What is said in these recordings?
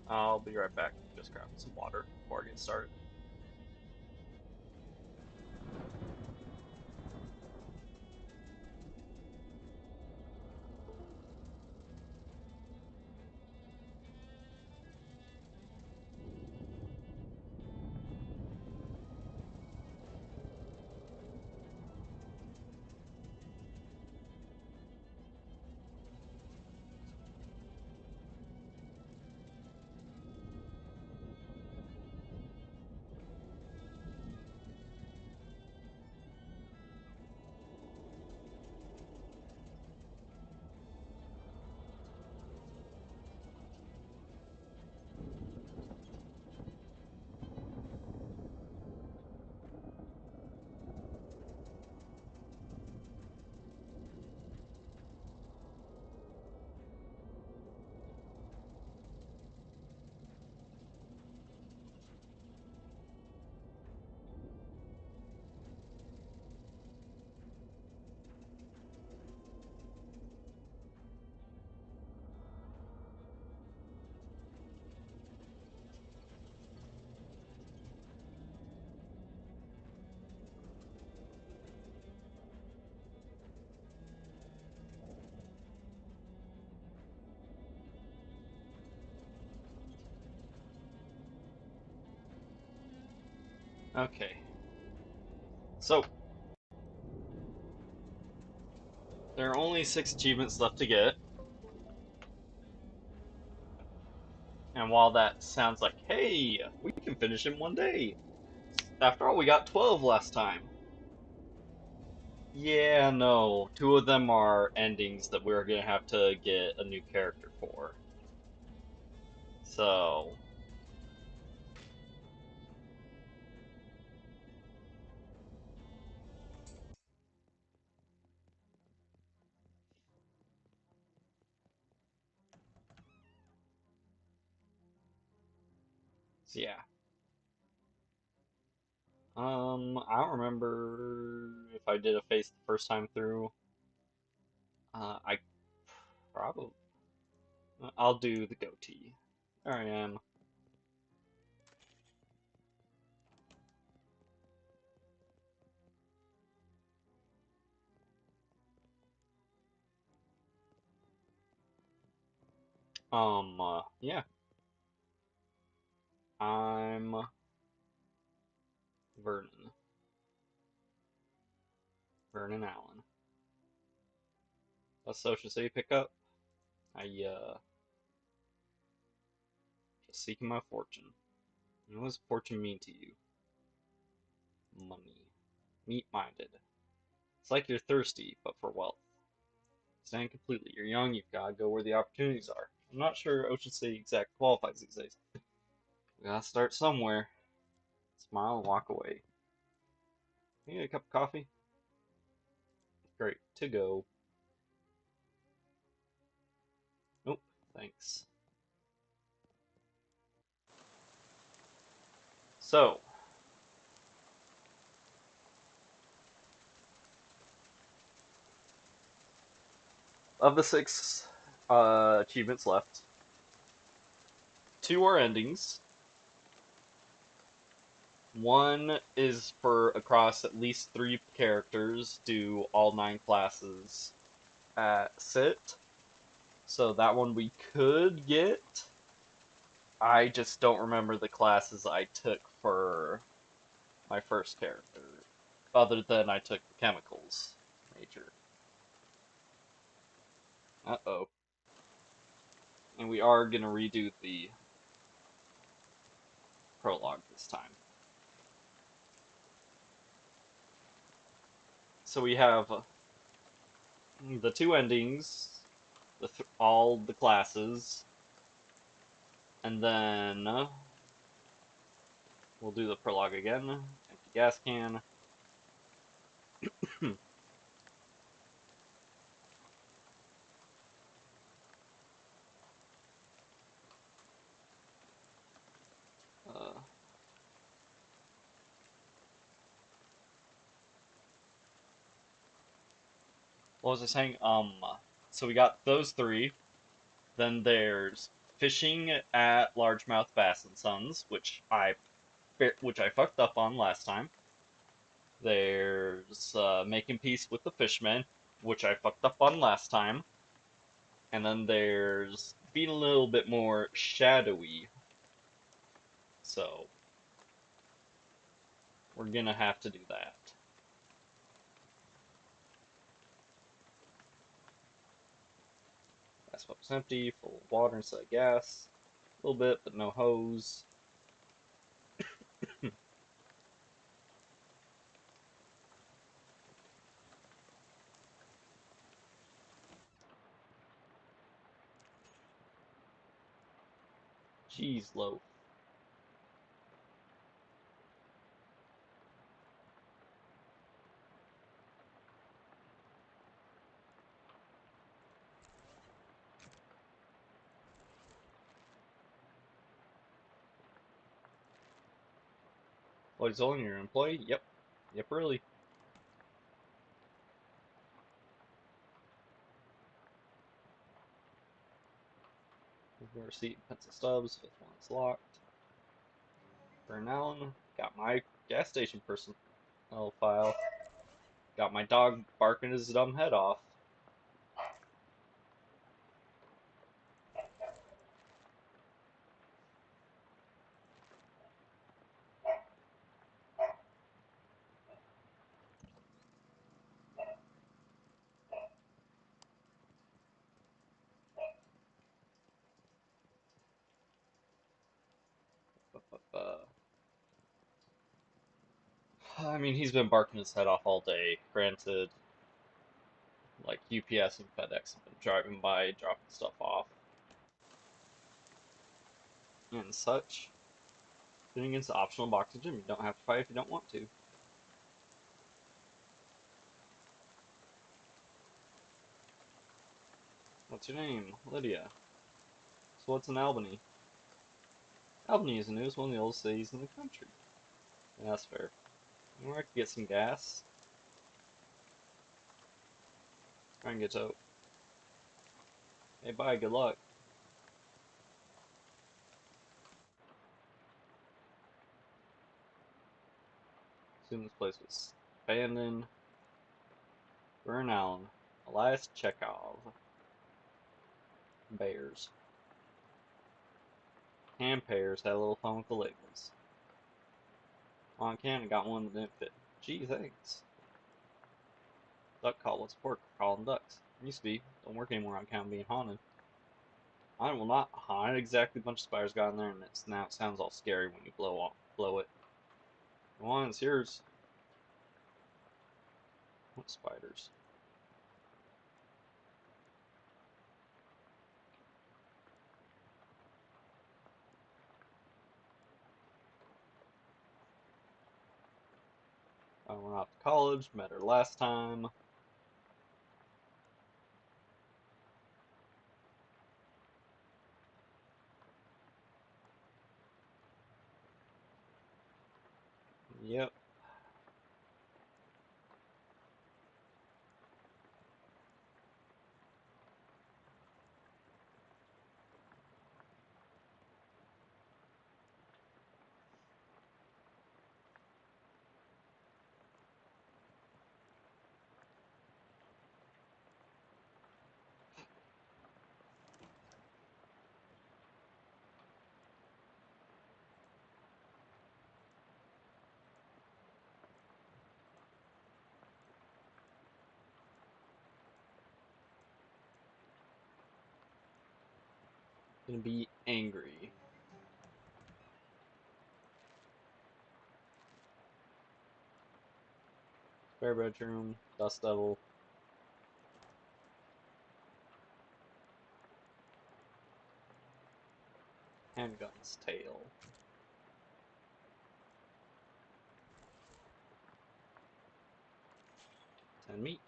I'll be right back. Just grab some water before I get started. Okay, so there are only 6 achievements left to get, and while that sounds like, hey, we can finish in one day. After all, we got 12 last time. Yeah, no, 2 of them are endings that we're gonna have to get a new character for. So, so yeah. I don't remember if I did a face the first time through. I probably I'll do the goatee. There I am. Yeah, I'm Vernon. Vernon Allen. What social city pickup? I just seeking my fortune. And what does fortune mean to you? Money. Meat-minded. It's like you're thirsty, but for wealth. Stand completely. You're young, you've got to go where the opportunities are. I'm not sure Ocean City exact qualifies these days. We gotta start somewhere. Smile and walk away. You need a cup of coffee? Great. To go. Nope. Thanks. So, of the 6 achievements left, 2 are endings. One is for across at least 3 characters, do all 9 classes at sit. So that one we could get. I just don't remember the classes I took for my first character, other than I took the chemicals major. Uh-oh. And we are gonna redo the prologue this time. So we have the 2 endings, all the classes, and then we'll do the prologue again. Empty gas can. uh, what was I saying? So we got those 3. Then there's fishing at largemouth bass and sons, which I fucked up on last time. There's making peace with the fishmen, which I fucked up on last time. And then there's being a little bit more shadowy. So we're gonna have to do that. Gas pump empty, full of water instead of gas. A little bit, but no hose. Cheese loaf. What is only your employee? Yep. Yep, really. Receipt and pencil stubs. Fifth one's locked. For now, got my gas station personnel file. Got my dog barking his dumb head off. I mean, he's been barking his head off all day. Granted, like UPS and FedEx have been driving by, dropping stuff off and such. Fitting into optional boxing gym. You don't have to fight if you don't want to. What's your name? Lydia. So what's in Albany? Albany is the newest one of the oldest cities in the country. Yeah, that's fair. Anywhere I could get some gas. Try and get out. Hey, bye, good luck. Assume this place was abandoned. Burn Allen. Elias Chekhov. Bears. Ham pears had a little fun with the labels. On can, got one that didn't fit. Gee, thanks. Duck call, what's pork? Calling ducks. Used to be. Don't work anymore on account of being haunted. I will not haunt exactly. A bunch of spiders got in there, and now it sounds all scary when you blow it. Go on, it's yours. What spiders? I went off to college, met her last time. Yep. Gonna be angry. Spare bedroom, dust devil, handgun's tail. 10 meat.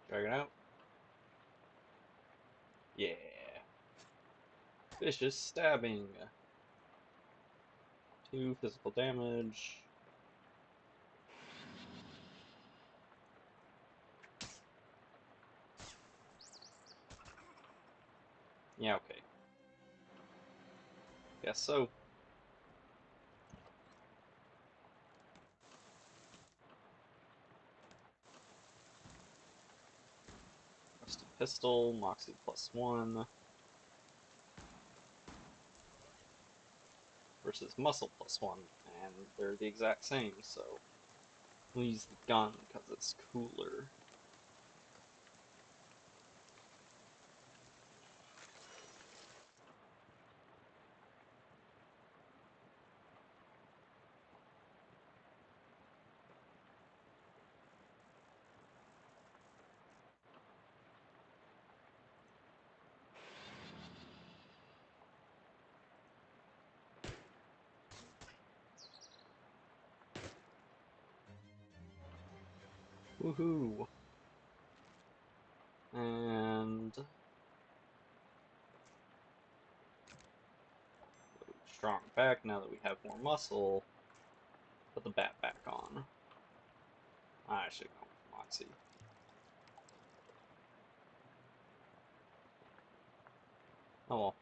Drag it out. Yeah. Vicious stabbing. 2 physical damage. Yeah, okay. Guess so. Rusty pistol, Moxie +1 versus muscle +1, and they're the exact same, so we'll use the gun because it's cooler. Woohoo! And strong back now that we have more muscle. Put the bat back on. I should go with Moxie. Oh well.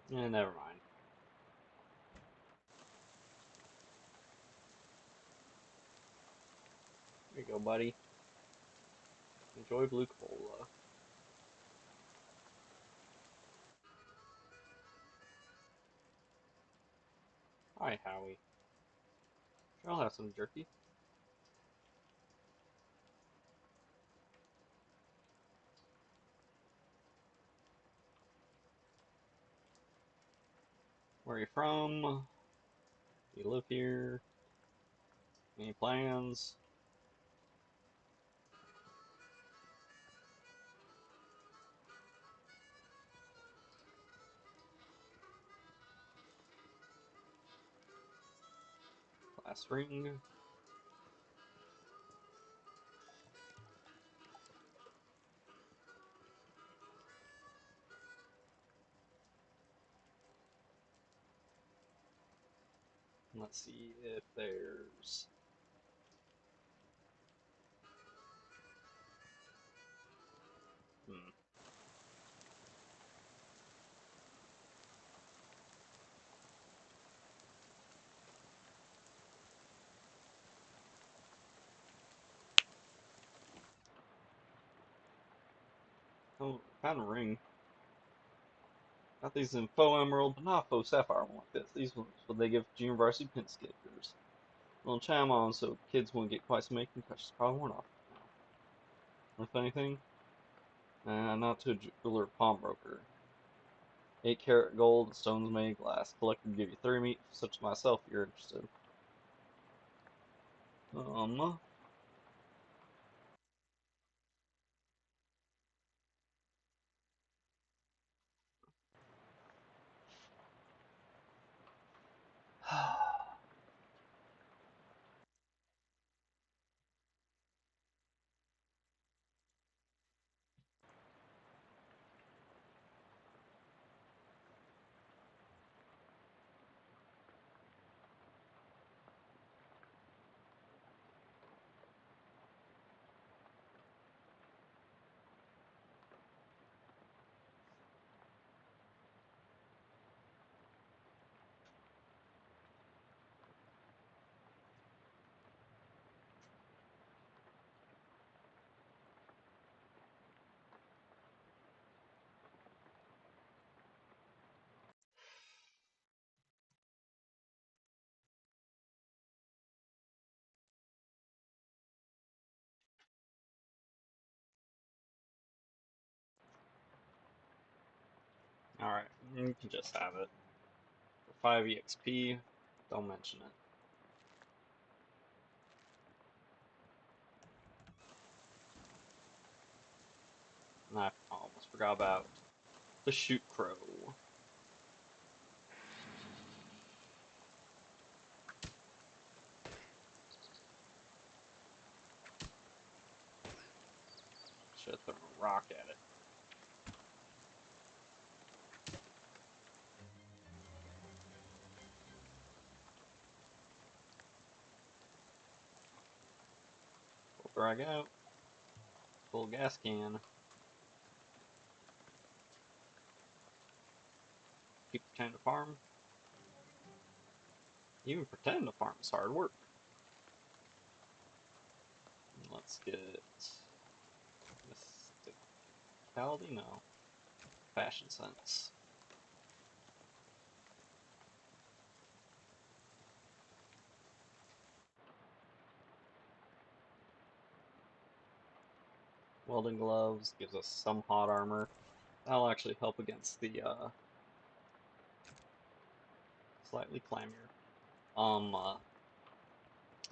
Yeah, never mind. There you go, buddy. Enjoy blue cola. Hi, Howie. Sure, I'll have some jerky. Where are you from? You live here? Any plans? Class ring? Let's see if there's... Hmm. Oh, found a ring. Got these in faux emerald, but not faux sapphire one like this. These ones, what they give junior varsity pin skippers. Little chime on so kids won't get quite so many concussions. Probably worn off by now. Worth anything? Not to a jeweler pawnbroker. 8 karat gold, stones made glass. Collector give you 30 meat, such as myself, if you're interested. Um, Alright, you can just have it. For 5 EXP, don't mention it. And I almost forgot about the shoot crow. Should have thrown a rock at it. We'll drag out. Full gas can. Keep pretending to farm. Even pretending to farm is hard work. Let's get mysticality, no. Fashion sense. Welding gloves gives us some hot armor. That'll actually help against the slightly clammier.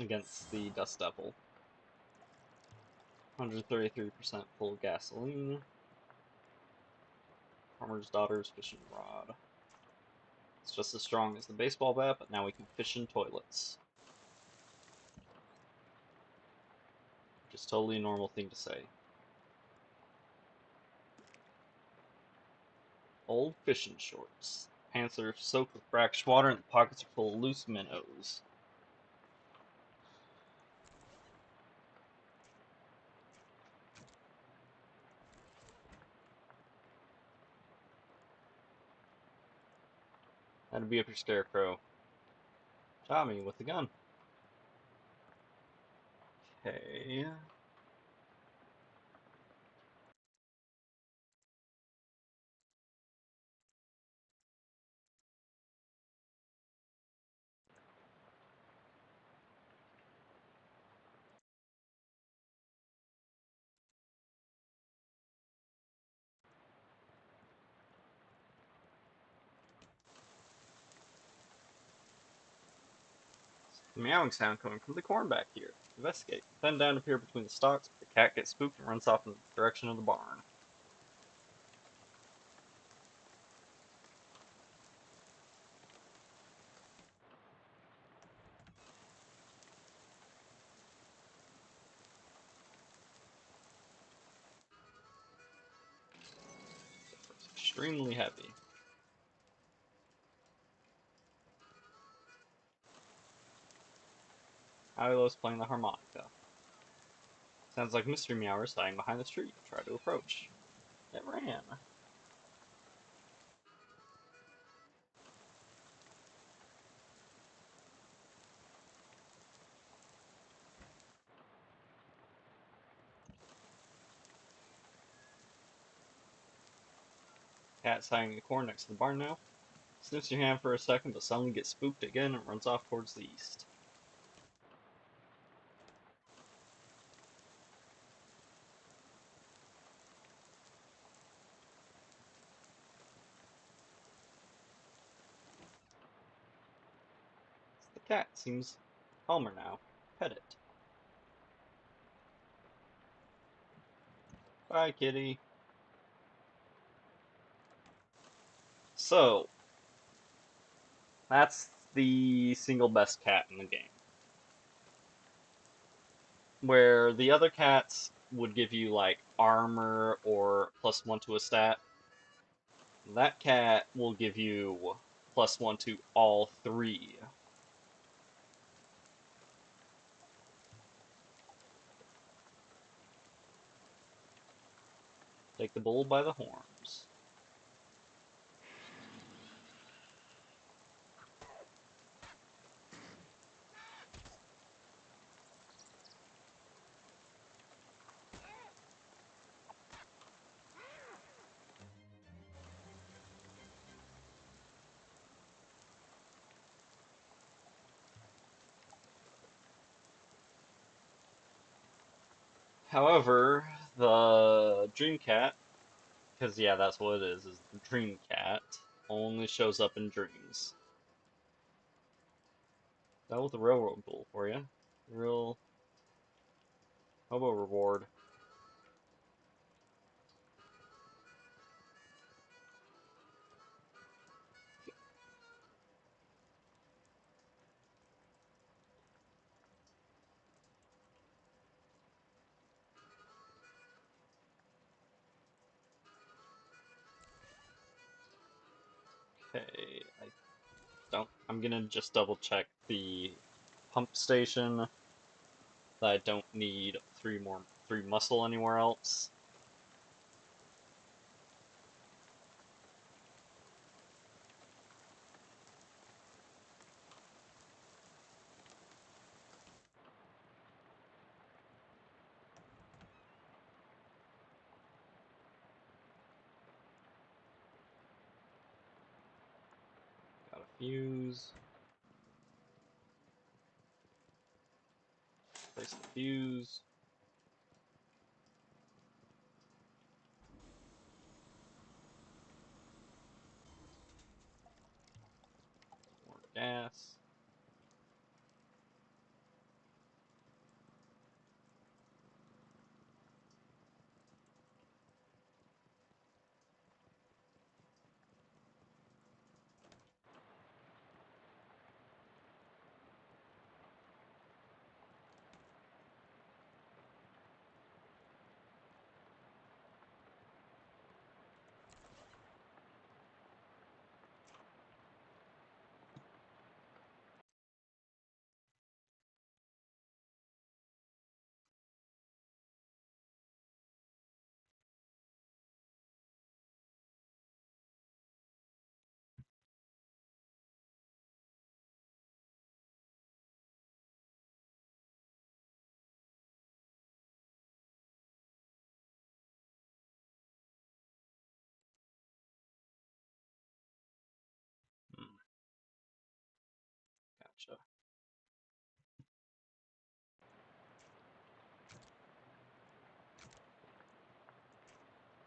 Against the Dust Devil. 133% full gasoline. Farmer's Daughter's fishing rod. It's just as strong as the baseball bat, but now we can fish in toilets. Which is totally a normal thing to say. Old fishing shorts. Pants are soaked with brackish water and the pockets are full of loose minnows. That'd be up your scarecrow. Shot me with the gun. Okay. The meowing sound coming from the corn back here. Investigate. Then down to peer between the stalks, but the cat gets spooked and runs off in the direction of the barn. It's extremely heavy. Ilo's playing the harmonica. Sounds like Mystery Meower hiding behind the tree. Try to approach. It ran. Cat's hiding in the corn next to the barn now. Sniffs your hand for a second, but suddenly gets spooked again and runs off towards the east. The cat seems calmer now. Pet it. Bye, kitty. So, that's the single best cat in the game. Where the other cats would give you like armor or +1 to a stat, that cat will give you +1 to all three. Take the bull by the horns. However, the dream cat, because yeah, that's what it is the dream cat, only shows up in dreams. That was the railroad bull for you. Real hobo reward. Okay, I'm gonna just double check the pump station that I don't need 3 muscle anywhere else. Got a fuse. Place the fuse. More gas. Hmm, gotcha.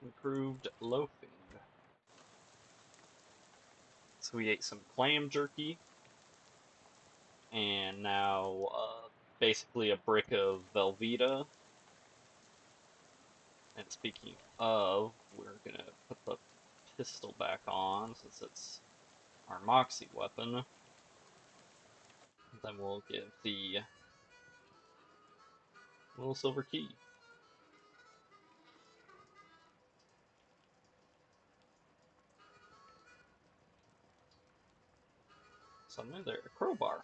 Improved loathing. So we ate some clam jerky, and now basically a brick of Velveeta. And speaking of, we're gonna put the pistol back on since it's our Moxie weapon. Then we'll give the little silver key. Something there, a crowbar.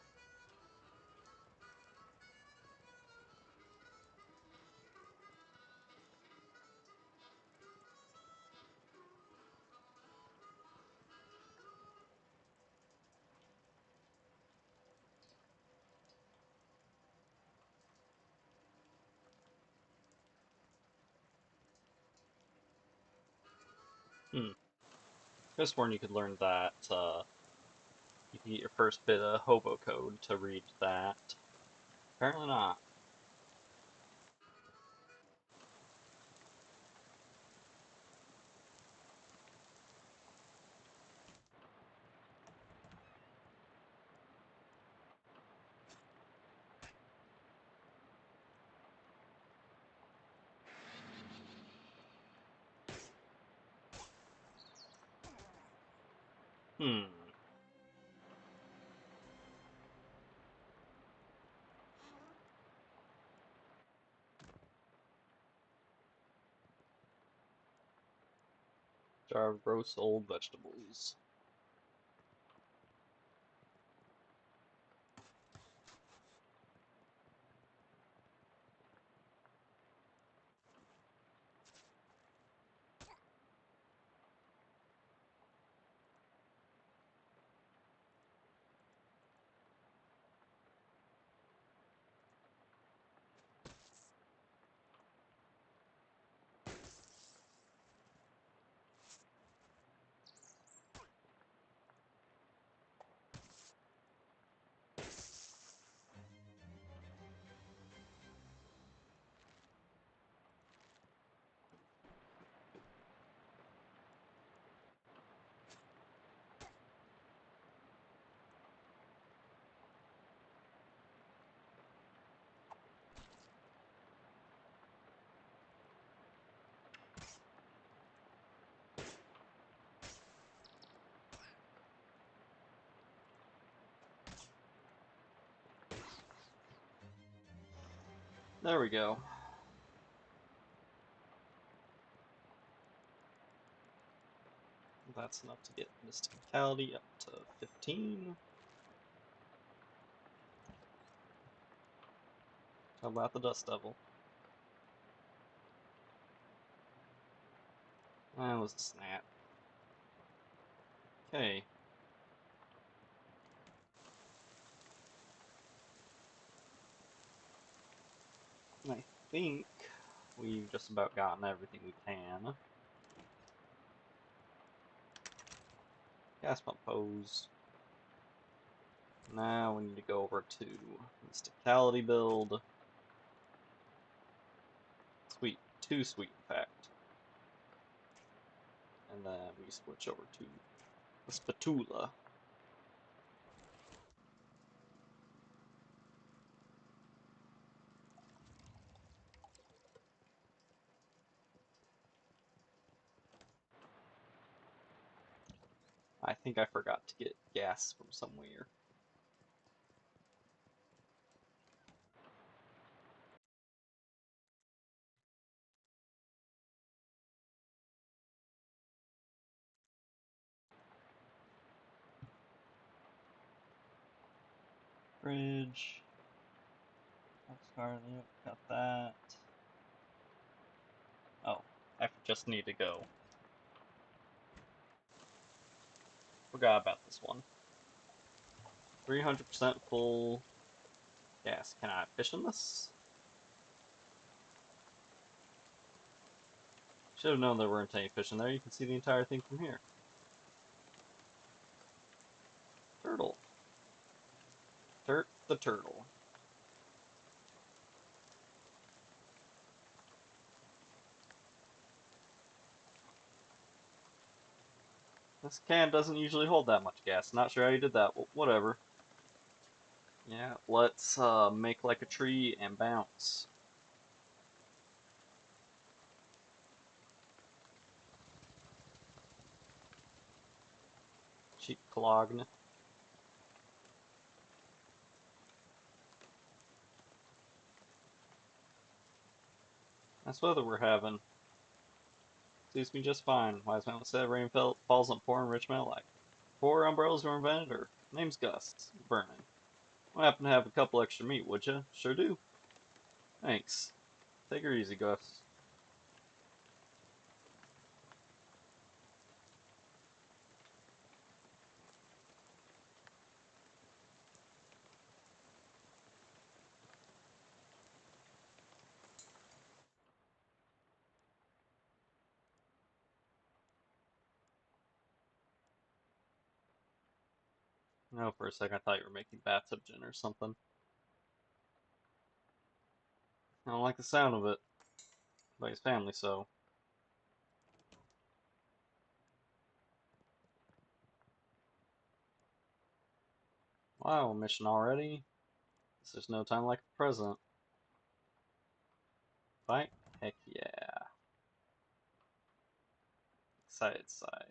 Hmm. I just sworn you could learn that. You can get your first bit of hobo code to read that. Apparently not. Hmm. Jar of gross old vegetables. There we go. That's enough to get Mystic Vitality up to 15. How about the Dust Devil? That was a snap. Okay. I think we've just about gotten everything we can. Gas pump hose. Now we need to go over to Mysticality build. Sweet. Too sweet, in fact. And then we switch over to the spatula. I think I forgot to get gas from somewhere. Fridge. Scarlet, got that. Oh, I just need to go. Forgot about this one. 300% full gas. Can I fish in this? Should have known there weren't any fish in there. You can see the entire thing from here. Turtle. Turt the turtle. This can doesn't usually hold that much gas. Not sure how you did that. Well, whatever. Yeah, let's make like a tree and bounce. Cheap clogged. Nice weather we're having. Suits me just fine. Wise man said rain falls on poor and rich men alike. Poor umbrellas were invented, or name's Gus. Burning. I happen to have a couple extra meat, would ya? Sure do. Thanks. Take her easy, Gus. No, for a second I thought you were making bathtub gin or something. I don't like the sound of it. But his family, so. Wow, mission already? Guess there's no time like the present. Fight? Heck yeah. Excited sigh.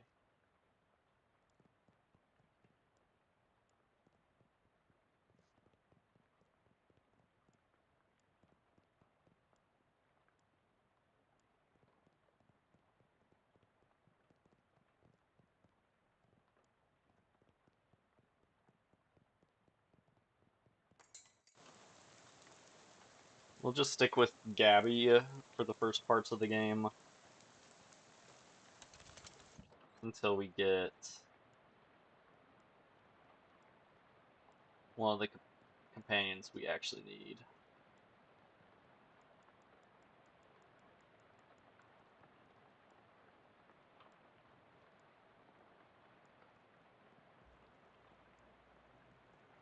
We'll just stick with Gabby for the first parts of the game until we get one of the companions we actually need.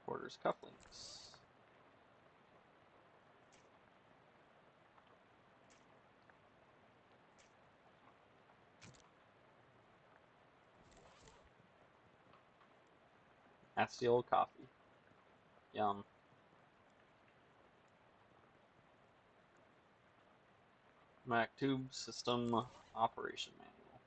Quarters cufflinks. That's the old coffee. Yum. Mac tube system operation manual.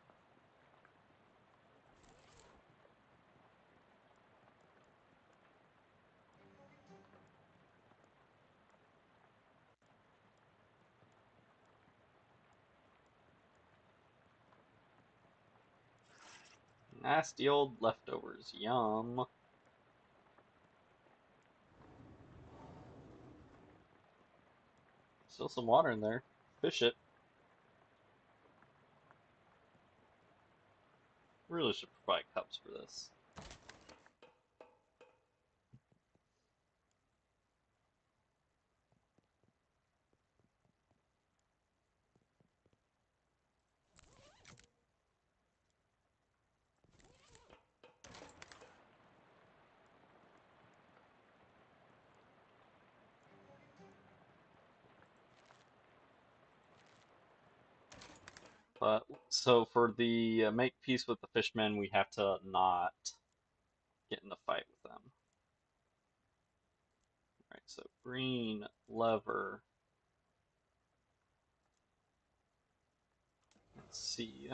Nasty old leftovers. Yum. Still some water in there. Fish it. really should provide cups for this. But so for the make peace with the fishmen, we have to not get in a fight with them. Right, so green lever. Let's see.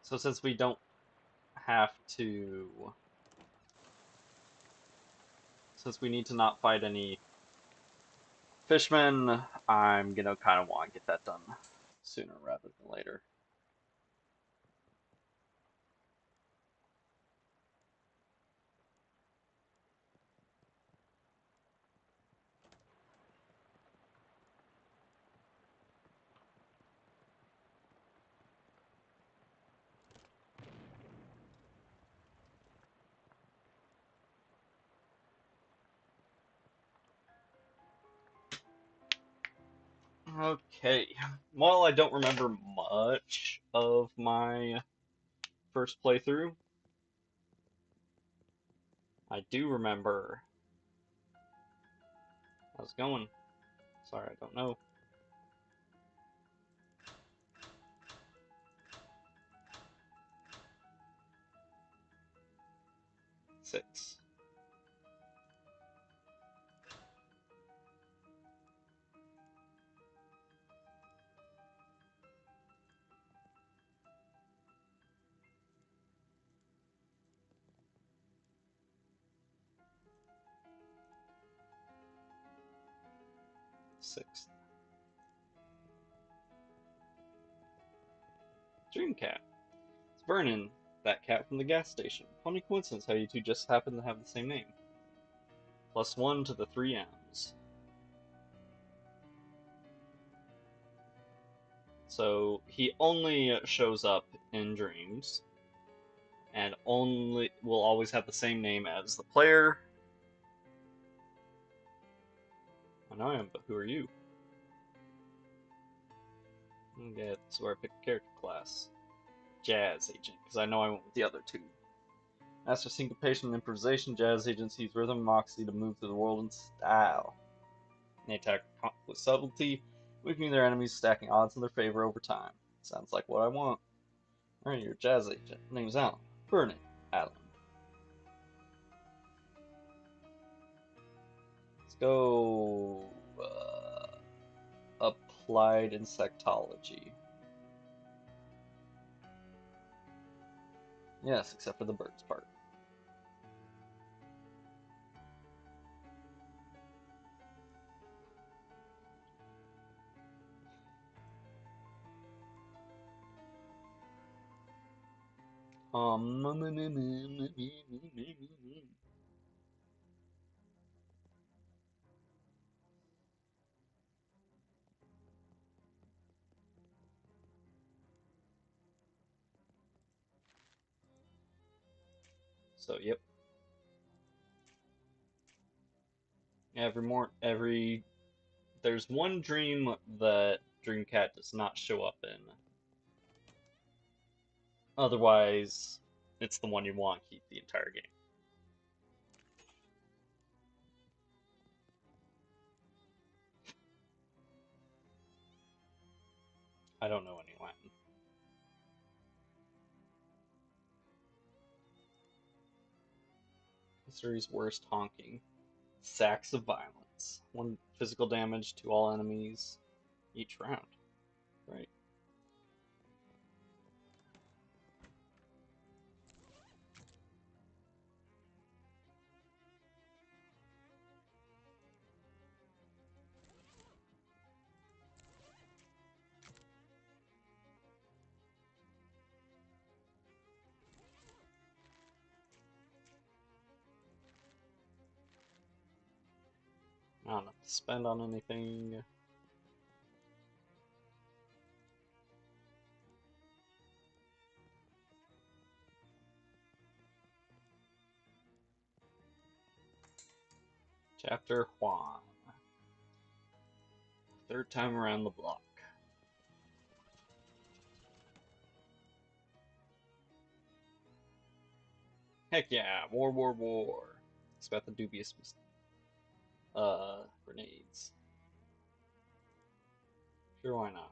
So since we don't have to, since we need to not fight any fishmen, I'm gonna kind of want to get that done sooner rather than later. Okay. While I don't remember much of my first playthrough, I do remember I was going. Sorry, I don't know. 6. 6th. Dream Cat. It's Vernon, that cat from the gas station. Funny coincidence how you two just happen to have the same name. +1 to the 3 M's. So he only shows up in dreams, and only will always have the same name as the player. I know I am, but who are you? Okay, that's where I pick a character class. Jazz Agent, because I know I went with the other two. Master Syncopation and Improvisation, Jazz Agent sees rhythm and moxie to move through the world in style. They attack with subtlety, weakening their enemies, stacking odds in their favor over time. Sounds like what I want. Alright, you're a Jazz Agent. Name's Alan. Vernon. Alan. Let's go... Applied Insectology. Yes, except for the birds part. So, yep. There's one dream that Dreamcat does not show up in. Otherwise, it's the one you want to keep the entire game. I don't know any Latin. History's worst honking. Sacks of violence. 1 physical damage to all enemies each round. Right. Not enough to spend on anything. Chapter Juan. Third time around the block. Heck yeah, war. It's about the dubious grenades. Sure, why not?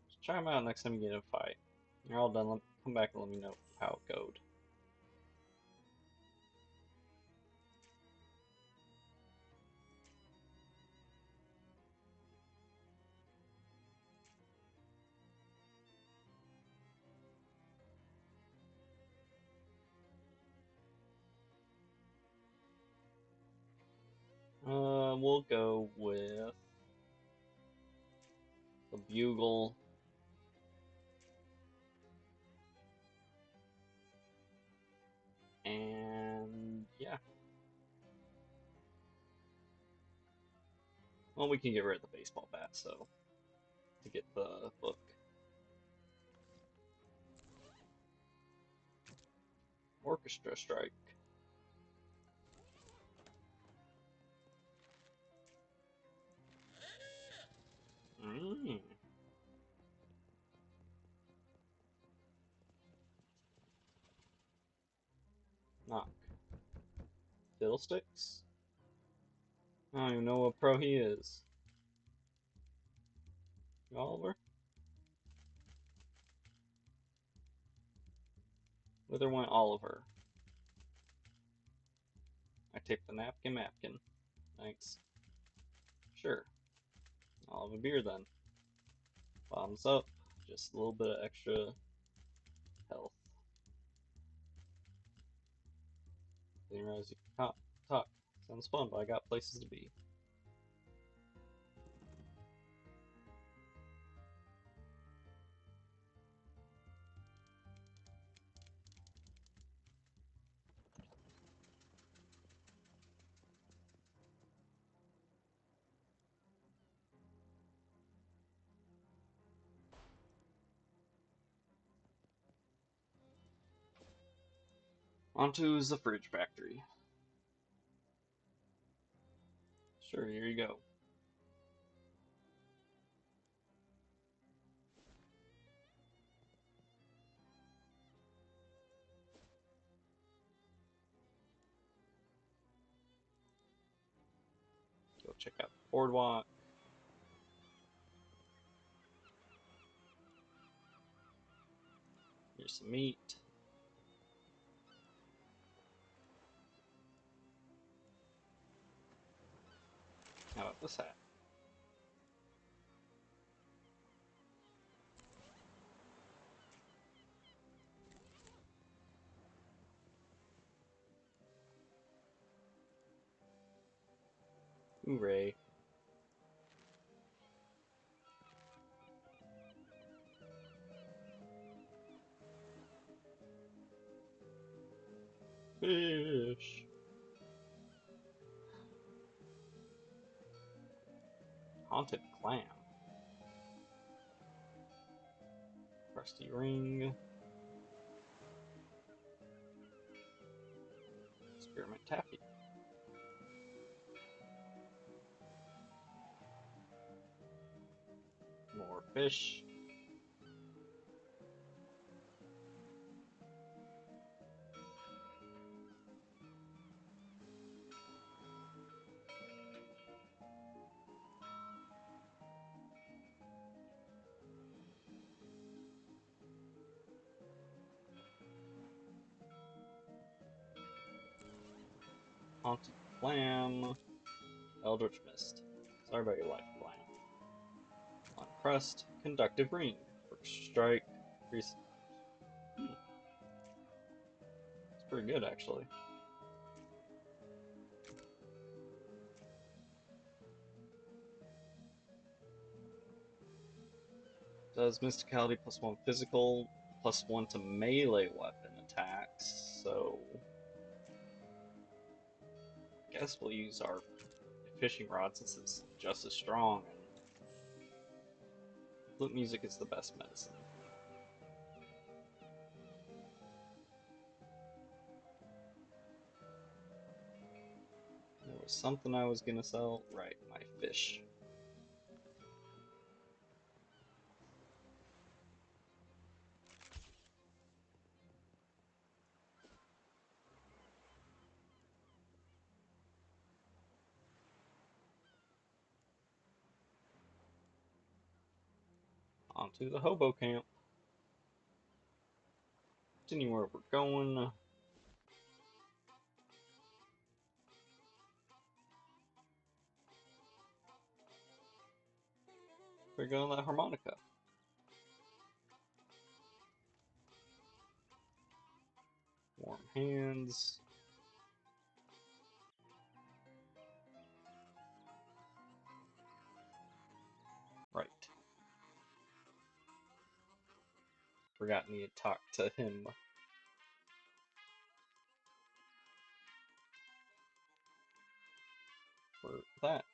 Just try them out next time you get in a fight. When you're all done, come back and let me know how it goes. We'll go with the bugle and yeah. Well, we can get rid of the baseball bat, so to get the book. Orchestra strike. Mm. Knock. Fiddlesticks? I don't even know what pro he is. Oliver? Whither went Oliver? I take the napkin. Thanks. Sure. I'll have a beer then. Bottoms up. Just a little bit of extra health. Didn't realize you could talk. Sounds fun, but I got places to be. Onto the fridge factory. Sure, here you go. Go check out the boardwalk. Here's some meat. How about this hat? Hooray. Fish. Haunted clam. Rusty ring. Spearmint taffy. More fish. Haunted clam. Eldritch mist. Sorry about your life, clam. On crust. Conductive ring. First strike. It's pretty good, actually. Does Mysticality +1 physical, +1 to melee weapon attacks, so guess we'll use our fishing rod since it's just as strong, and flute music is the best medicine. There was something I was gonna sell. Right, my fish. Onto the hobo camp. Continue where we're going. We're going to that harmonica. Warm hands. Right. Forgot me to talk to him for that.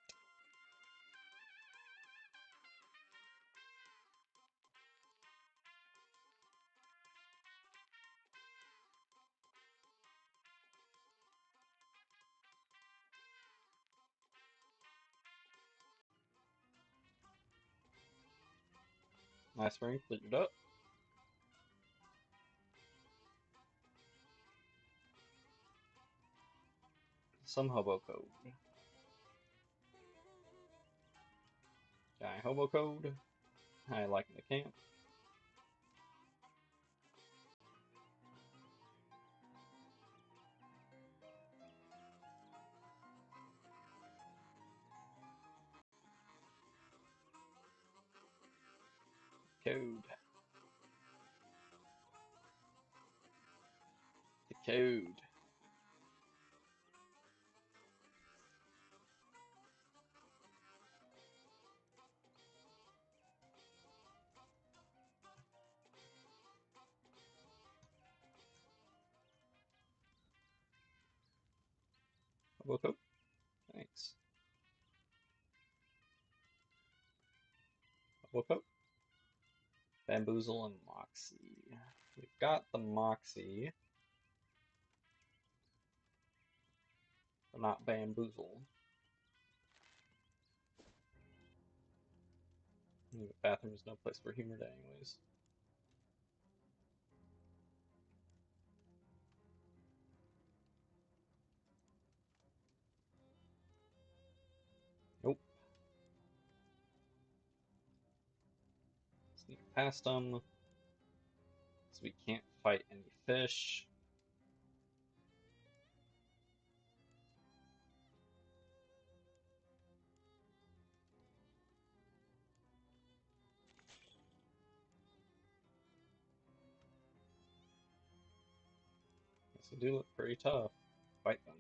Nice ring, cleared up. Some hobo code. Guy hobo code. I like the camp. Code. The code. Hobo code. Thanks. Hobo code. Bamboozle and Moxie. We've got the Moxie, but not Bamboozle. The bathroom is no place for humor anyways. Nope. Sneak past them. So we can't fight any fish. Yes, they do look pretty tough. Fight them.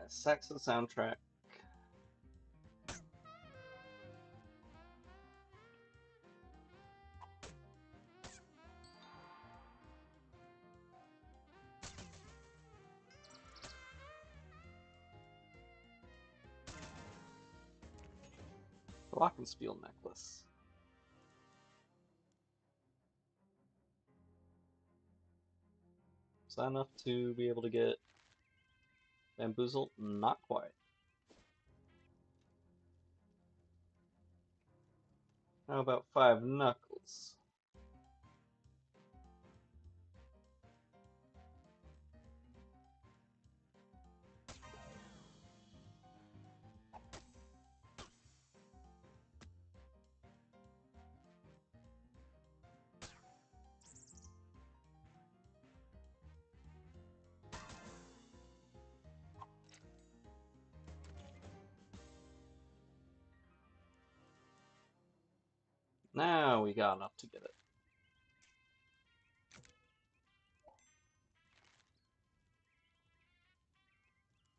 Saxon soundtrack. Glockenspiel necklace. Is that enough to be able to get Bamboozle? Not quite. How about 5 knuckles? Now we got enough to get it.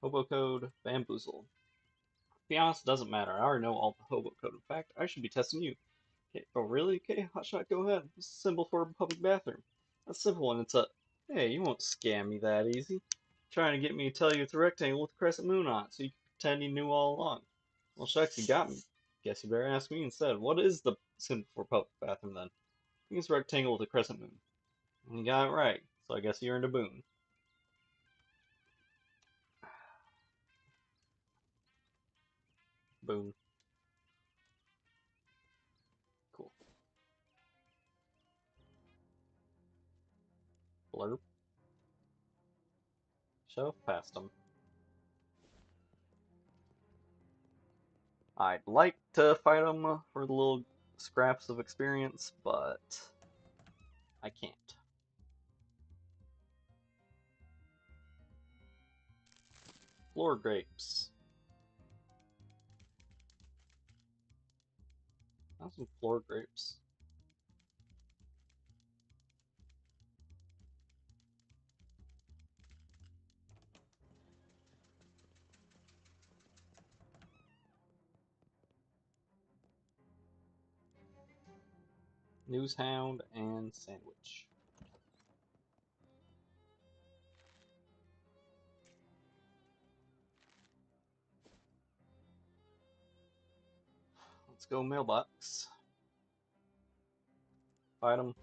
Hobo code, Bamboozle. To be honest, it doesn't matter. I already know all the hobo code. In fact, I should be testing you. Okay. Oh, really? Okay, hotshot, go ahead. What's the symbol for a public bathroom? That's a simple one. It's a... Hey, you won't scam me that easy. Trying to get me to tell you it's a rectangle with a crescent moon on it, so you can pretend you knew all along. Well, shucks, you got me. Guess you better ask me instead. What is the symbol for public bathroom then? I think it's a rectangle with a crescent moon. And you got it right, so I guess you earned a boon. Boon. Cool. Blurb. Shove past him. I'd like to fight him for the little scraps of experience, but I can't. Floor grapes. Have some floor grapes. Newshound and sandwich. Let's go mailbox. Fight him.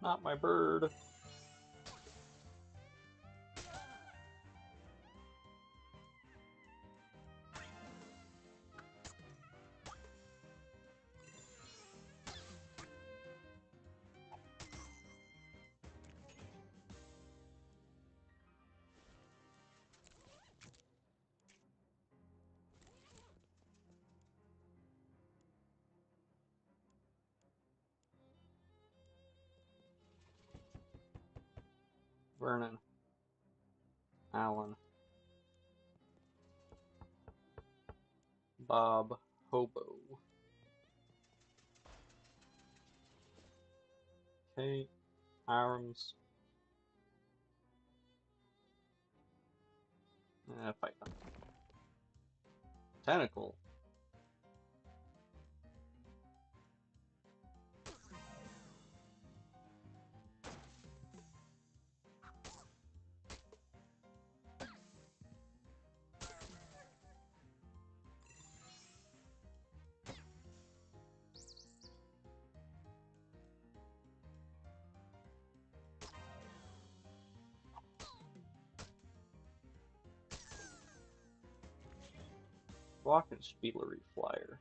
Not my bird. Vernon. Alan. Bob. Hobo. Okay. Irons. Fight them. Tentacle. Glockenspielery flyer.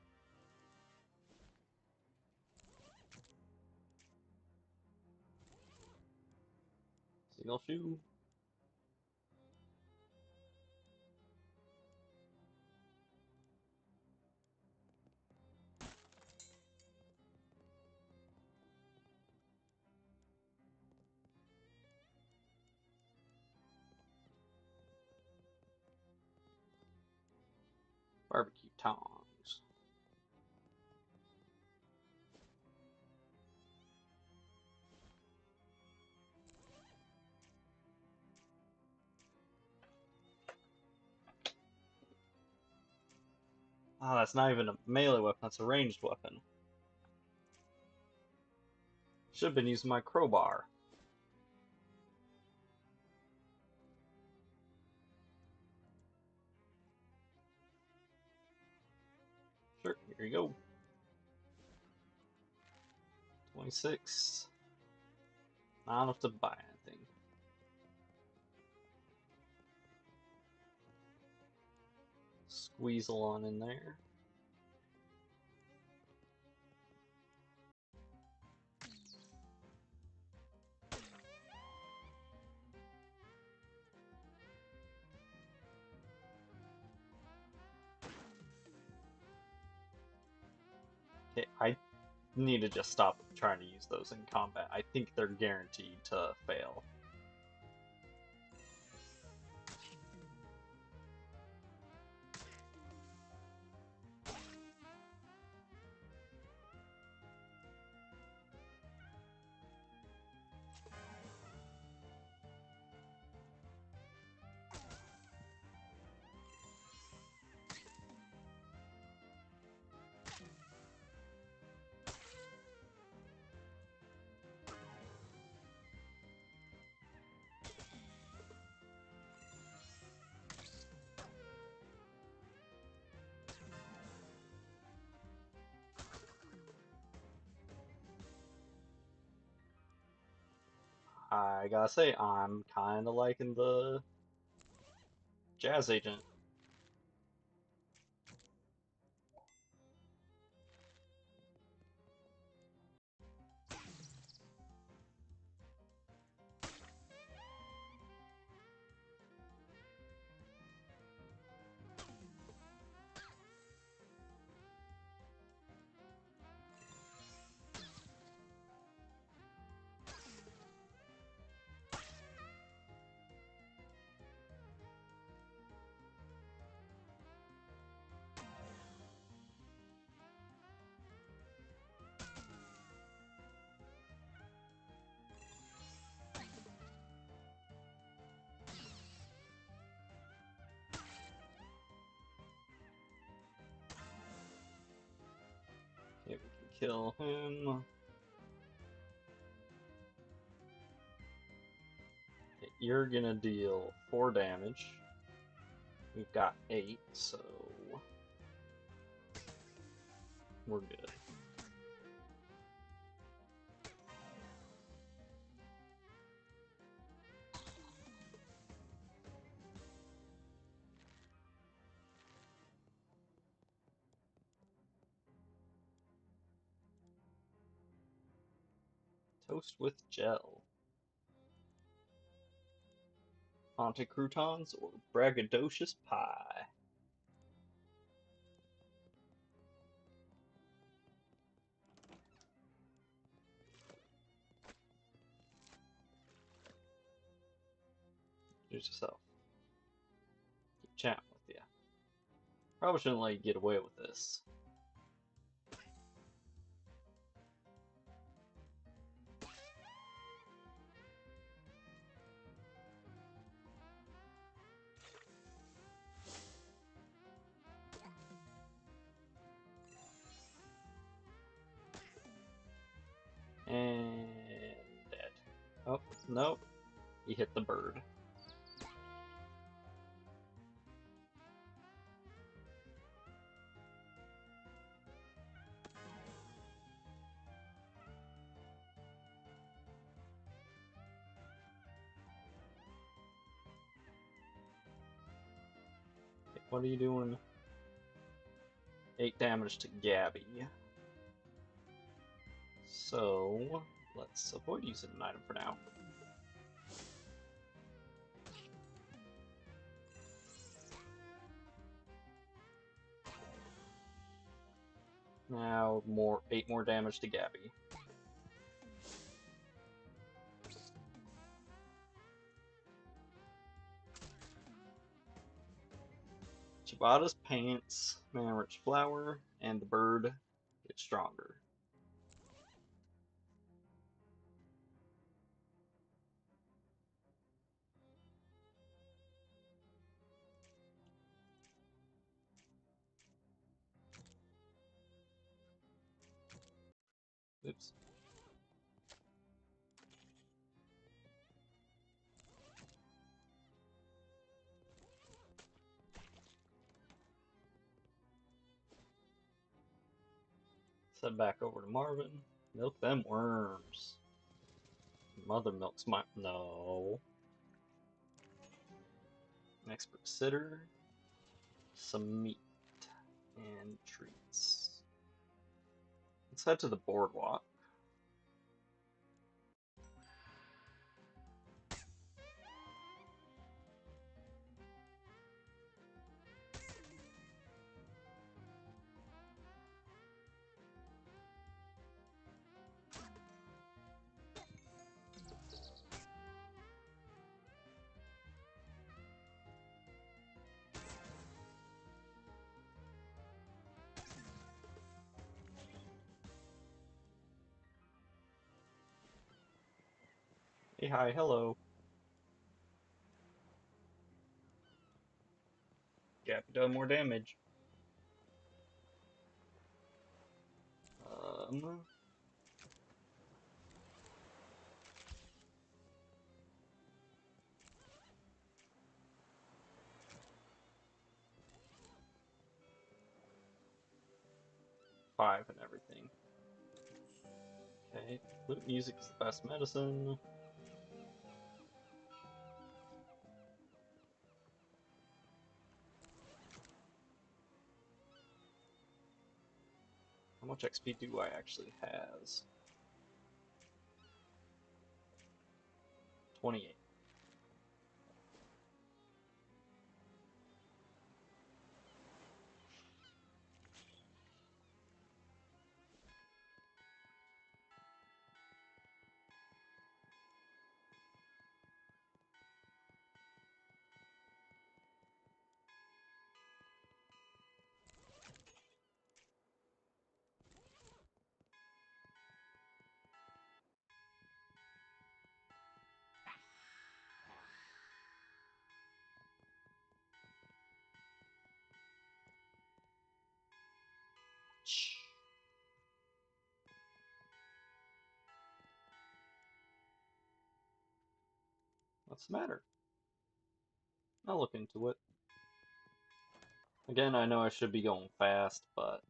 Single shoe. Barbecue tongs. Oh, that's not even a melee weapon, that's a ranged weapon. Should have been using my crowbar. Sure, here you go. 26. Not enough to buy anything. Squeezle on in there. Okay, need to just stop trying to use those in combat. I think they're guaranteed to fail. I gotta say, I'm kind of liking the Jazz Agent. Okay, we can kill him. Okay, you're gonna deal 4 damage. We've got 8, so we're good. Toast with gel. Haunted croutons or braggadocious pie. Choose yourself. Keep chatting with you. Probably shouldn't let you get away with this. And dead. Oh, nope. He hit the bird. Okay, what are you doing? 8 damage to Gabby. So, let's avoid using an item for now. Now, 8 more damage to Gabby. Chibata's pants, mana-rich flower, and the bird get stronger. Oops. Head back over to Marvin. Milk them worms. Mother milks my... No. Expert sitter. Some meat. And treats. Let's head to the boardwalk. Hey, hi, hello. Gappy done more damage. Um, 5 and everything. Okay, flute music is the best medicine. How much XP do I actually has? 28. Shh. What's the matter? I'll look into it. Again, I know I should be going fast, but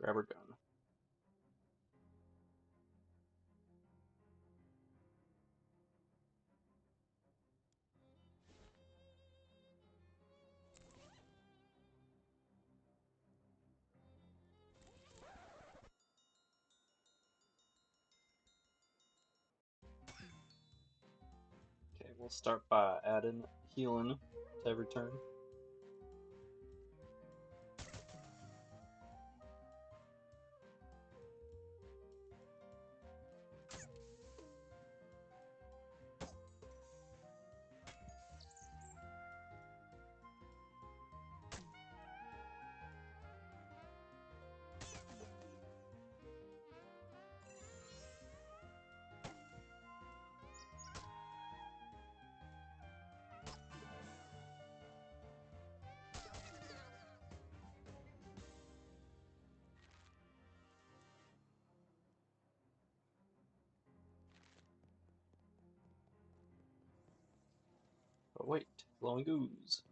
grab her gun. Okay, we'll start by adding healing to every turn. But wait, glowing ooze.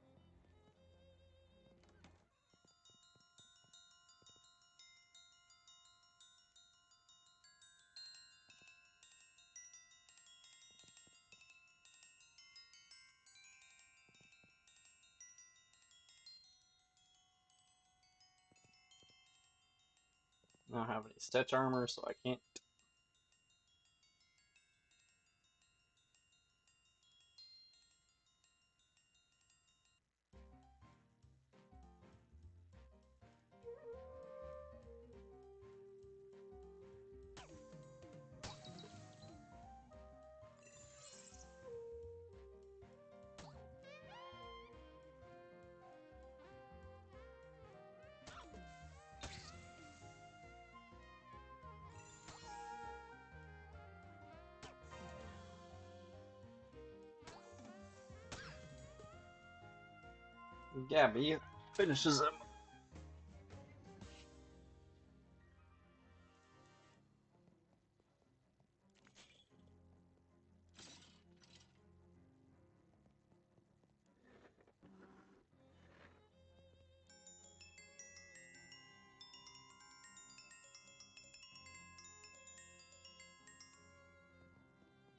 I don't have any stitch armor, so I can't. Gabby finishes him.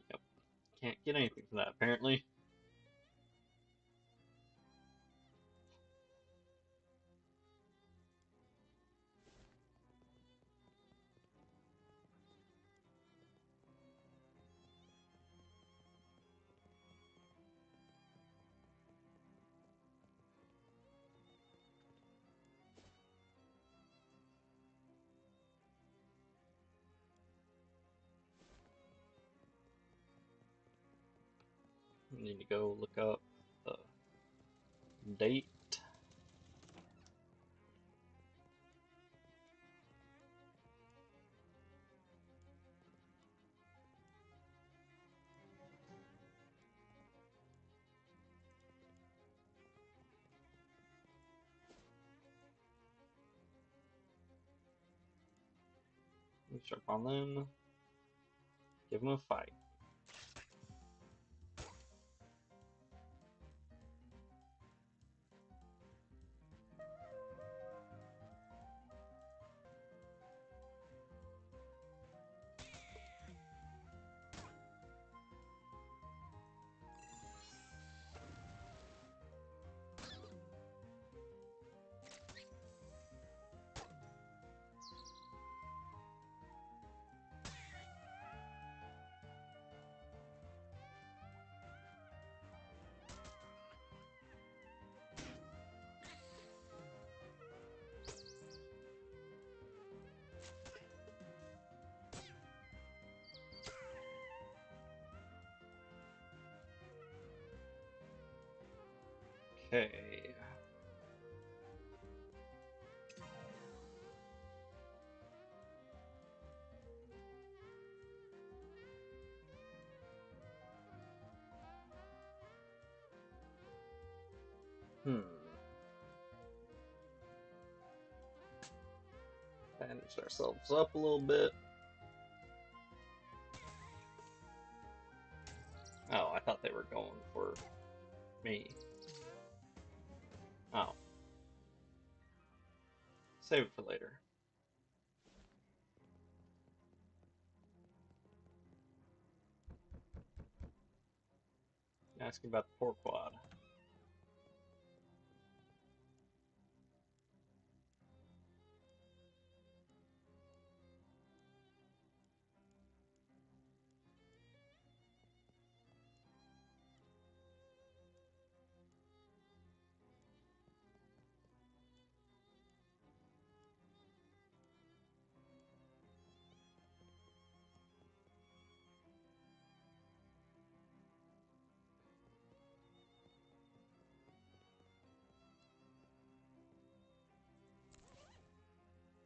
Yep, can't get anything from that apparently. Need to go look up the date. Jump on them. Give them a fight. Okay. Bandage ourselves up a little bit. Oh, I thought they were going for me. Oh. Save it for later. Asking about the port quad.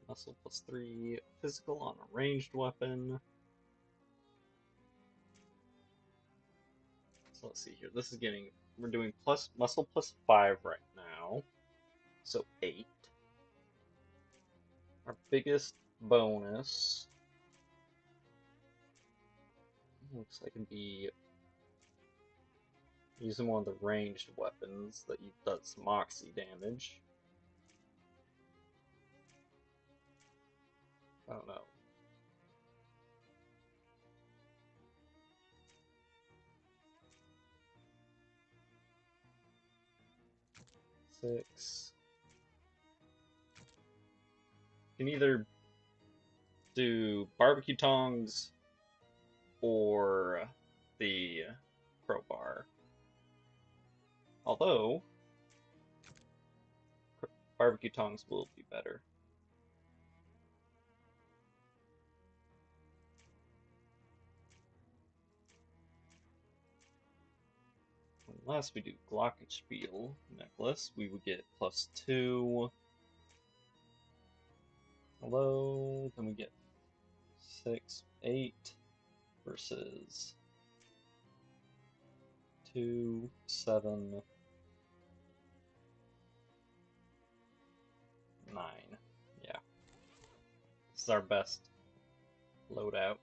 Muscle +3 physical on a ranged weapon. So let's see here. This is getting, we're doing plus muscle +5 right now. So 8. Our biggest bonus looks like it'd be using one of the ranged weapons that does some moxie damage. I don't know. Six. You can either do barbecue tongs or the crowbar. Although barbecue tongs will be better. Unless we do glockenspiel necklace, we would get +2. Although, then we get 6, 8 versus 2, 7, 9. Yeah. This is our best loadout.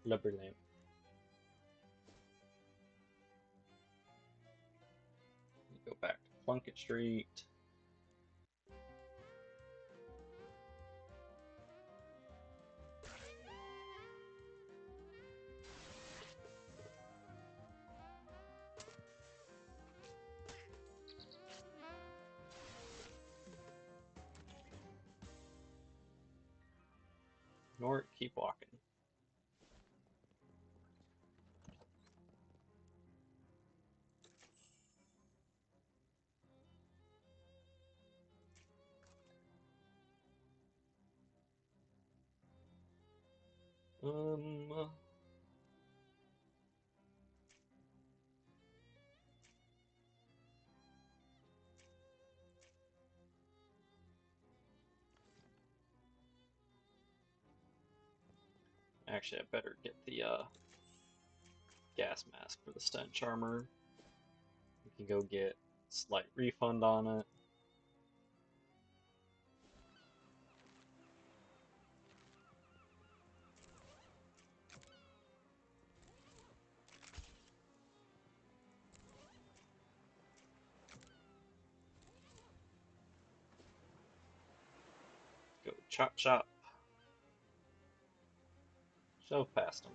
Lubber lamp. Go back to Plunkett Street. Ignore it, keep walking. Actually, I better get the gas mask for the stench armor. We can go get slight refund on it. Go chop chop. Shove past him.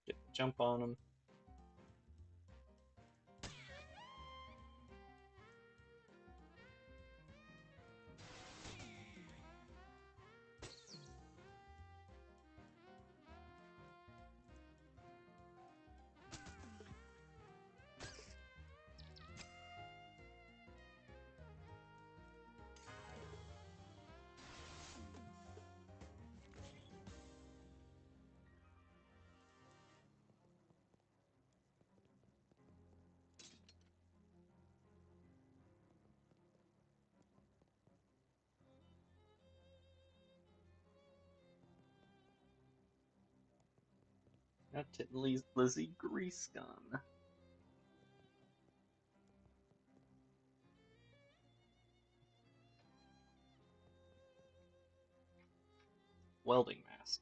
Get the jump on him. Got Lizzie Grease Gun. Welding mask.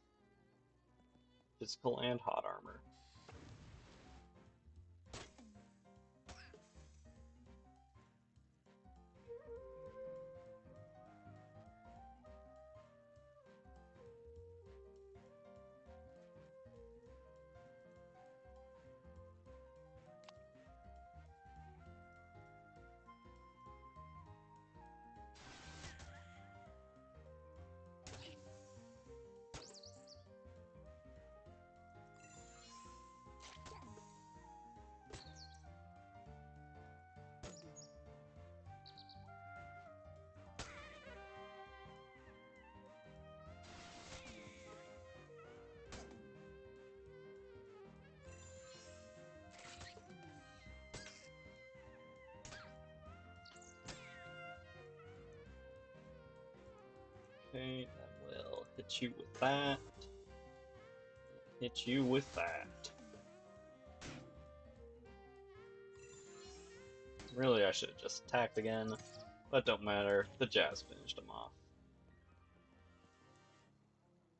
Physical and hot armor. Okay, I will hit you with that. Hit you with that. Really, I should have just attacked again, but don't matter. The jazz finished him off.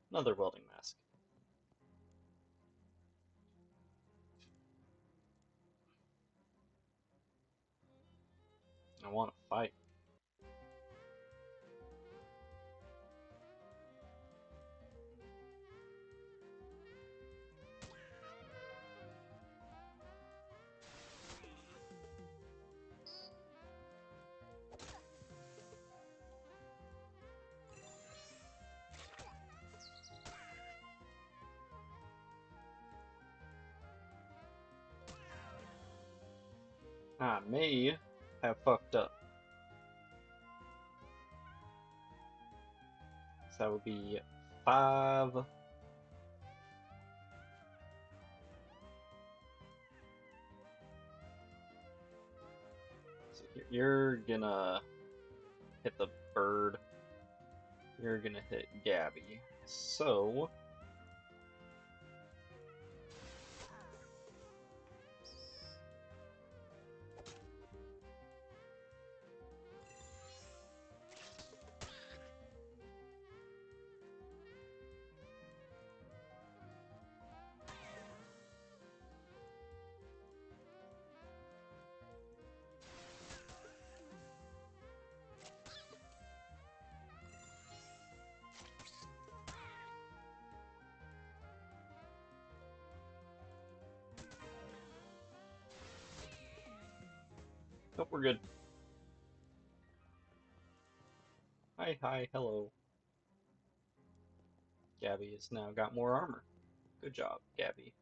Another welding mask. I want to fight. I may have fucked up. So that would be 5. So you're gonna hit the bird. You're gonna hit Gabby. So oh, we're good. Hi, hi, hello. Gabby has now got more armor. Good job, Gabby.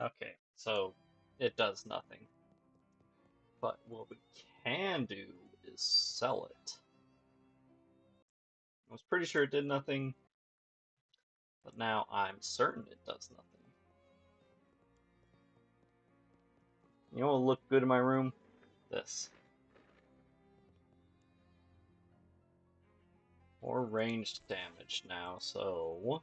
Okay, so it does nothing. But what we can do is sell it. I was pretty sure it did nothing, but now I'm certain it does nothing. You know what will look good in my room? This. Or ranged damage now, so...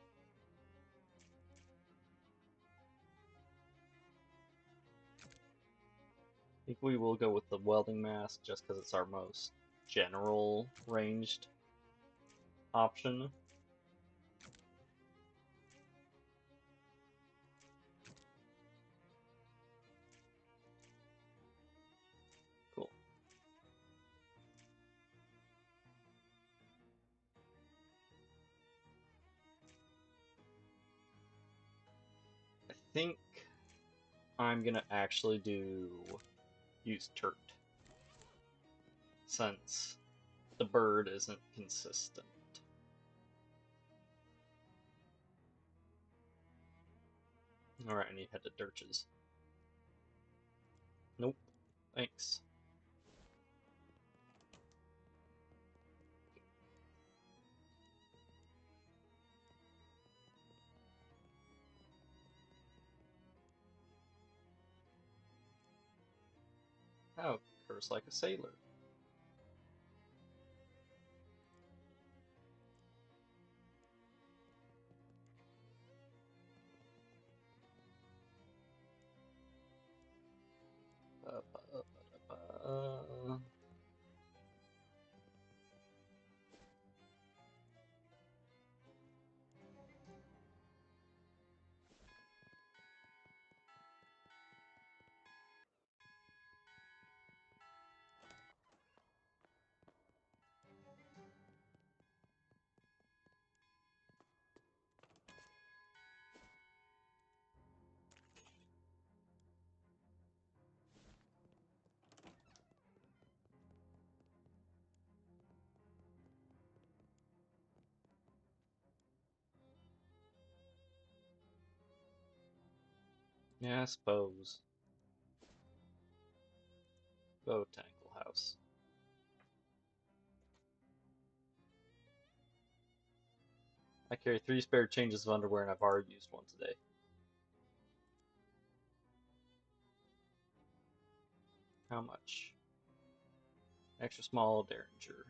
I think we will go with the welding mask just because it's our most general ranged option. Cool. I think I'm gonna actually use Turt, since the bird isn't consistent. Alright, I need head to Dirches. Nope. Thanks. Oh, curse like a sailor. Yeah, I suppose. Go Tankle House. I carry 3 spare changes of underwear and I've already used one today. How much? Extra small Derringer. Sure,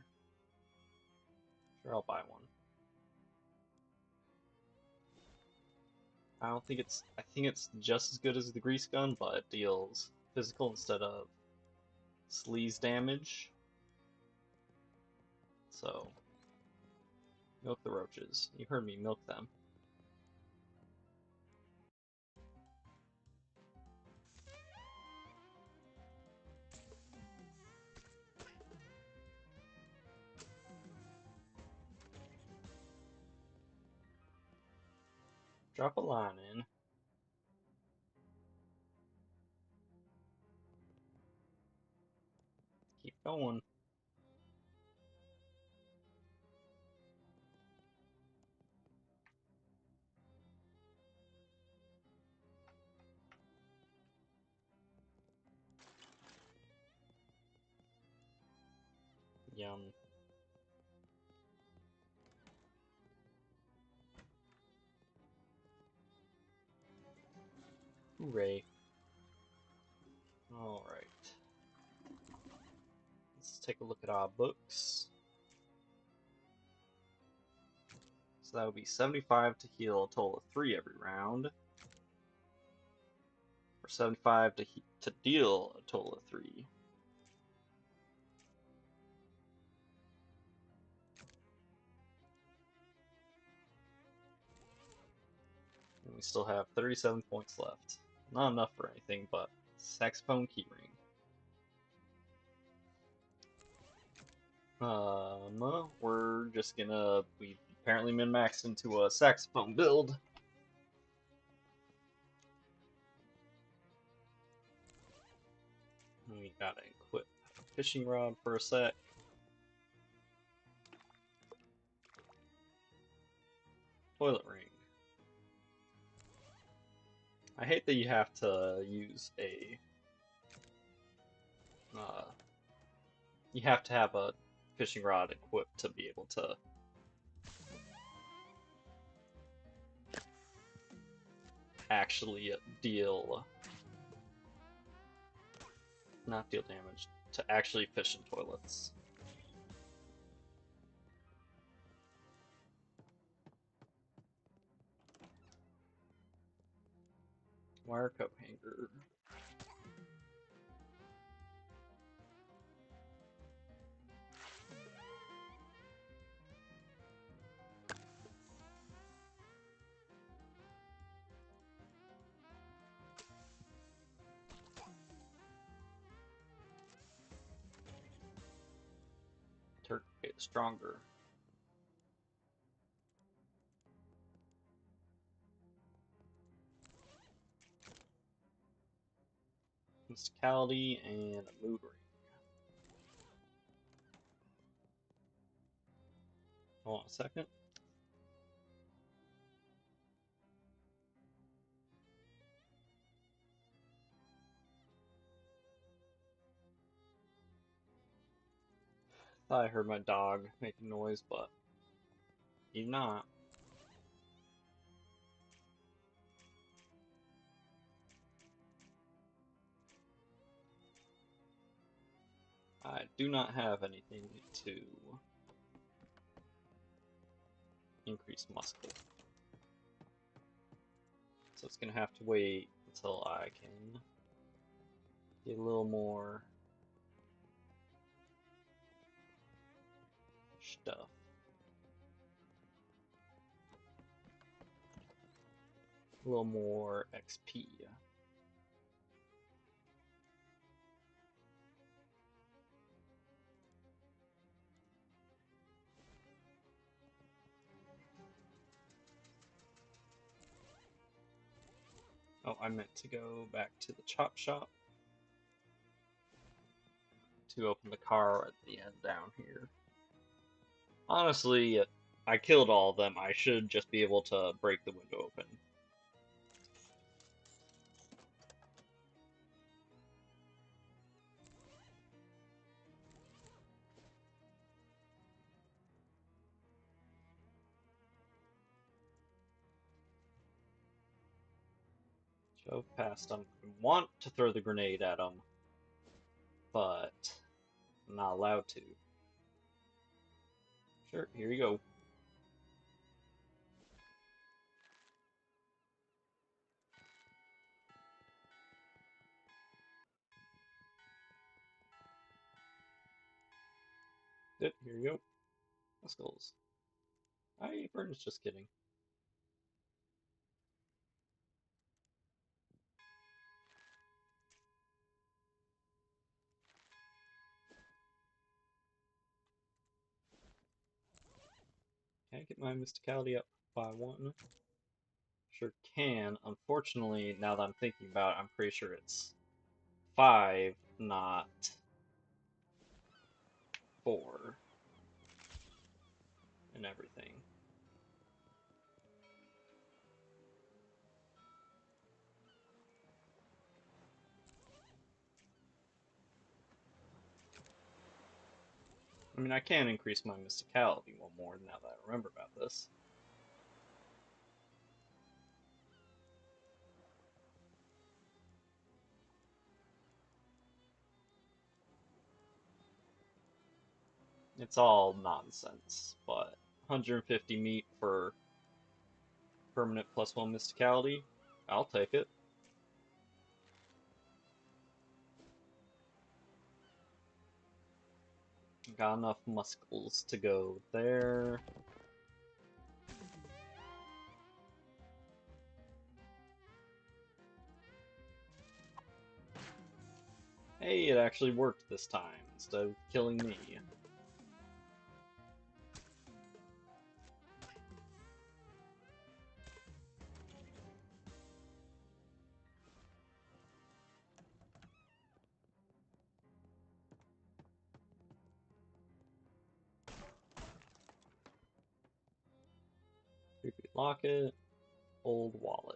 I'll buy one. I don't think it's... I think it's just as good as the Grease Gun, but it deals physical instead of sleaze damage. So, milk the roaches. You heard me, milk them. Drop a line in. Keep going. Yum. Hooray. Alright. Let's take a look at our books. So that would be 75 to heal a total of 3 every round. Or 75 to deal a total of 3. And we still have 37 points left. Not enough for anything, but saxophone keyring. We're just gonna... We've apparently min-maxed into a saxophone build. We gotta equip a fishing rod for a sec. Toilet ring. I hate that you have to use a uh, you have to have a fishing rod equipped to be able to actually deal, not deal damage, to actually fish in toilets. Wire coat hanger. Turk get stronger. Mysticality and a mood ring. Hold on a second. Thought I heard my dog making noise, but he's not. I do not have anything to increase muscle. So it's gonna have to wait until I can get a little more stuff. A little more XP. Oh, I meant to go back to the chop shop to open the car at the end down here. Honestly, I killed all of them. I should just be able to break the window open. Shove past them. I want to throw the grenade at them, but I'm not allowed to. Sure, here you go. Yep, here you go. Skulls. I Vern's just kidding. Can I get my mysticality up by 1? Sure can. Unfortunately, now that I'm thinking about it, I'm pretty sure it's 5, not 4, and everything. I mean, I can increase my mysticality 1 more now that I remember about this. It's all nonsense, but 150 meat for permanent +1 mysticality, I'll take it. Got enough muscles to go there. Hey, it actually worked this time, instead of killing me. Creepy locket, old wallet.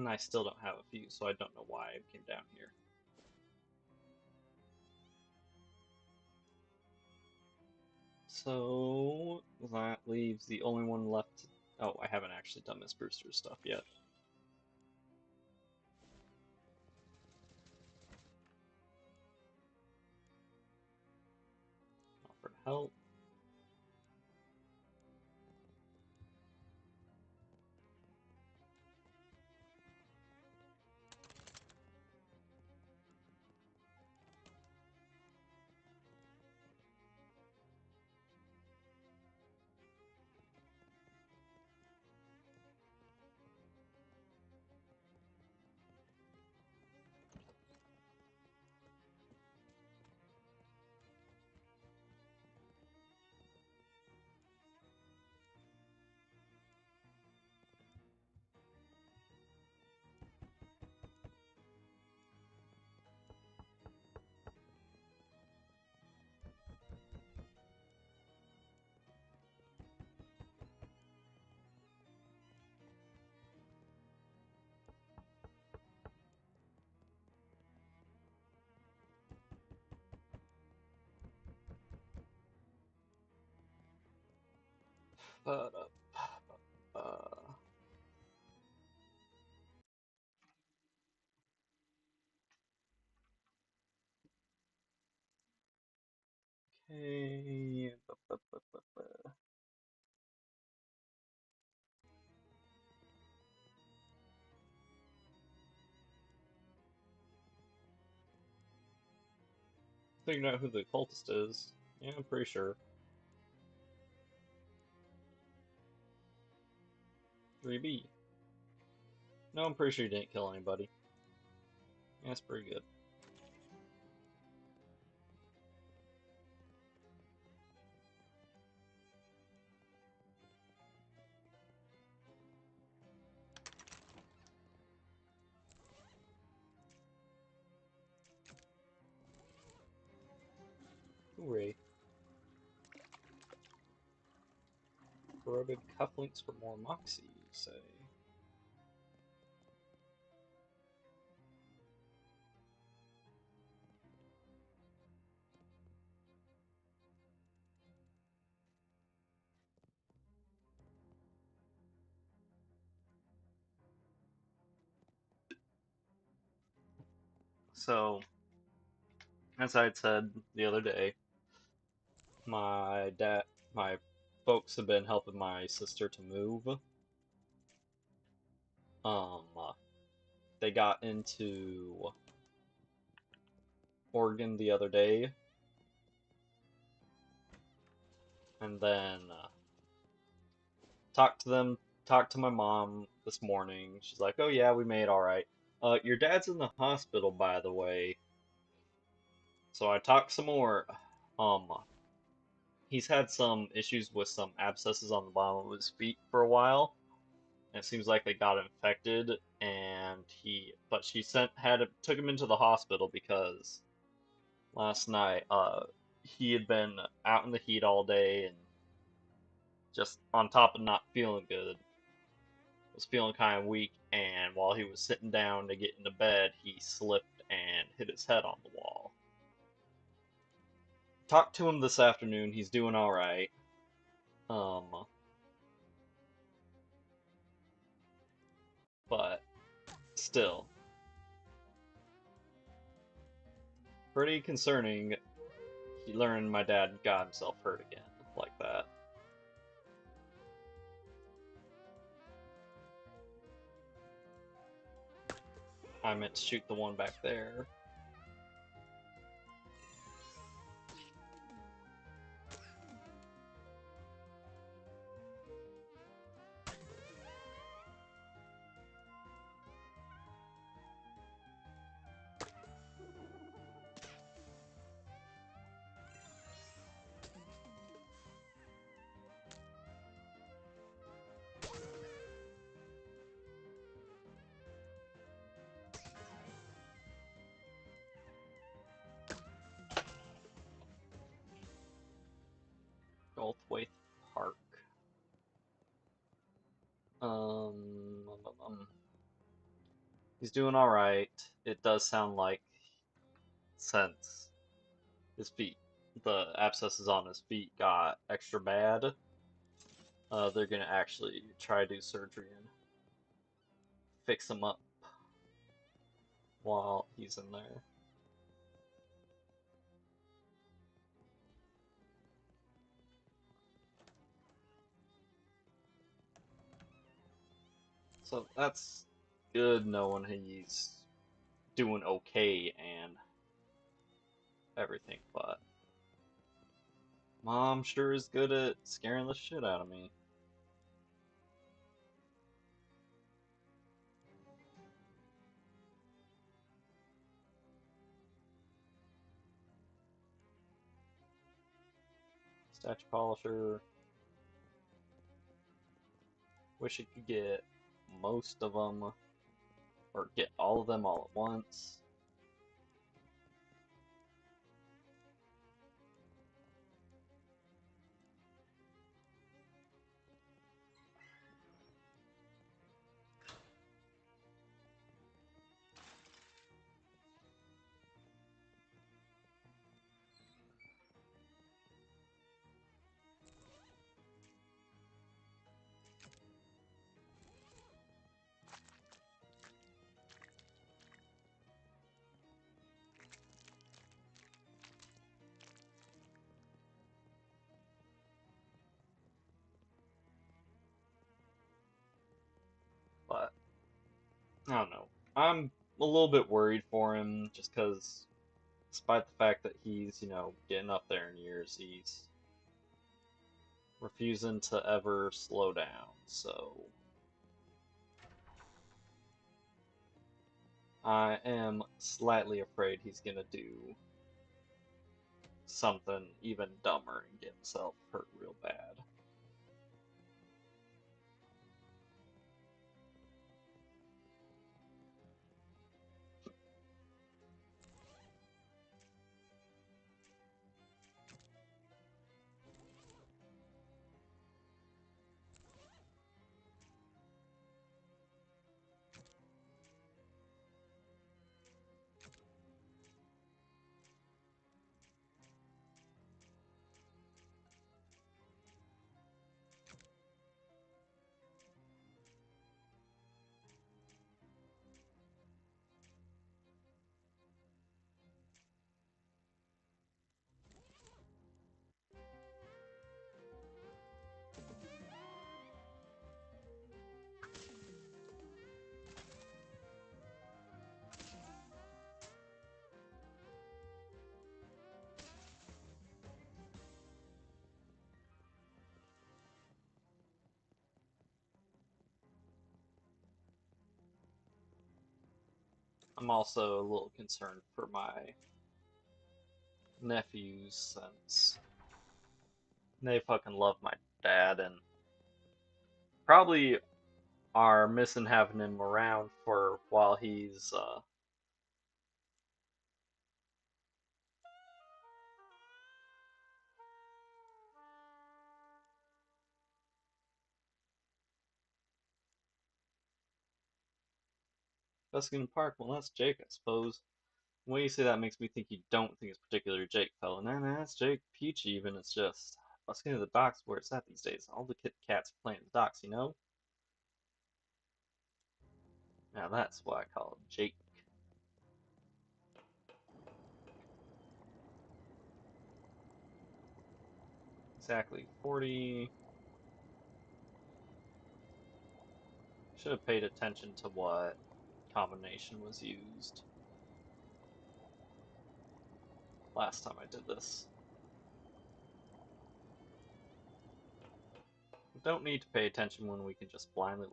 And I still don't have a few, so I don't know why I came down here. So that leaves the only one left. Oh, I haven't actually done Miss Brewster's stuff yet. Offer help. But okay. Figuring out who the cultist is. Yeah, I'm pretty sure. 3B. No, I'm pretty sure you didn't kill anybody. Yeah, that's pretty good. Hooray. Corroded cufflinks for more moxie, you say? So, as I had said the other day, my folks have been helping my sister to move. Um, they got into Oregon the other day, and then talked to my mom this morning. She's like, "Oh yeah, we made all right. Your dad's in the hospital, by the way." So I talked some more. Um, he's had some issues with some abscesses on the bottom of his feet for a while, and it seems like they got infected. And but she took him into the hospital because last night, he had been out in the heat all day and just on top of not feeling good, was feeling kind of weak. And while he was sitting down to get into bed, he slipped and hit his head on the wall. Talked to him this afternoon. He's doing all right. Um, but still, pretty concerning. He learned my dad got himself hurt again like that. I meant to shoot the one back there. He's doing alright. It does sound like since his feet, the abscesses on his feet got extra bad, they're gonna actually try to do surgery and fix him up while he's in there. So that's good knowing he's doing okay and everything, but Mom sure is good at scaring the shit out of me. Statue Polisher. Wish it could get most of them, or get all of them all at once. But I don't know. I'm a little bit worried for him just because, despite the fact that he's, getting up there in years, he's refusing to ever slow down. So I am slightly afraid he's gonna do something even dumber and get himself hurt real bad. I'm also a little concerned for my nephews since they fucking love my dad and probably are missing having him around for while he's Buskin Park. Well, that's Jake, I suppose. The way you say that makes me think you don't think it's particularly Jake, fella. Nah, that's Jake Peach even. It's just busking to the docks where it's at these days. All the cats playing the docks. Now that's why I call it Jake. Exactly. 40. Should have paid attention to what combination was used last time I did this. We don't need to pay attention when we can just blindly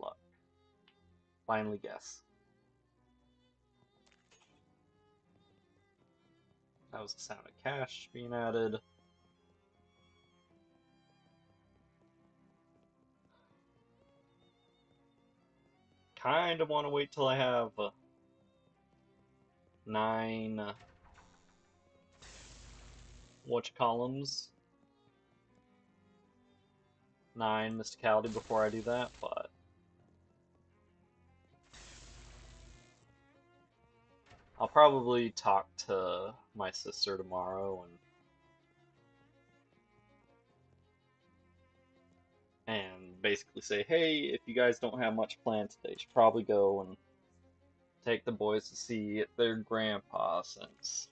guess. That was the sound of cash being added. Kind of want to wait till I have 9 columns, 9 mysticality before I do that, but I'll probably talk to my sister tomorrow and basically say, hey, if you guys don't have much planned today, you should probably go and take the boys to see their grandpa since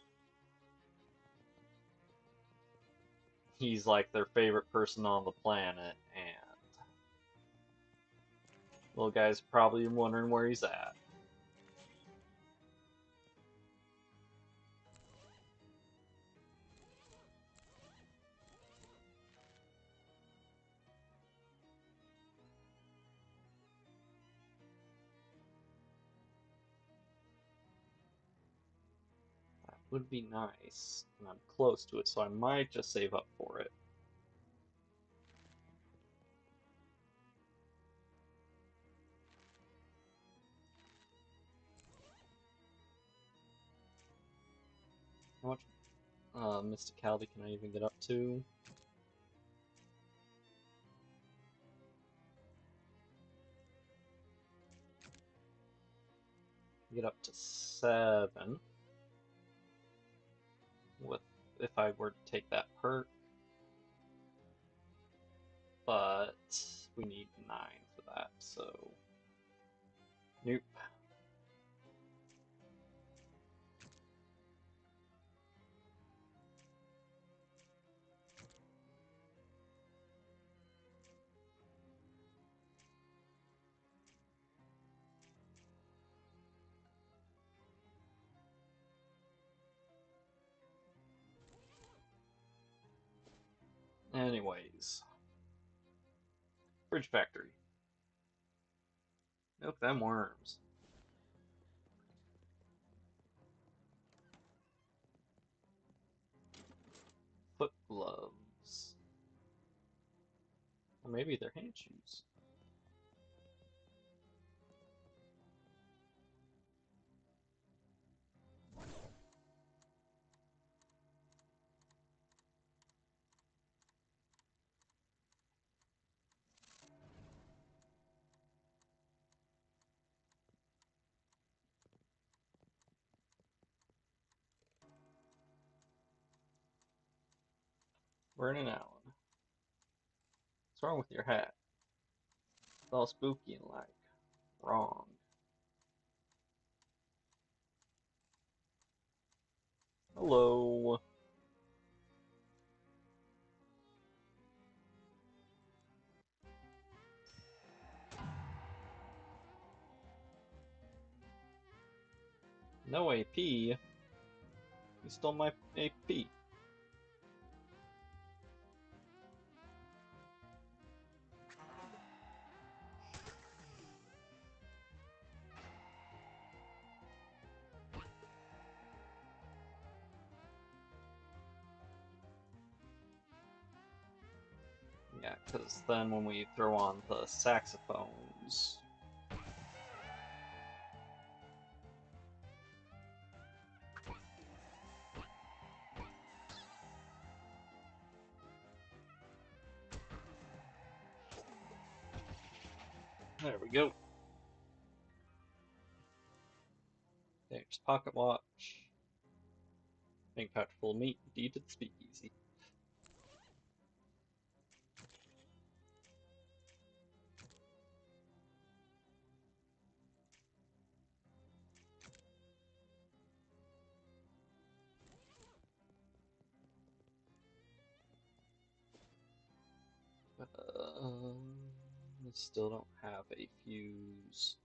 he's like their favorite person on the planet, and little guy's probably wondering where he's at. That would be nice, and I'm close to it, so I might just save up for it. How much mysticality can I even get up to? Get up to 7 with if I were to take that perk, but we need 9 for that, so nope. Anyways, Bridge Factory. Milk them worms. Foot gloves. Or maybe they're hand shoes. Vernon Allen. What's wrong with your hat? It's all spooky and like. Wrong. Hello. No AP. You stole my AP. Yeah, because then when we throw on the saxophones. There we go. There's pocket watch. Bank pouch full of meat. Deed to the speakeasy. I still don't have a fuse.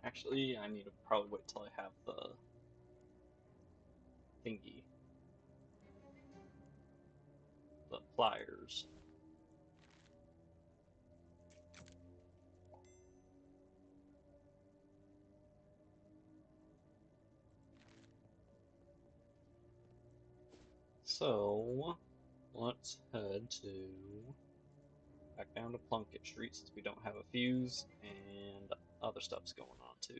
Actually, I need to probably wait till I have the thingy, the pliers. So, let's head to back down to Plunkett Street since we don't have a fuse and other stuff's going on too.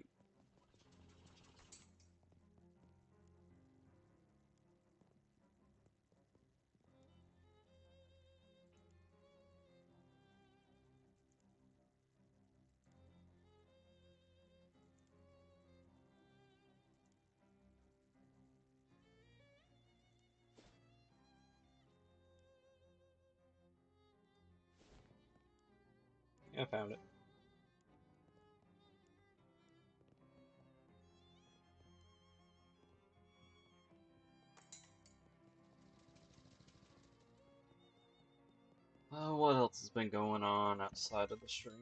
Yeah, I found it. What else has been going on outside of the stream?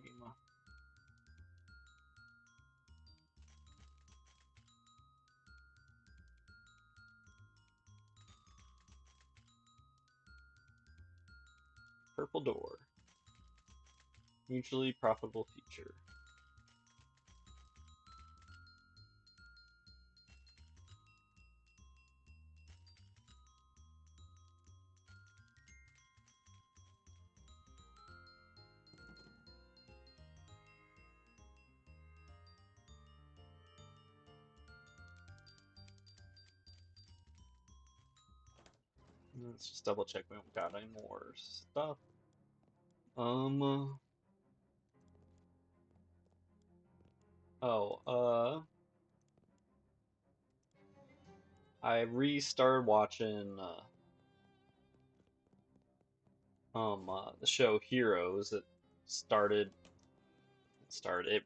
Purple door. Mutually profitable future. Let's just double check we don't got any more stuff. Um. Oh. I restarted watching the show Heroes. It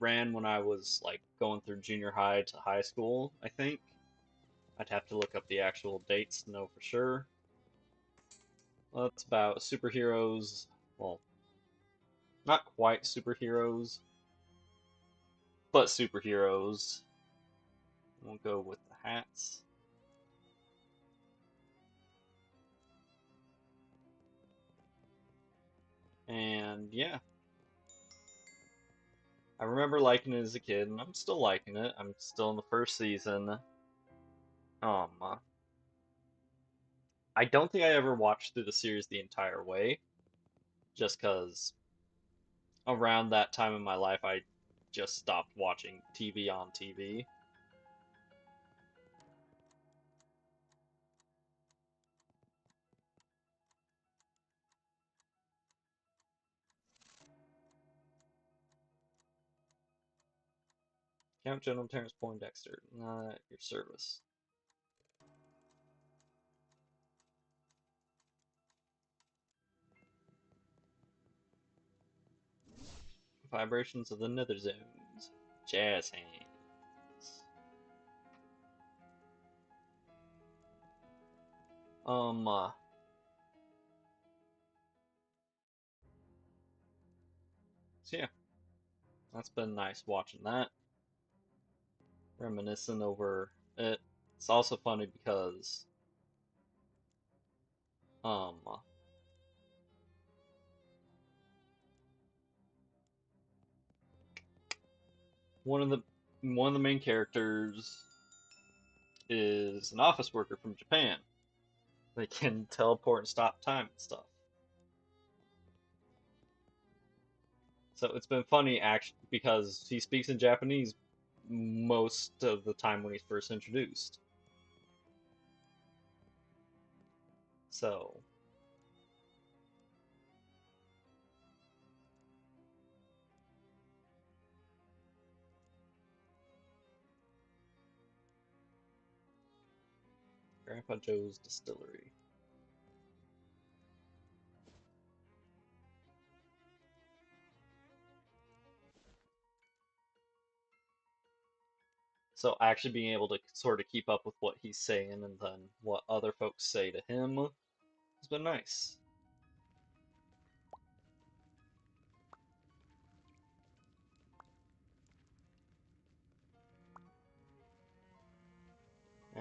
ran when I was like going through junior high to high school, I think. I'd have to look up the actual dates to know for sure. Well, it's about superheroes. Well, not quite superheroes, but superheroes. We'll go with the hats. And yeah, I remember liking it as a kid, and I'm still liking it. I'm still in the first season. Um, I don't think I ever watched through the series the entire way, just because around that time in my life I just stopped watching TV on TV. Count General Terrence Poindexter, not at your service. Vibrations of the Nether Zones. Jazz hands. Um, uh, so yeah, that's been nice watching that. Reminiscing over it. It's also funny because, um, one of the one of the main characters is an office worker from Japan. They can teleport and stop time and stuff. So it's been funny actually because he speaks in Japanese most of the time when he's first introduced. So Grandpa Joe's Distillery. So actually being able to sort of keep up with what he's saying and then what other folks say to him has been nice.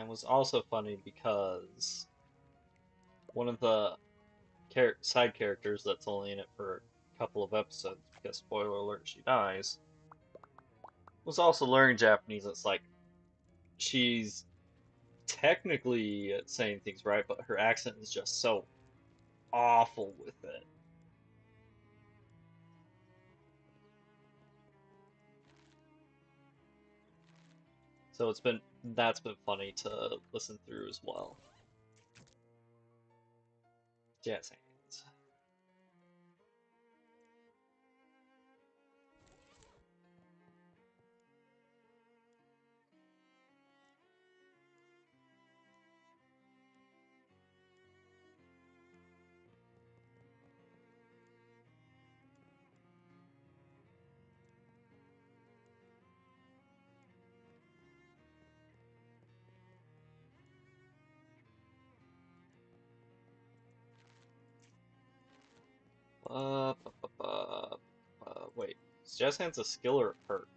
And was also funny because one of the side characters that's only in it for a couple of episodes, because spoiler alert, she dies, was also learning Japanese. It's like she's technically saying things right, but her accent is just so awful with it. So that's been funny to listen through as well. Jazz hands. Wait, is Jazz hands a skill or a perk?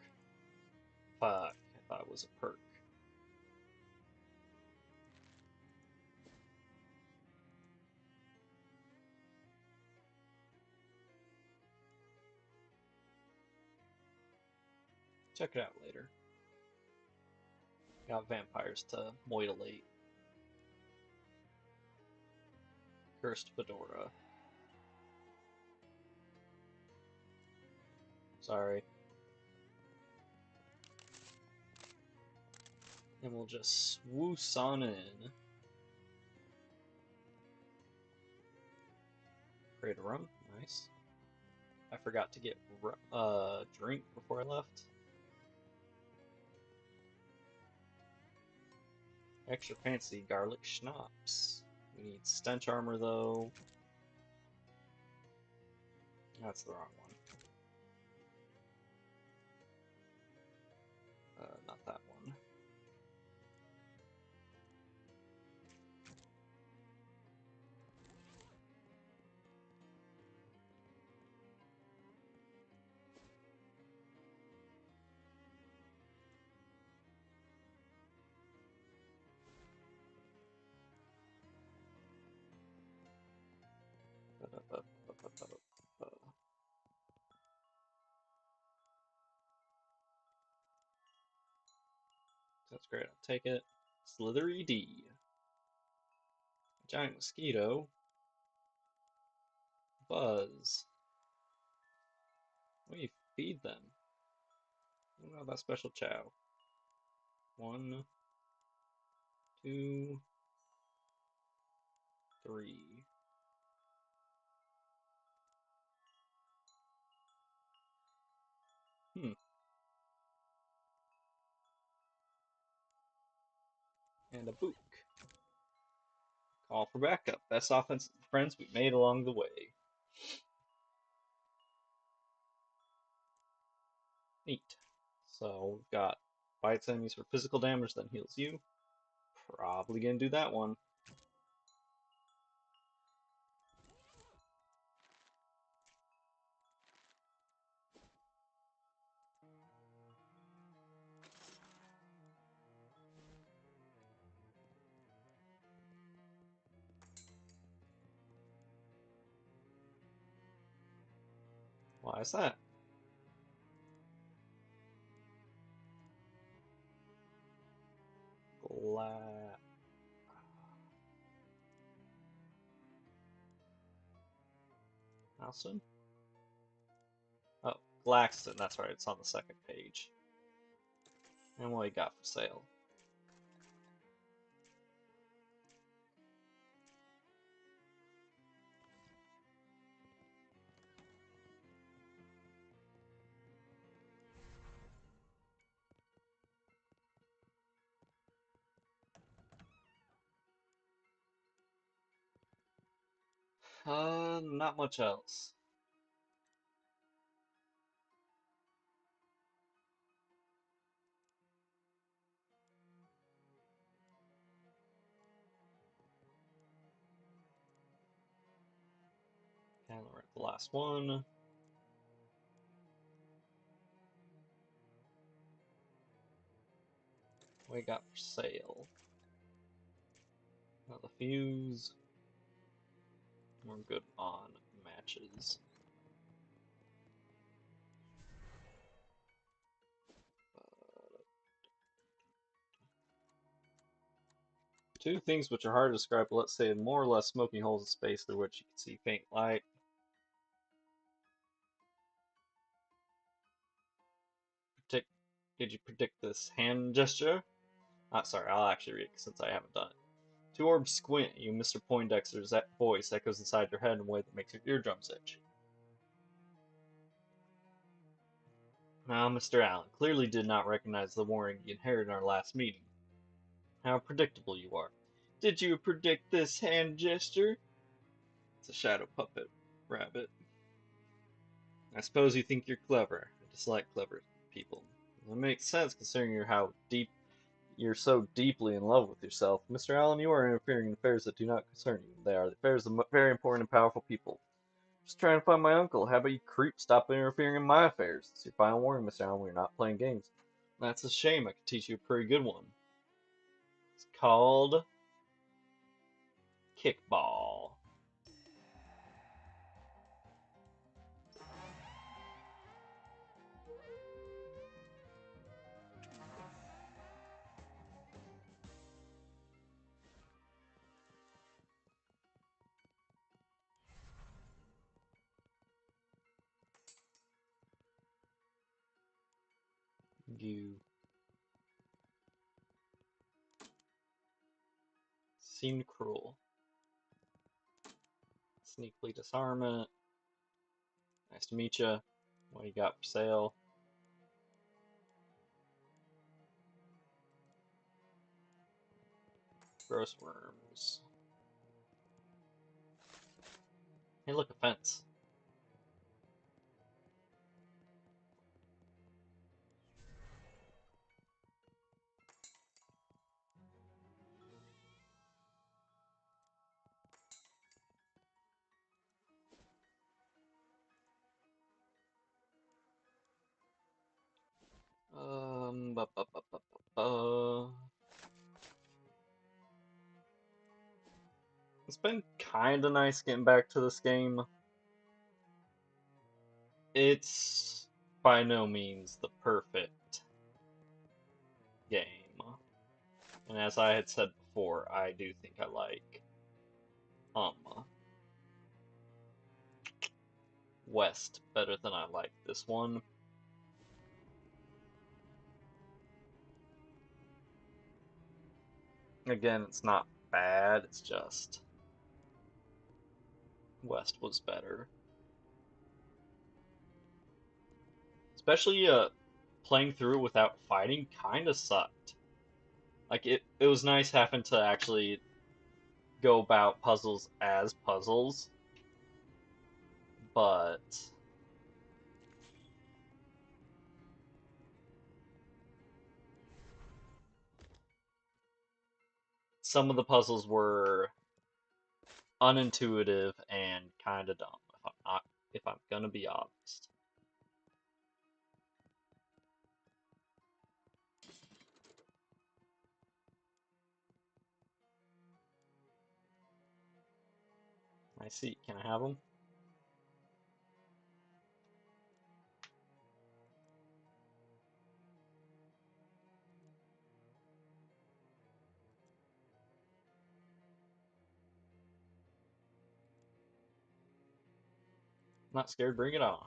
Fuck, I thought it was a perk. Check it out later. Got vampires to mutilate. Cursed Fedora. Sorry. And we'll just swoosh on in. Create a room. Nice. I forgot to get drink before I left. Extra fancy garlic schnapps. We need stench armor though. That's the wrong one. Not that one. That's great. I'll take it. Slithery D. Giant mosquito. Buzz. What do you feed them? What about that special chow? 1, 2, 3. Hmm. And a book. Call for backup. Best offensive friends we made along the way. Neat. So we've got bites enemies for physical damage, then heals you. Probably gonna do that one. Why is that? Gla... Alston? Oh, Glaxton, that's right, it's on the second page. And what we got for sale? Not much else. And we're at the last one. What we got for sale? Got the fuse. We're good on matches. Two things which are hard to describe, but let's say more or less smoking holes in space through which you can see faint light. Did you predict this hand gesture? Sorry, I'll actually read it since I haven't done it. Two orbs squint at you, Mr. Poindexter's voice echoes inside your head in a way that makes your eardrums itch. Now, Mr. Allen clearly did not recognize the warning he inherited in our last meeting. How predictable you are. Did you predict this hand gesture? It's a shadow puppet rabbit. I suppose you think you're clever. I dislike clever people. It makes sense considering you're so deeply in love with yourself. Mr. Allen, you are interfering in affairs that do not concern you. They are the affairs of very important and powerful people. Just trying to find my uncle. How about you creep stop interfering in my affairs? It's your final warning, Mr. Allen. We're not playing games. That's a shame. I could teach you a pretty good one. It's called Kickball. You seemed cruel. Sneakily disarm it. Nice to meet you. What you got for sale? Gross worms. Hey, look, a fence. Ba, ba, ba, ba, ba, ba. It's been kinda nice getting back to this game. It's by no means the perfect game. And as I had said before, I do think I like um West better than I like this one. Again, it's not bad, it's just West was better. Especially playing through without fighting kinda sucked. Like it was nice having to actually go about puzzles as puzzles, but some of the puzzles were unintuitive and kind of dumb. If I'm gonna be honest. I see. Can I have them? Not scared. Bring it on.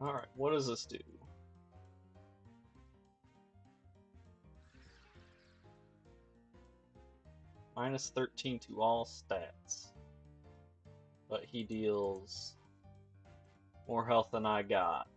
All right. What does this do? Minus 13 to all stats, but he deals more health than I got.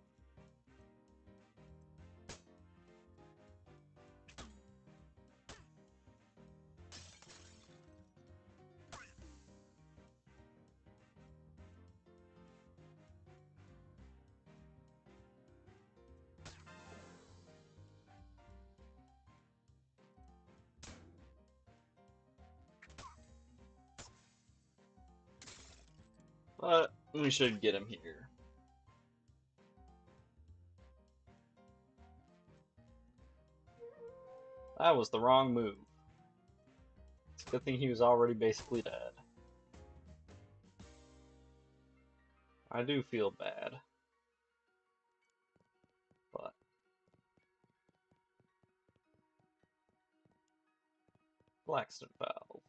But we should get him here. That was the wrong move. It's a good thing he was already basically dead. I do feel bad. But Blackstone Valve.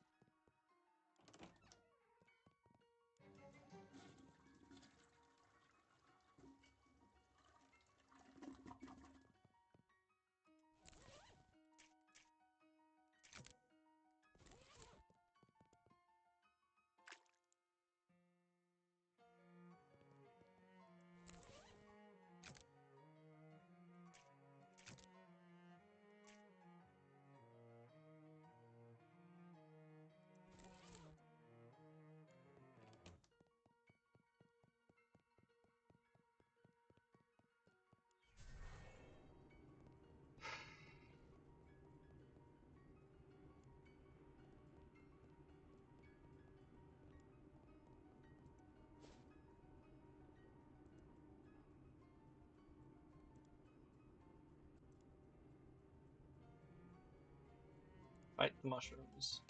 Fight the mushrooms.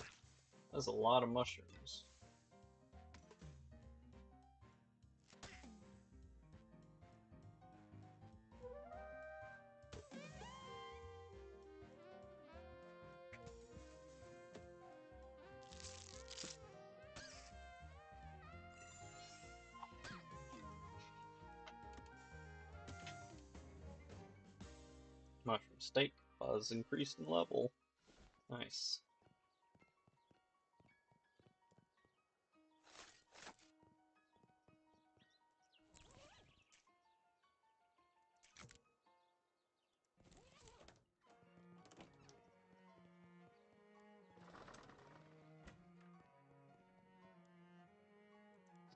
That's a lot of mushrooms. Mushroom steak. Buzz increased in level. Nice.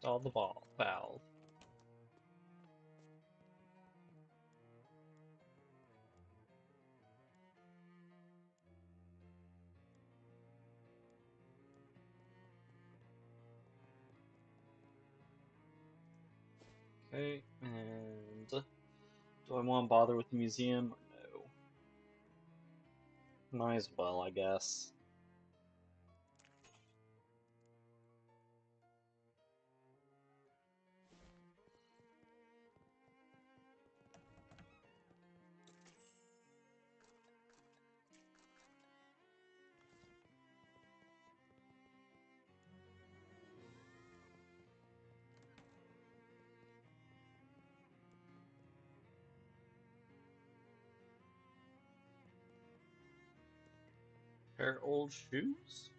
Install the valve. Okay, and do I want to bother with the museum or no? Might as well, I guess. Pair of old shoes?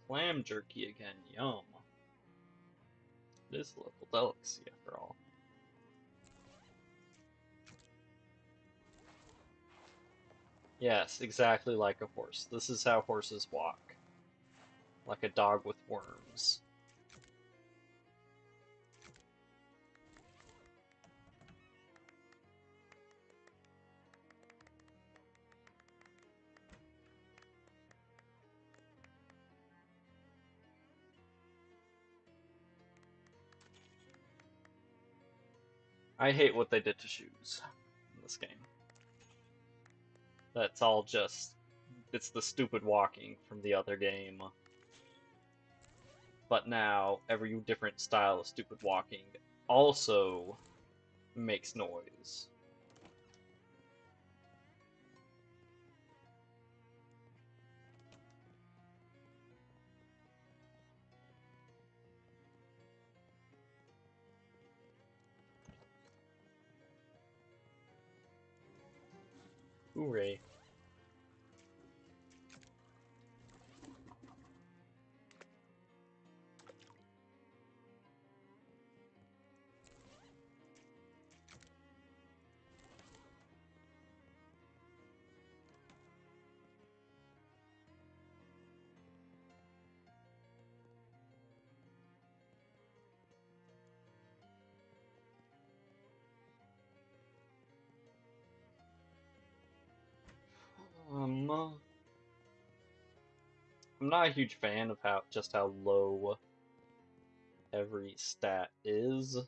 Clam jerky again, yum. It is a local delicacy after all. Yes, exactly like a horse. This is how horses walk. Like a dog with worms. I hate what they did to shoes in this game. That's all just... It's the stupid walking from the other game. But now, every different style of stupid walking also makes noise. Hooray. Um, I'm not a huge fan of how low every stat is.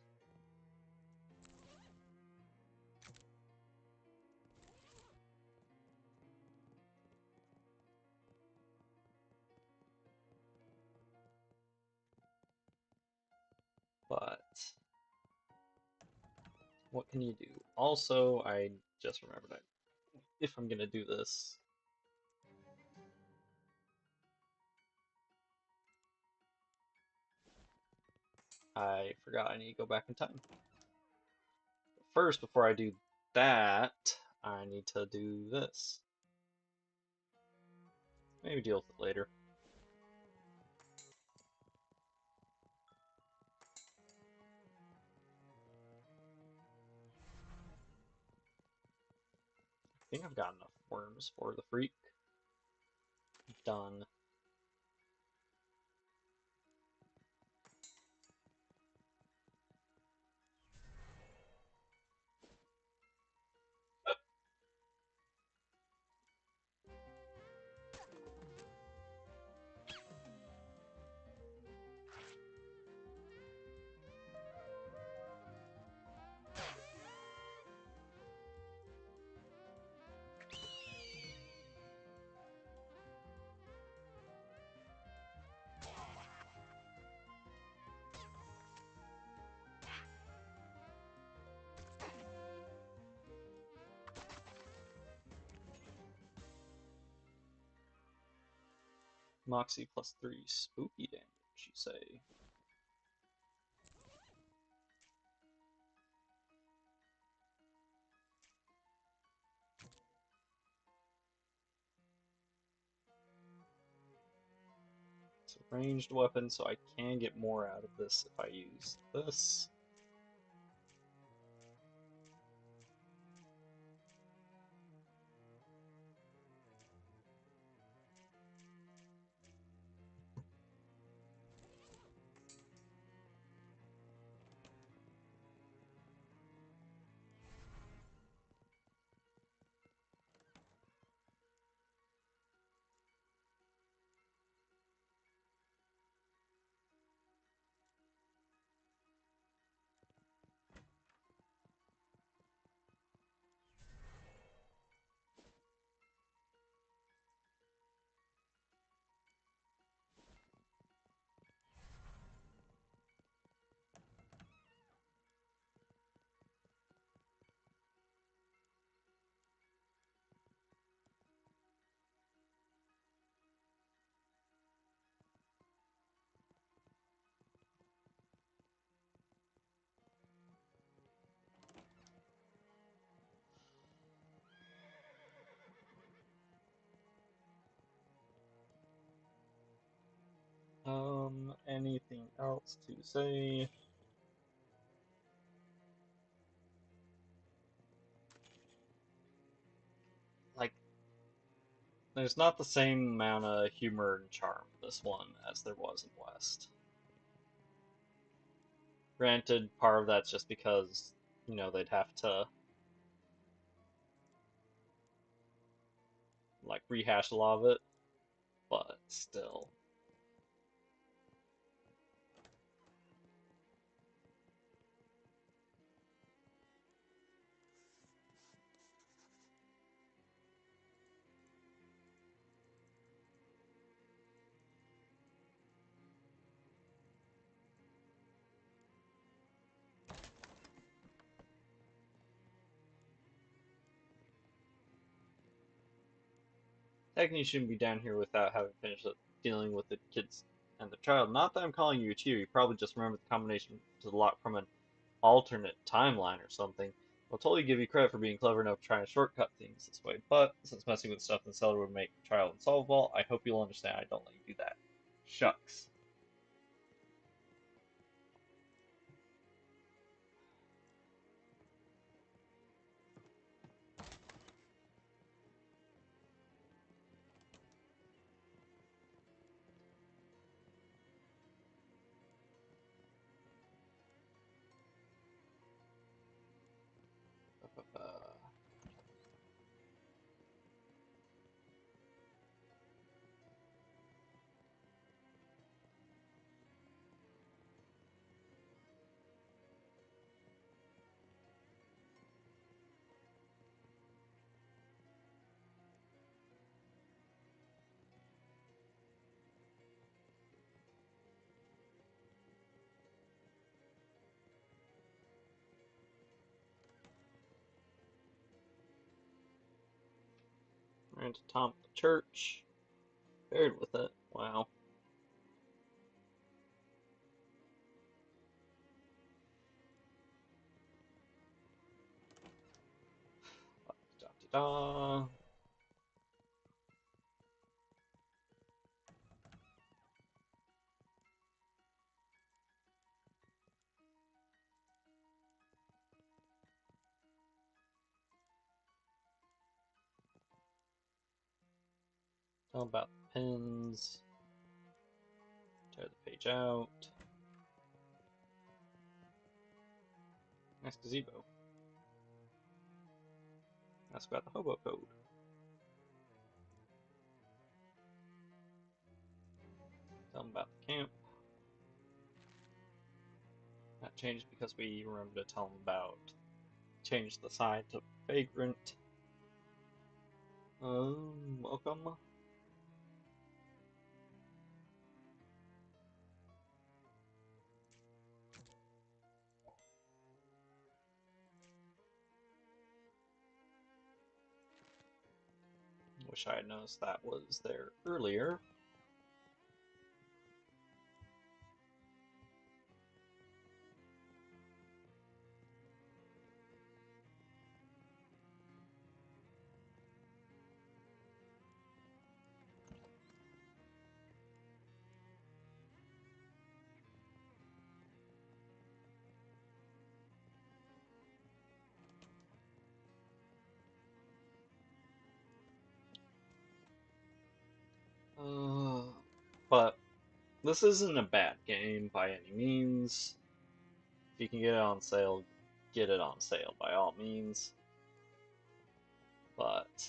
But what can you do? Also, I just remembered if I'm gonna do this, I forgot I need to go back in time. First, before I do that, I need to do this. Maybe deal with it later. I think I've got enough worms for the freak. Done. Moxie +3 spooky damage, you say? It's a ranged weapon, so I can get more out of this if I use this. Anything else to say? Like, there's not the same amount of humor and charm in this one as there was in West. Granted, part of that's just because, they'd have to, like, rehash a lot of it, but still. Technically, you shouldn't be down here without having finished dealing with the kids and the child. Not that I'm calling you a cheater, you probably just remember the combination to the lock from an alternate timeline or something. I'll totally give you credit for being clever enough to try and shortcut things this way, but since messing with stuff in the cellar would make the trial unsolvable, I hope you'll understand I don't let you do that. Shucks. Ran to top the church. Buried with it. Wow. Da da da. Tell about the pins. Tear the page out. Nice gazebo. Ask about the hobo code. Tell them about the camp. That changed because we remember to tell them about. Change the side to vagrant. Welcome. Wish I had noticed that was there earlier. But this isn't a bad game by any means. If you can get it on sale, get it on sale by all means. But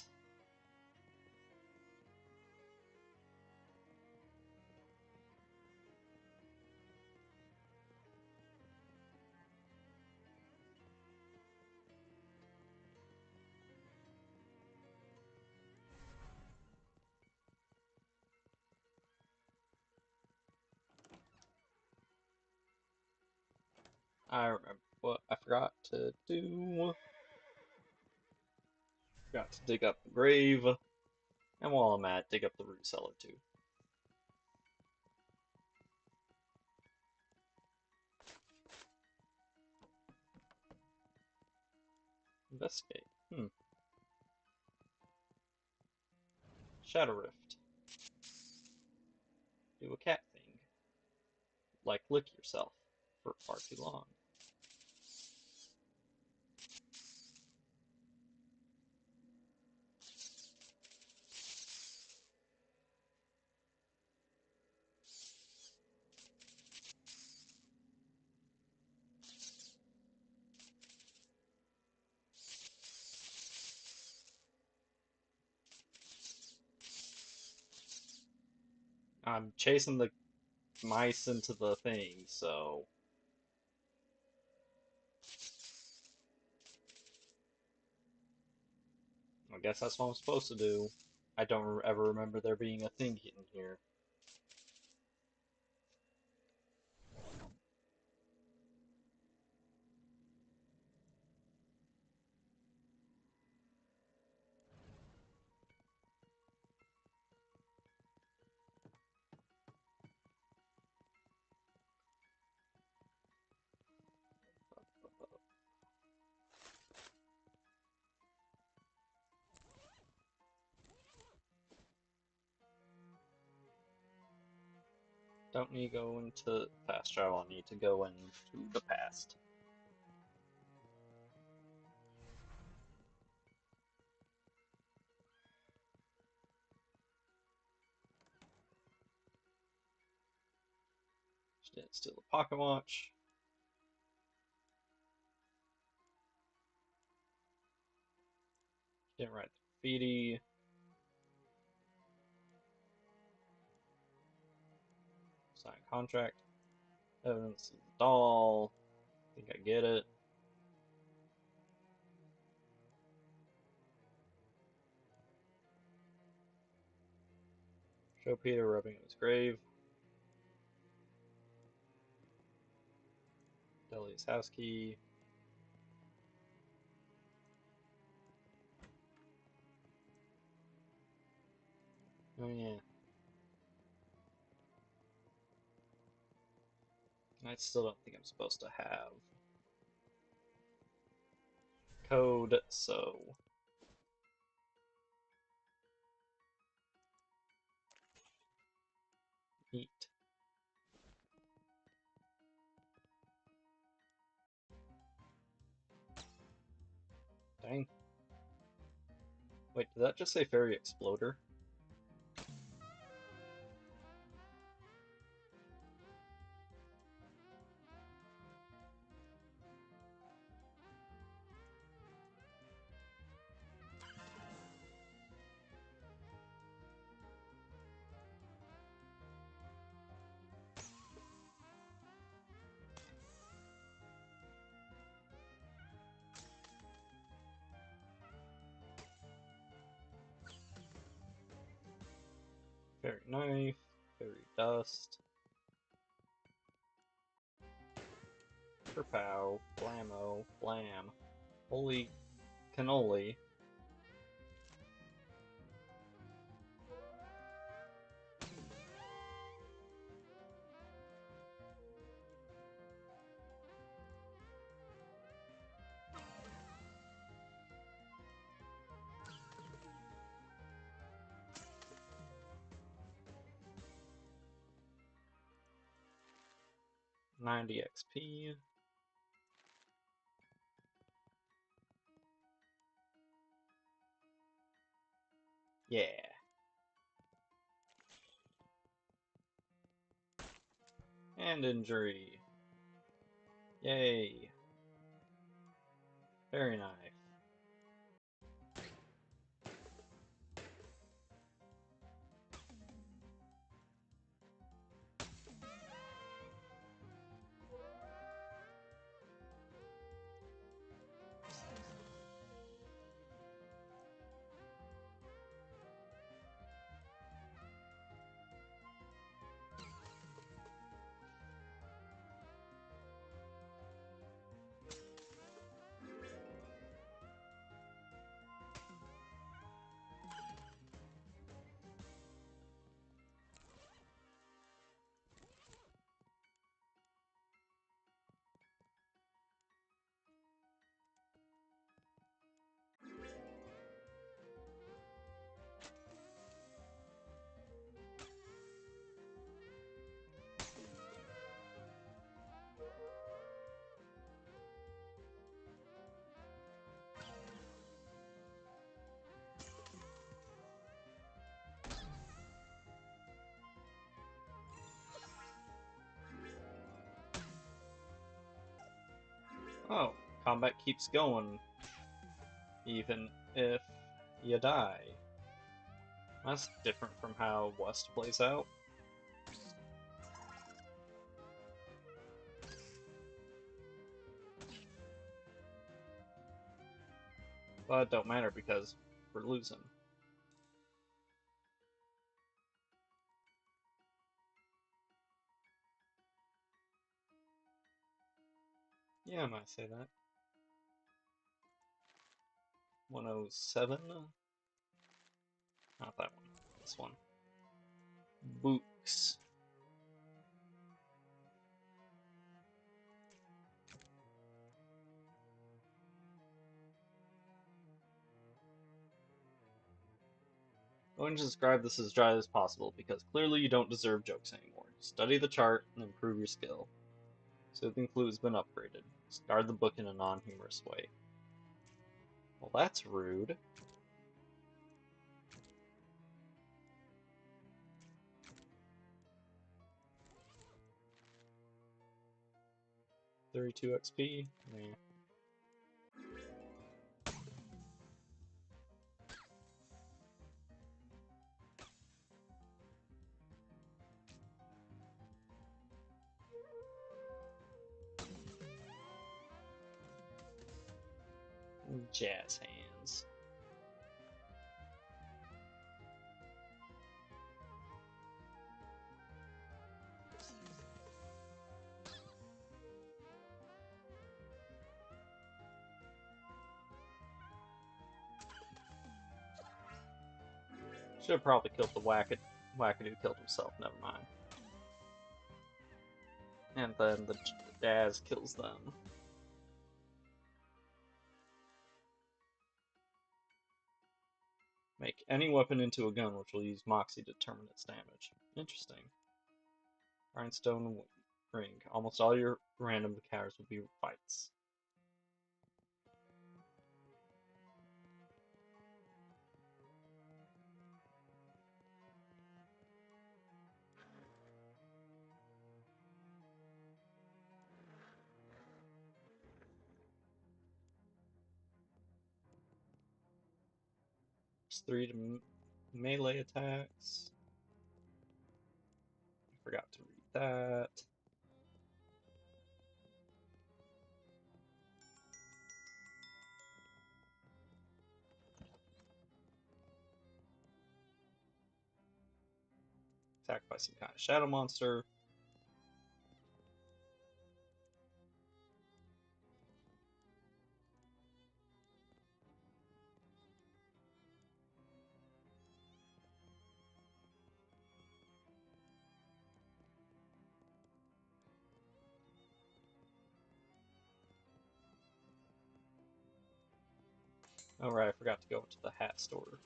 I remember what I forgot to do. Forgot to dig up the grave. And while I'm at, dig up the root cellar too. Investigate. Shadow Rift. Do a cat thing. Like lick yourself for far too long. I'm chasing the mice into the thing, so I guess that's what I'm supposed to do. I don't ever remember there being a thing hidden here. Don't need to go into fast travel, I need to go into the past. She didn't steal the pocket watch. She didn't write the graffiti. Sign contract. Evidence of the doll. I think I get it. Show Peter rubbing his grave. Delia's house key. Oh yeah. I still don't think I'm supposed to have code, so eat. Dang. Wait, did that just say Fairy Exploder? Fairy Knife, Fairy Dust, Kerpow, Blammo, Blam. Holy cannoli. $90 XP. Yeah. And injury. Yay. Fairy Knife. Oh, combat keeps going, even if you die. That's different from how West plays out. But it don't matter because we're losing. Yeah, I might say that. 107? Not that one. This one. Books. Going to describe this as dry as possible because clearly you don't deserve jokes anymore. Study the chart and improve your skill. Soothing Flute has been upgraded. Discard the book in a non-humorous way. Well, that's rude. 32 XP? Nah. Jazz hands. Should have probably killed the wackadoo killed himself, never mind. And then the Daz kills them. Make any weapon into a gun, which will use Moxie to determine its damage. Interesting. Rhinestone ring. Almost all your random encounters will be fights. There's 3 to melee attacks. I forgot to read that. Attacked by some kind of shadow monster. Oh right, I forgot to go into the hat store.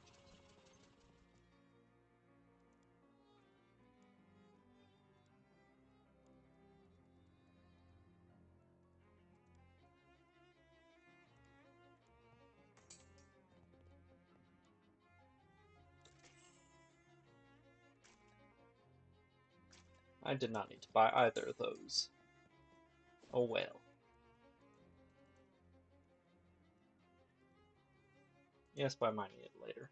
I did not need to buy either of those. Oh well. Yes, but I might need it later.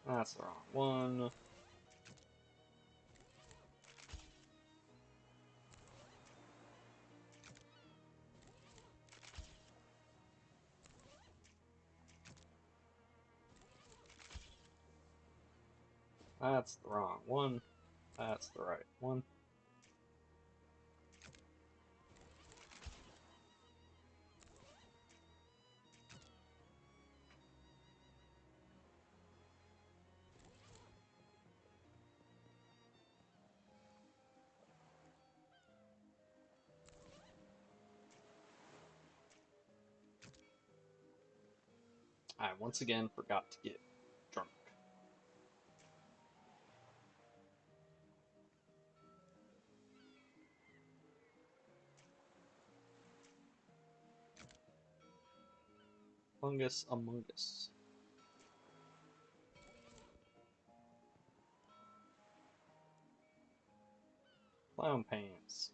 That's the wrong one. That's the wrong one. That's the right one. I once again forgot to get drunk. Fungus Among Us. Clown pants.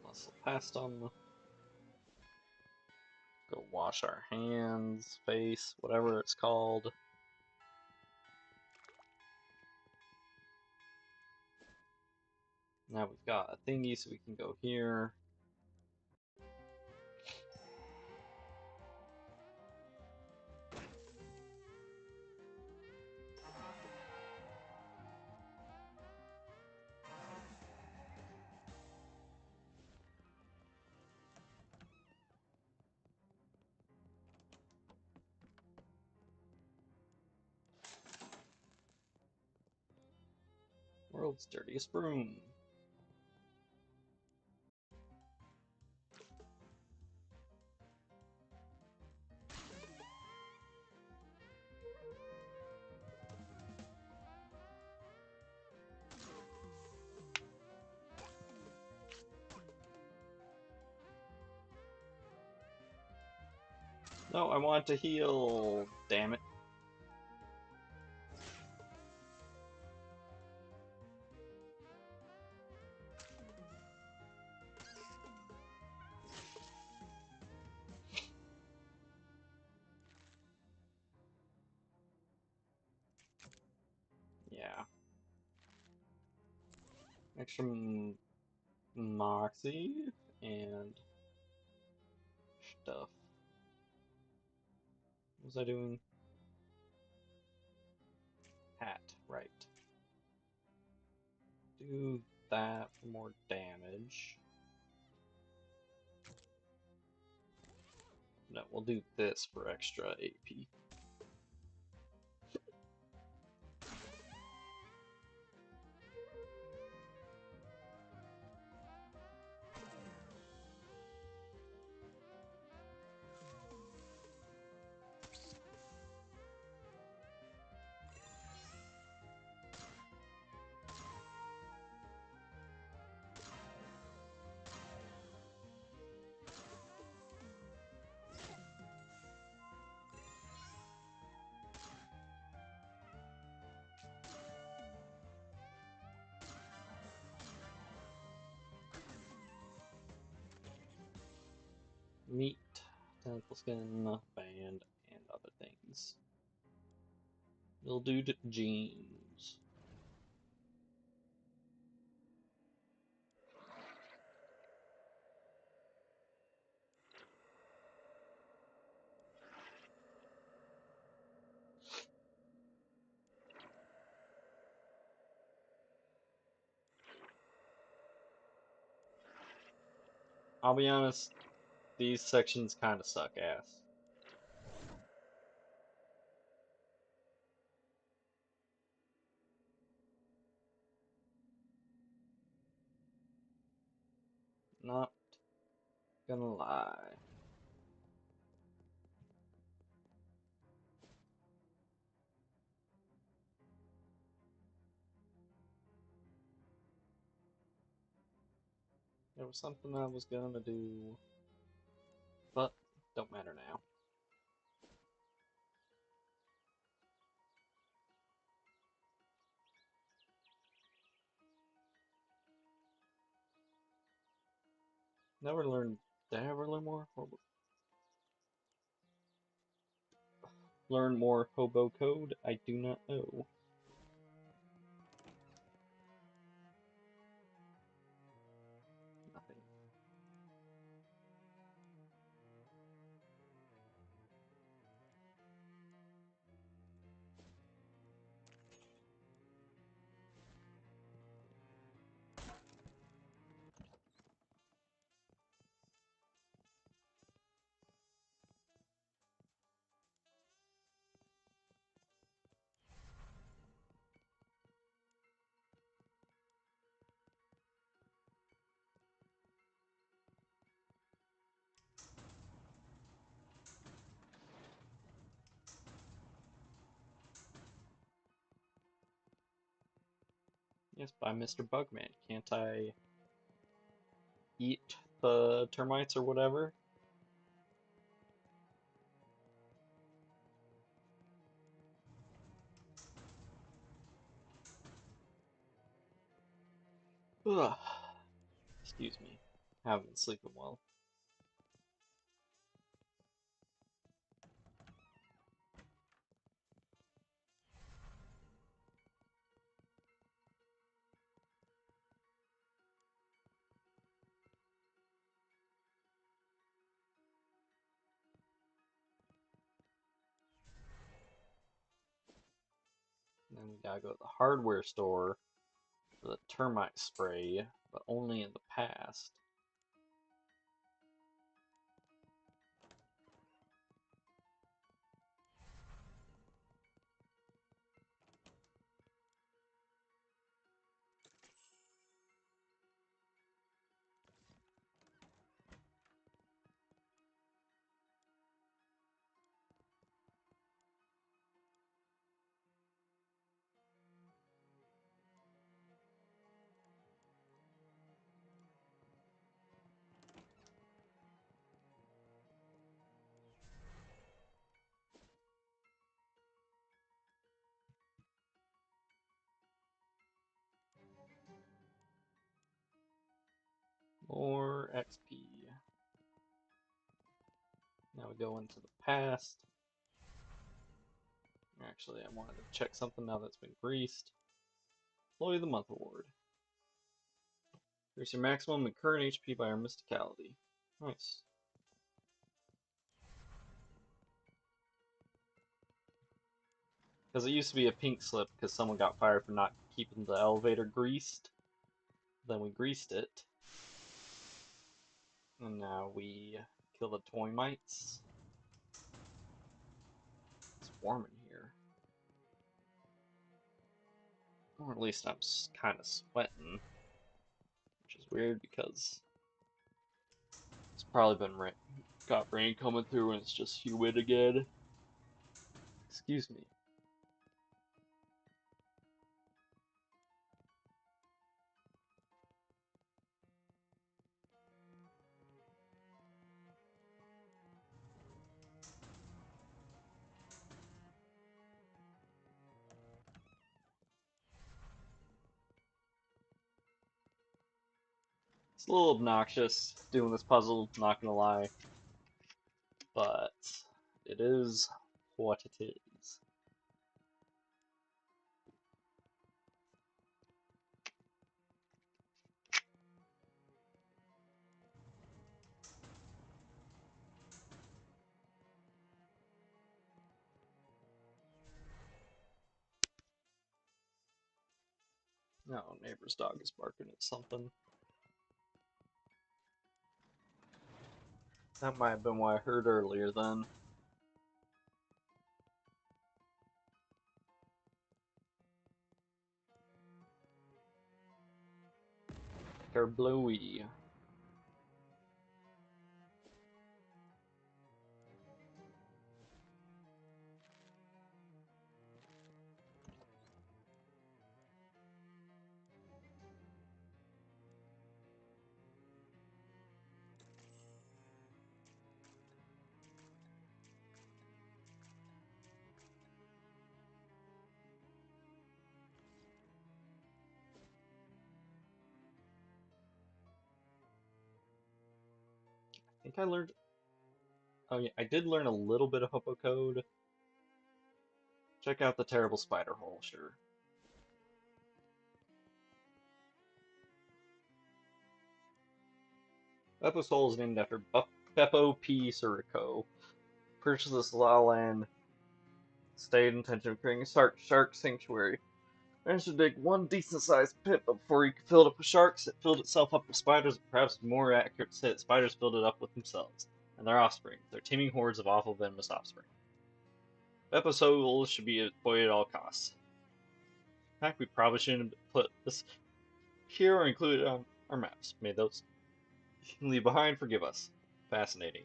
Muscle passed on. Go wash our hands, face, whatever it's called. Now we've got a thingy so we can go here. World's dirtiest broom. No, I want to heal. Damn it. Yeah. Extra moxie and stuff. What was I doing? Hat, right. Do that for more damage. No, we'll do this for extra AP. Meat, tentacle skin, band, and other things. Mildewed jeans. I'll be honest, these sections kind of suck ass. Not gonna lie. There was something I was gonna do, but don't matter now. Never learned. Did I ever learn more? Learn more hobo code? I do not know. Nothing. Yes, by Mr. Bugman. Can't I eat the termites or whatever? Ugh. Excuse me. Haven't been sleeping well. And then we gotta go to the hardware store for the termite spray, but only in the past. More XP. Now we go into the past. Actually, I wanted to check something now that's been greased. Employee of the Month Award. Increase your maximum and current HP by our mysticality. Nice. Because it used to be a pink slip because someone got fired for not keeping the elevator greased. Then we greased it. And now we kill the toy mites. It's warm in here. Or at least I'm kind of sweating. Which is weird because it's probably been got rain coming through and it's just humid again. Excuse me. It's a little obnoxious doing this puzzle, not gonna lie. But it is what it is. No, neighbor's dog is barking at something. That might have been what I heard earlier then. Kerblowy. I think I learned. Oh yeah, I did learn a little bit of Hoppo code. Check out the terrible spider hole, sure. Beppo's hole is named after Beppo P. Surico. Purchased this land, stayed intention of creating a shark sanctuary. Managed to dig one decent-sized pit, but before he could fill it up with sharks, it filled itself up with spiders. Perhaps more accurate to say that spiders filled it up with themselves and their offspring, their teeming hordes of awful venomous offspring. Beppo's soul should be avoided at all costs. In fact, we probably shouldn't have put this here or include it on our maps. May those you can leave behind forgive us. Fascinating.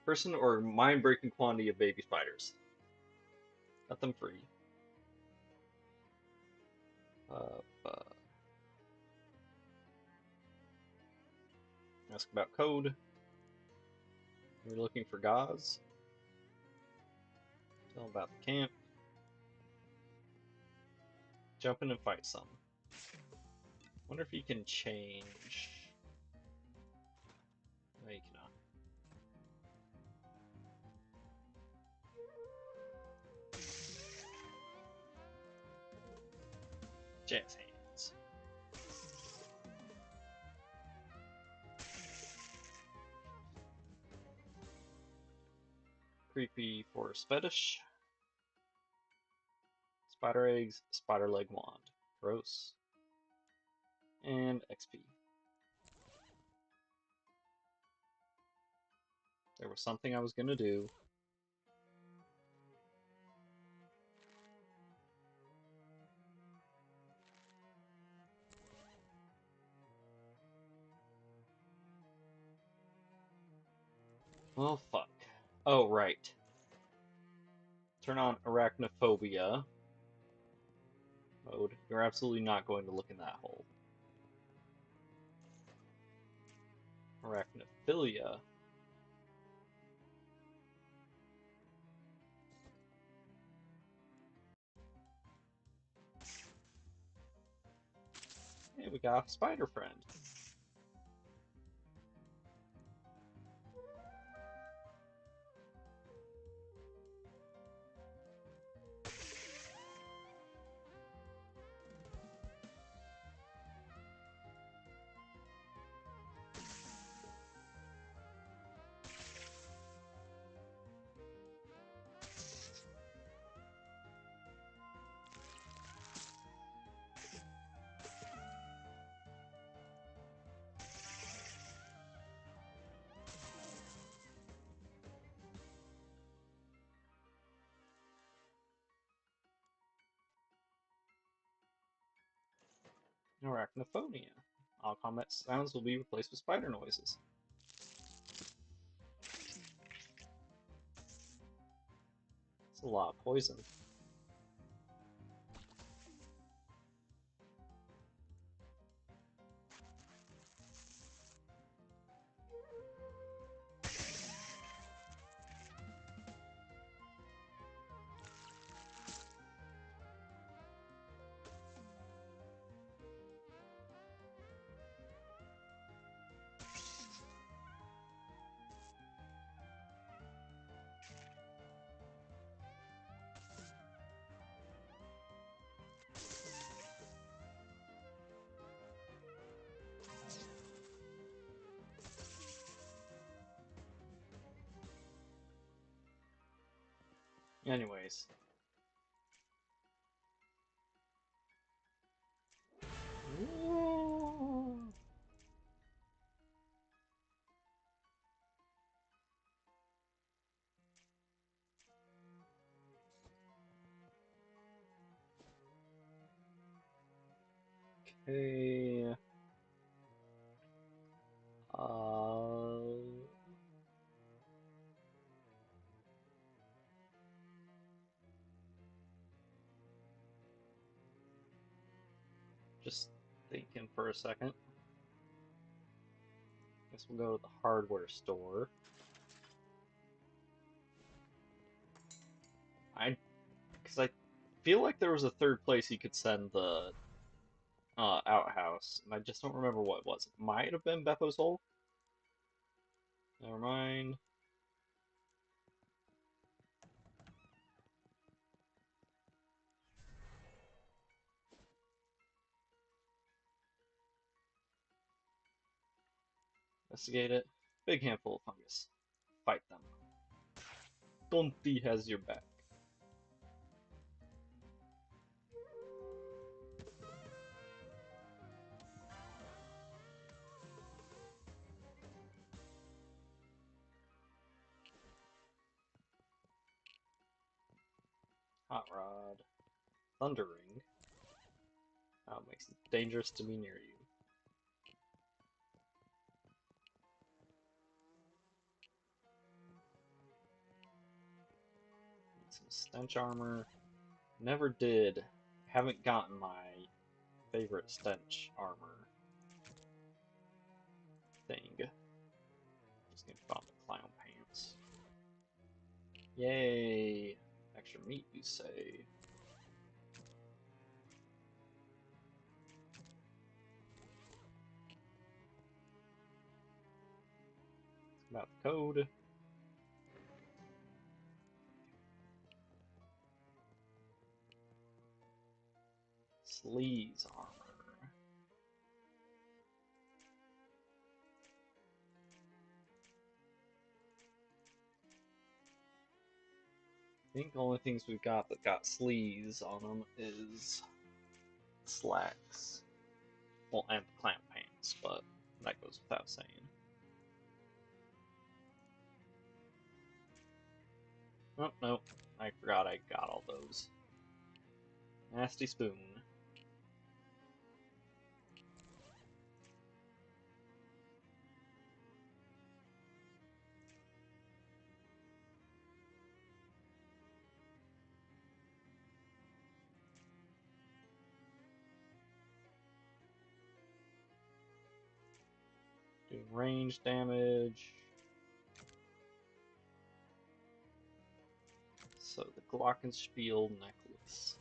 Person or mind-breaking quantity of baby spiders. Let them free. Ask about code. We're looking for gauze. Tell about the camp. Jump in and fight some. Wonder if you can change. No, you cannot. Jazz hands. Creepy forest fetish. Spider eggs, spider leg wand. Gross. And XP. There was something I was gonna do. Well, fuck. Oh, right. Turn on arachnophobia mode. You're absolutely not going to look in that hole. Arachnophilia. got a spider friend. Arachnophonia. All combat sounds will be replaced with spider noises. It's a lot of poison. Anyways. Ooh. Okay. Just thinking for a second. Guess we'll go to the hardware store. Because I feel like there was a third place you could send the outhouse, and I just don't remember what it was. It might have been Beppo's hole. Never mind. Investigate it. Big handful of fungus. Fight them. Tonti has your back. Hot Rod. Thunder Ring. That makes it dangerous to be near you. Some stench armor. Never did. Haven't gotten my favorite stench armor thing. Just need to find the clown pants. Yay! Extra meat, you say? About the code. Sleeves armor. I think the only things we've got that got sleeves on them is slacks. Well, and the clown pants, but that goes without saying. Oh, no. I forgot I got all those. Nasty spoon. Doing range damage. So the Glockenspiel necklace.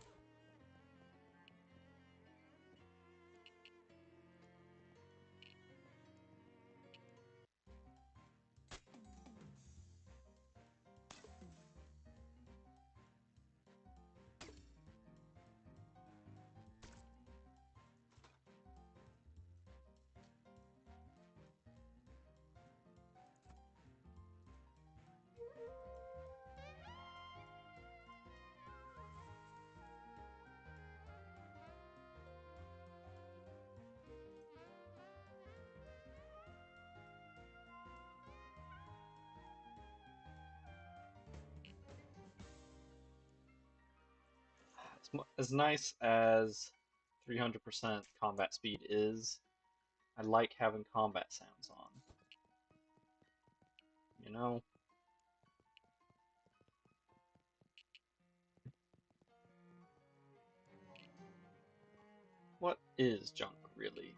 As nice as 300% combat speed is, I like having combat sounds on. You know? What is junk, really?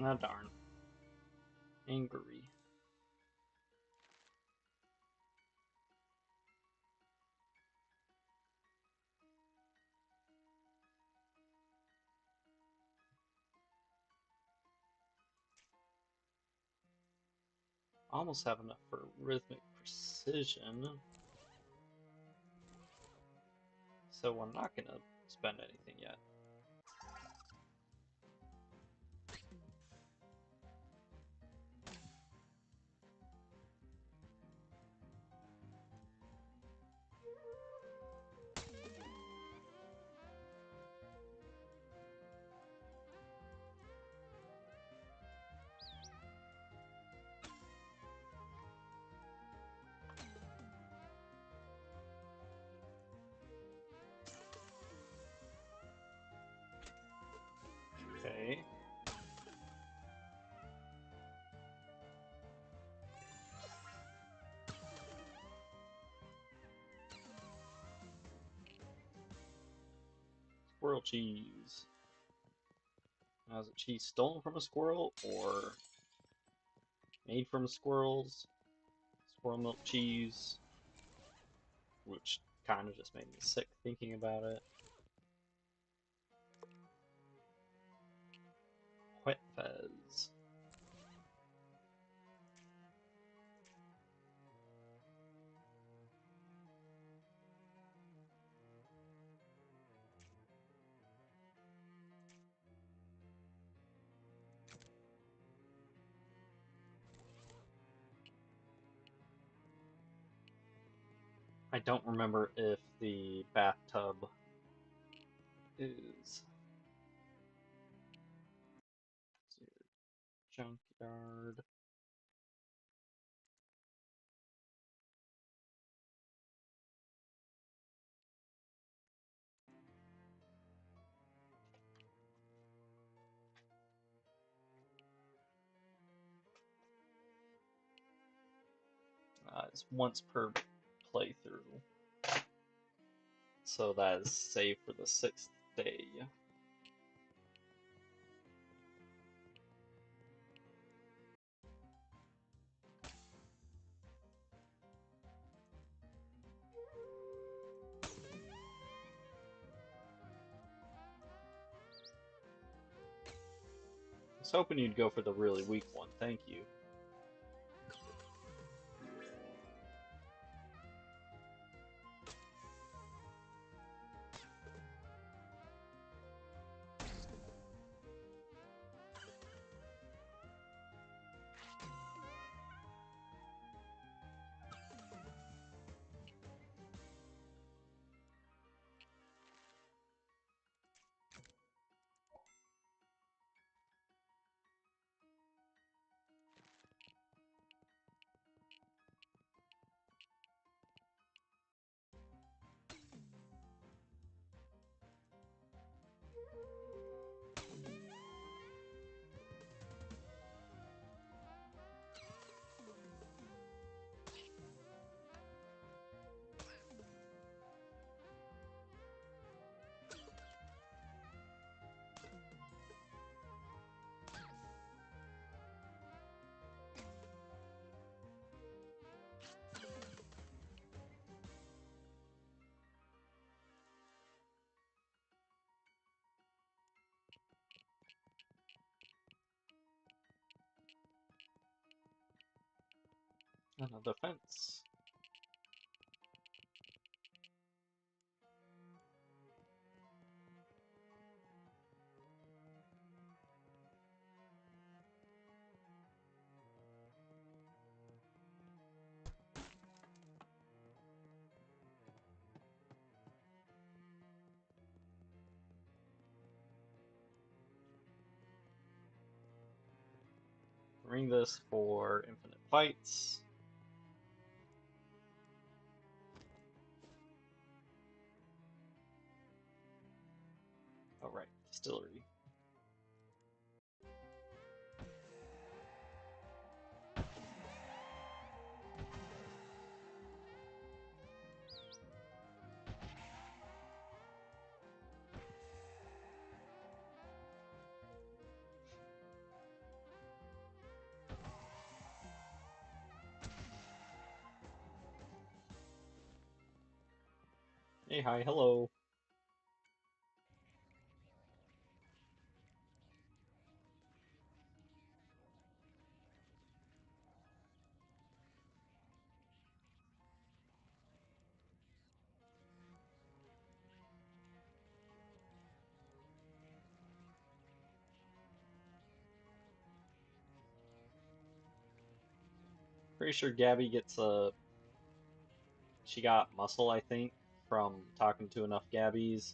Ah, darn. Angry. Almost have enough for rhythmic precision. So we're not gonna spend anything yet. Okay. Squirrel cheese. Now, is it cheese stolen from a squirrel or made from squirrels? Squirrel milk cheese, which kind of just made me sick thinking about it. Wet fez. I don't remember if the bathtub is junkyard. It's once per playthrough, so that is saved for the 6th day. I was hoping you'd go for the really weak one, thank you. And a defense. Ring this for infinite fights. Oh, right, distillery. Hey, hi, hello. Pretty sure Gabby gets she got muscle, I think, from talking to enough Gabbies.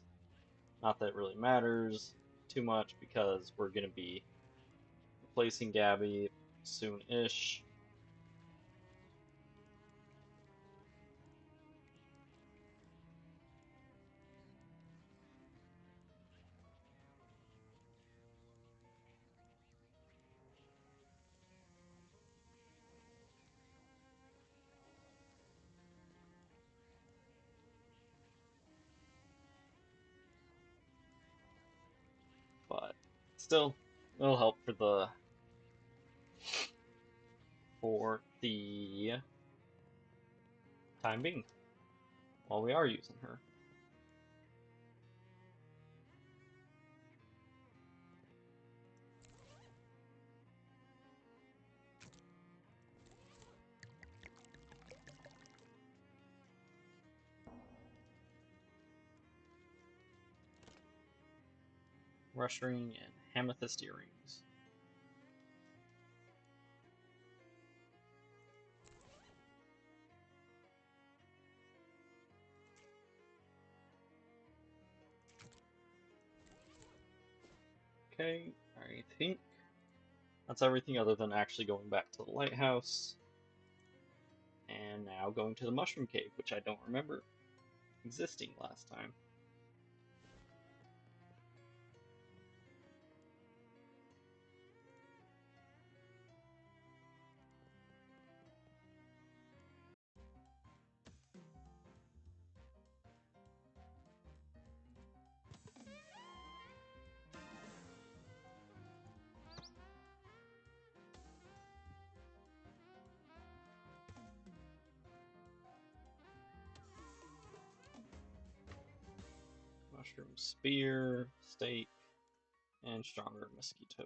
Not that it really matters too much because we're gonna be replacing Gabby soon-ish. But still, it'll help for the time being while we are using her. Rush ring and amethyst earrings. Okay, I think that's everything other than actually going back to the lighthouse. And now going to the mushroom cave, which I don't remember existing last time. Mushroom spear, stake, and stronger mosquito.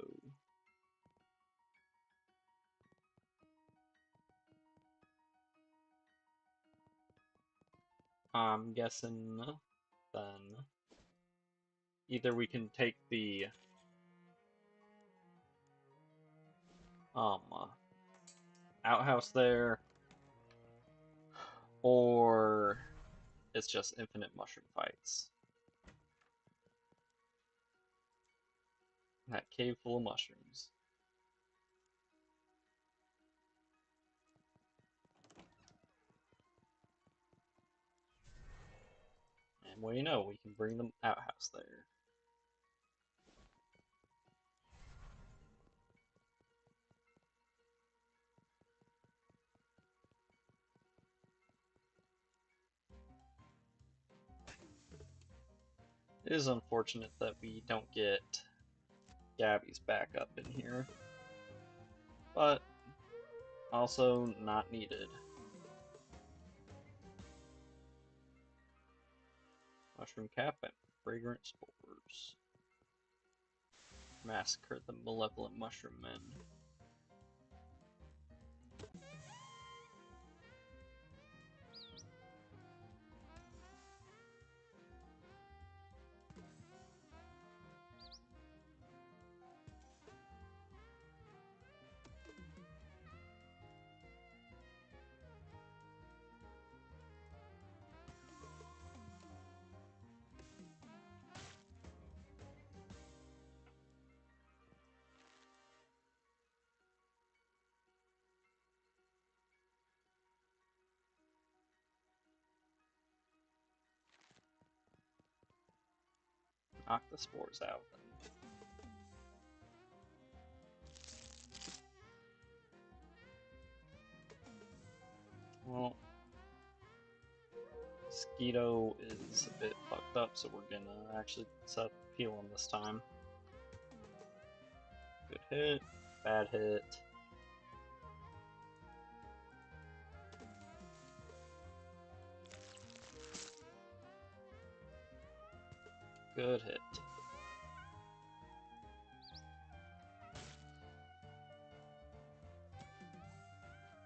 I'm guessing then either we can take the um outhouse there, or it's just infinite mushroom fights. That cave full of mushrooms. And what do you know, we can bring the outhouse there. It is unfortunate that we don't get Gabby's backup in here, but also not needed. Mushroom cap and fragrant spores. Massacre the malevolent mushroom men. Knock the spores out. Well, Mosquito is a bit fucked up, so we're gonna actually set peel him this time. Good hit, bad hit. Good hit.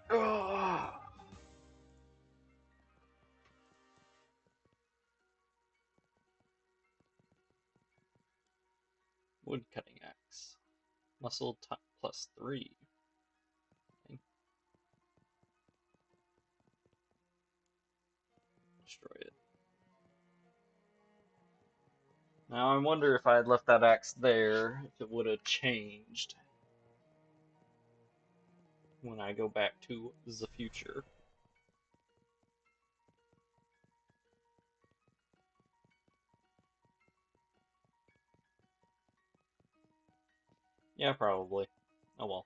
Ugh. Wood cutting axe. Muscle +3. Okay. Destroy it. Now I wonder if I had left that axe there, if it would have changed when I go back to the future. Yeah, probably. Oh well.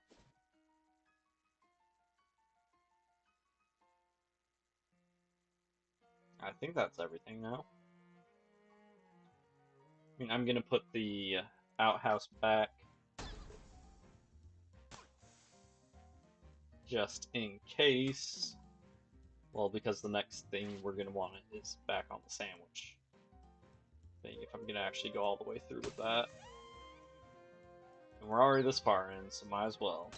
I think that's everything now. I mean, I'm gonna put the outhouse back just in case. Well, because the next thing we're gonna want is back on the sandwich thing, if I'm gonna actually go all the way through with that. And we're already this far in, so might as well.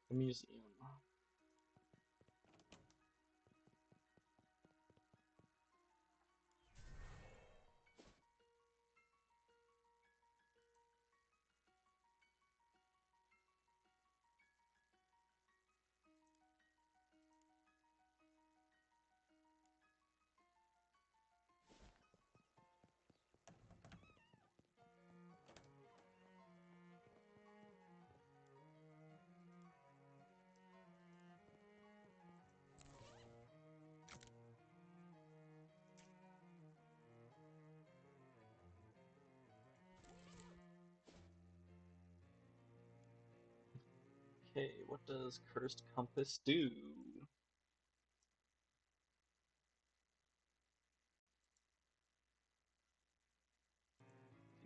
The museum. Okay, what does Cursed Compass do?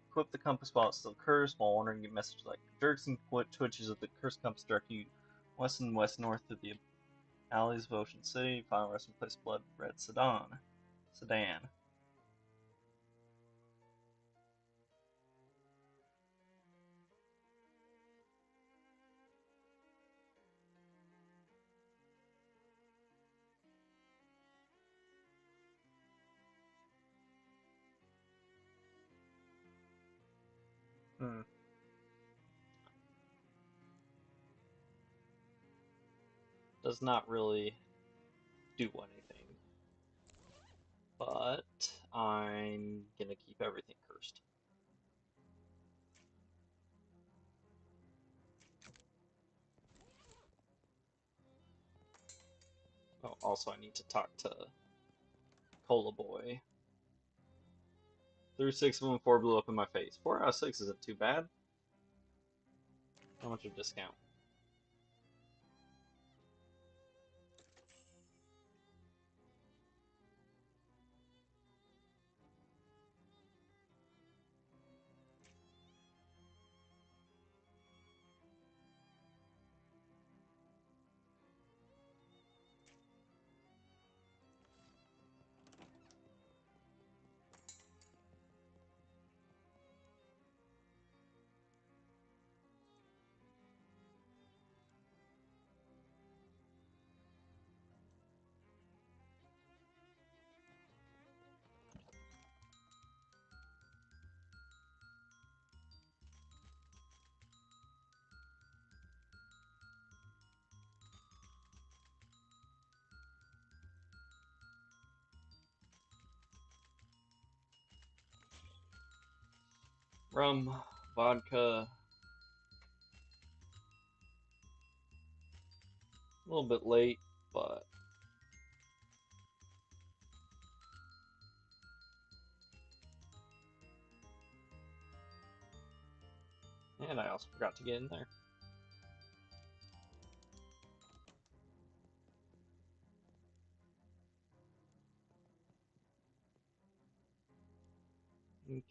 Equip the compass while it's still cursed, while wandering, get messages like jerks and twitches of the cursed compass direct you west and west north through the alleys of Ocean City. Final resting place, Blood Red Sedan. Hmm. Does not really do anything, but I'm gonna keep everything cursed. Oh, also I need to talk to Cola Boy. Threw 6 of them, 4 blew up in my face. 4 out of 6 isn't too bad. How much of a discount? Rum, vodka, a little bit late, but and I also forgot to get in there.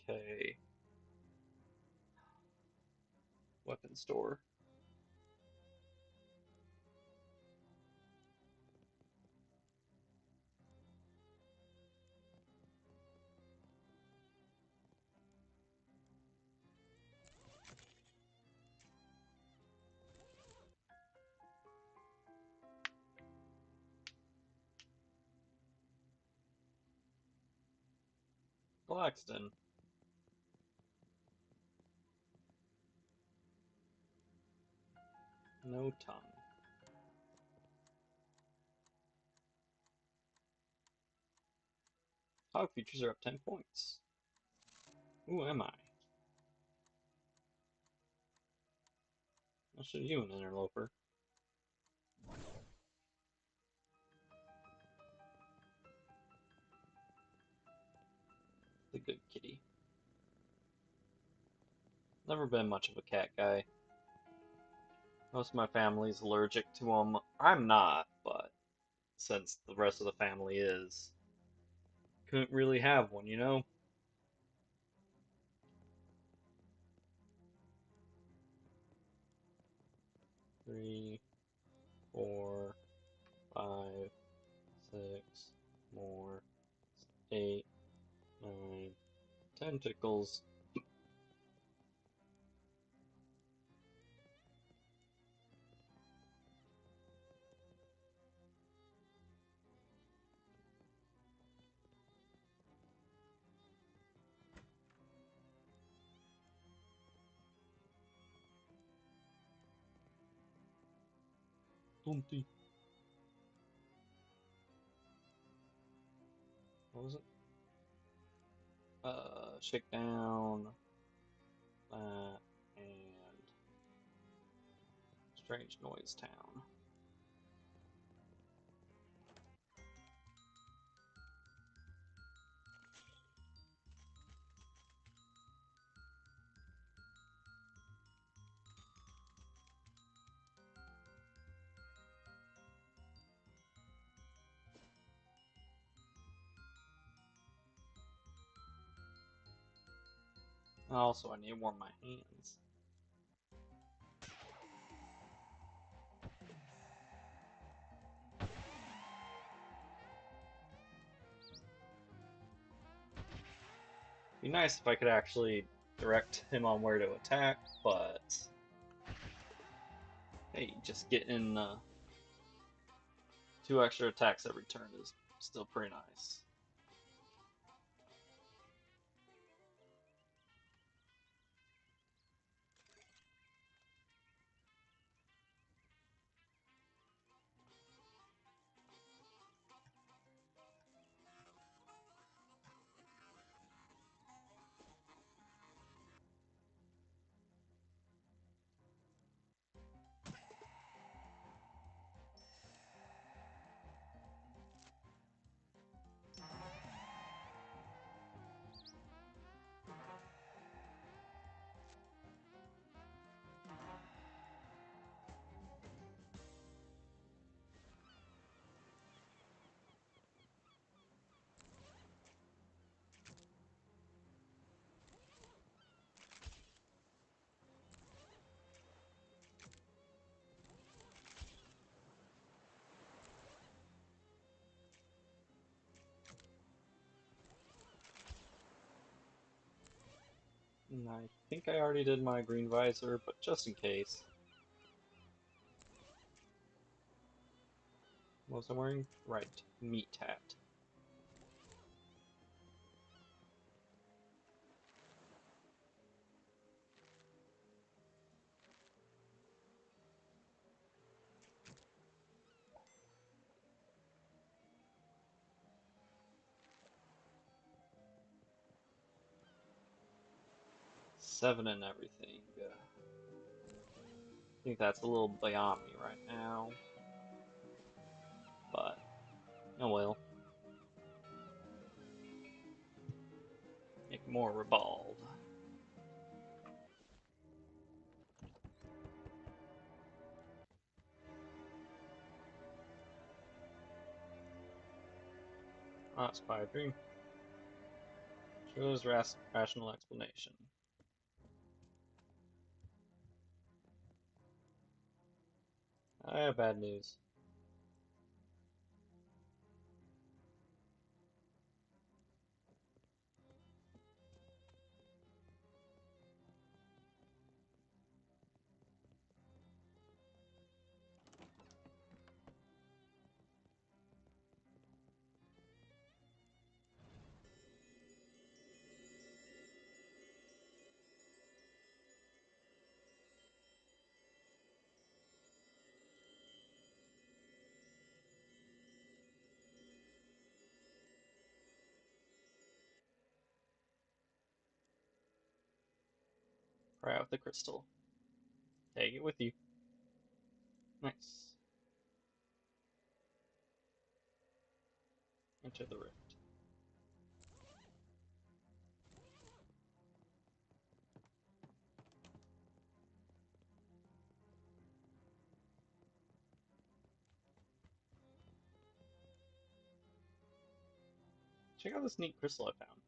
Okay. Weapon store. Blackston. No tongue. Hog features are up 10 points. Who am I? I'll show you an interloper. The good kitty. Never been much of a cat guy. Most of my family's allergic to them. I'm not, but since the rest of the family is, couldn't really have one, you know? 3, 4, 5, 6, more, 8, 9, tentacles. Dumpty. What was it? Shakedown, that, and Strange Noise Town. Also, I need to warm my hands. Be nice if I could actually direct him on where to attack, but hey, just getting 2 extra attacks every turn is still pretty nice. And I think I already did my green visor, but just in case. What was I wearing? Right, meat hat. 7 and everything. I think that's a little beyond me right now, but oh well. Make more revolve. Oh, it's probably a dream. Shows rational explanation. I have bad news. Try out the crystal. Take it with you. Nice. Enter the rift. Check out this neat crystal I found.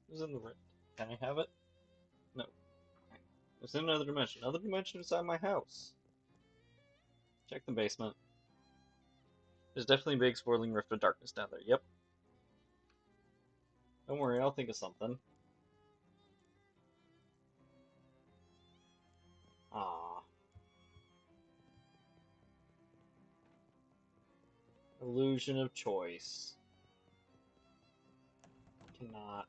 It was in the rift. Can I have it? No. It's in another dimension. Another dimension inside my house. Check the basement. There's definitely a big swirling rift of darkness down there. Yep. Don't worry, I'll think of something. Ah. Illusion of choice. Cannot.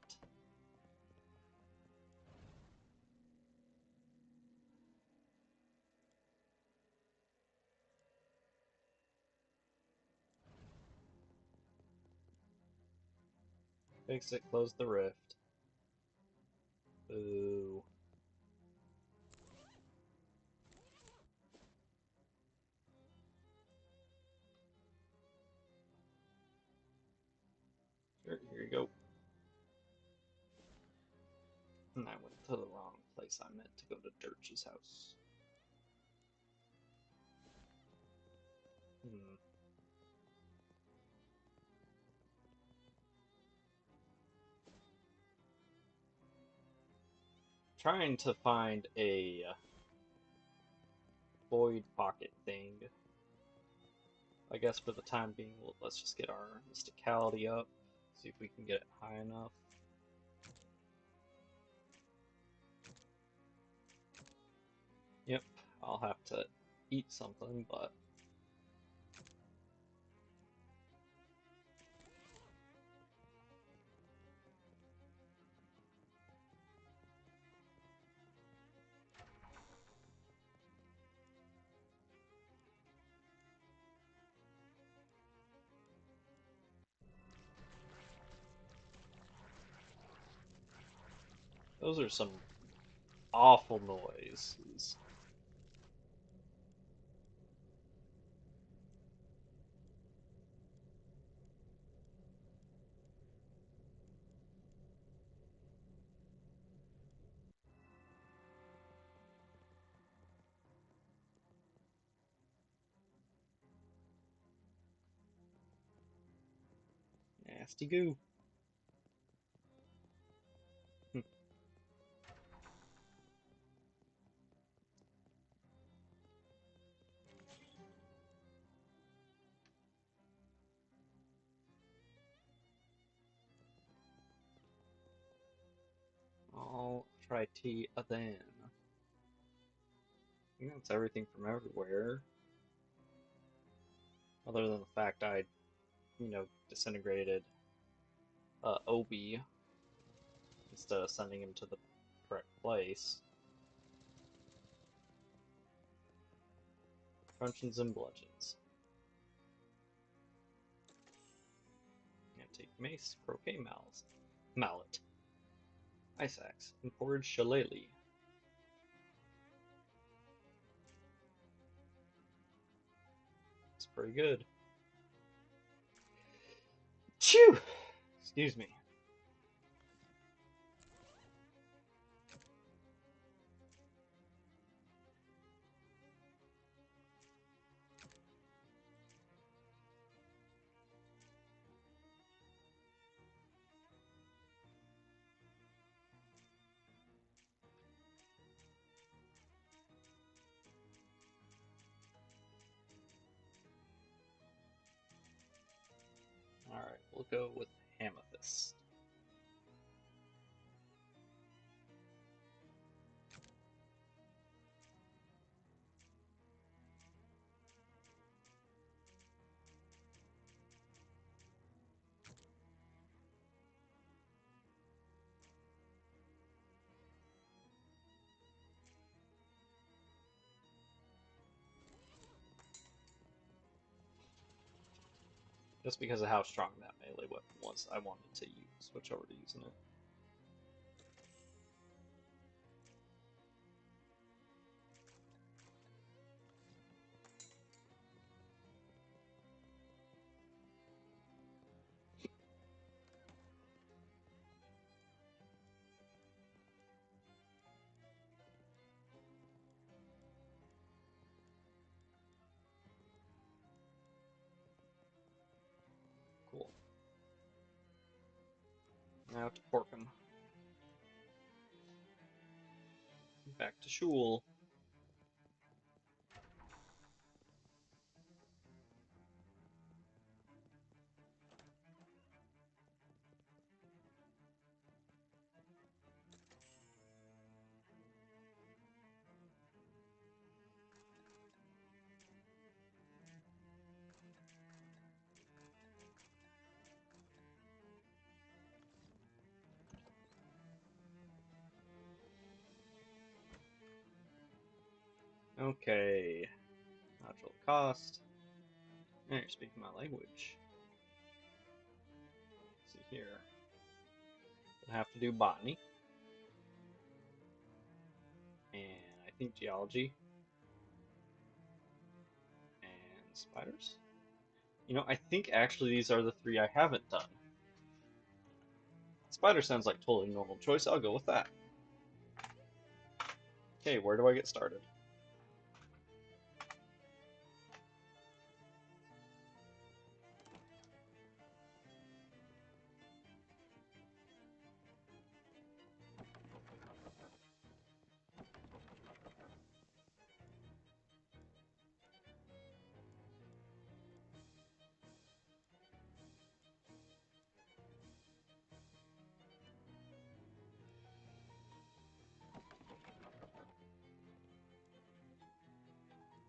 Fix it, close the rift. Boo. Here you go. And I went to the wrong place. I meant to go to Dirge's house. Hmm. Trying to find a void pocket thing. I guess for the time being, let's just get our mysticality up. See if we can get it high enough. Yep, I'll have to eat something, but those are some awful noises. Nasty goo. I'll try tea then. I think that's everything from everywhere. Other than the fact I, disintegrated Obi instead of sending him to the correct place. Truncheons and bludgeons. Antique mace, croquet mallet. Ice Axe. Imported Shillelagh. It's pretty good. Chew! Excuse me. Alright, we'll go with Amethyst. Just because of how strong that melee weapon was, I wanted to switch over to using it. Cool. Now to Porkham. Back to Shul. Okay. Natural cost. Now you're speaking my language. Let's see here. We'll have to do botany. And I think geology. And spiders. You know, I think actually these are the three I haven't done. Spider sounds like totally normal choice. I'll go with that. Okay, where do I get started?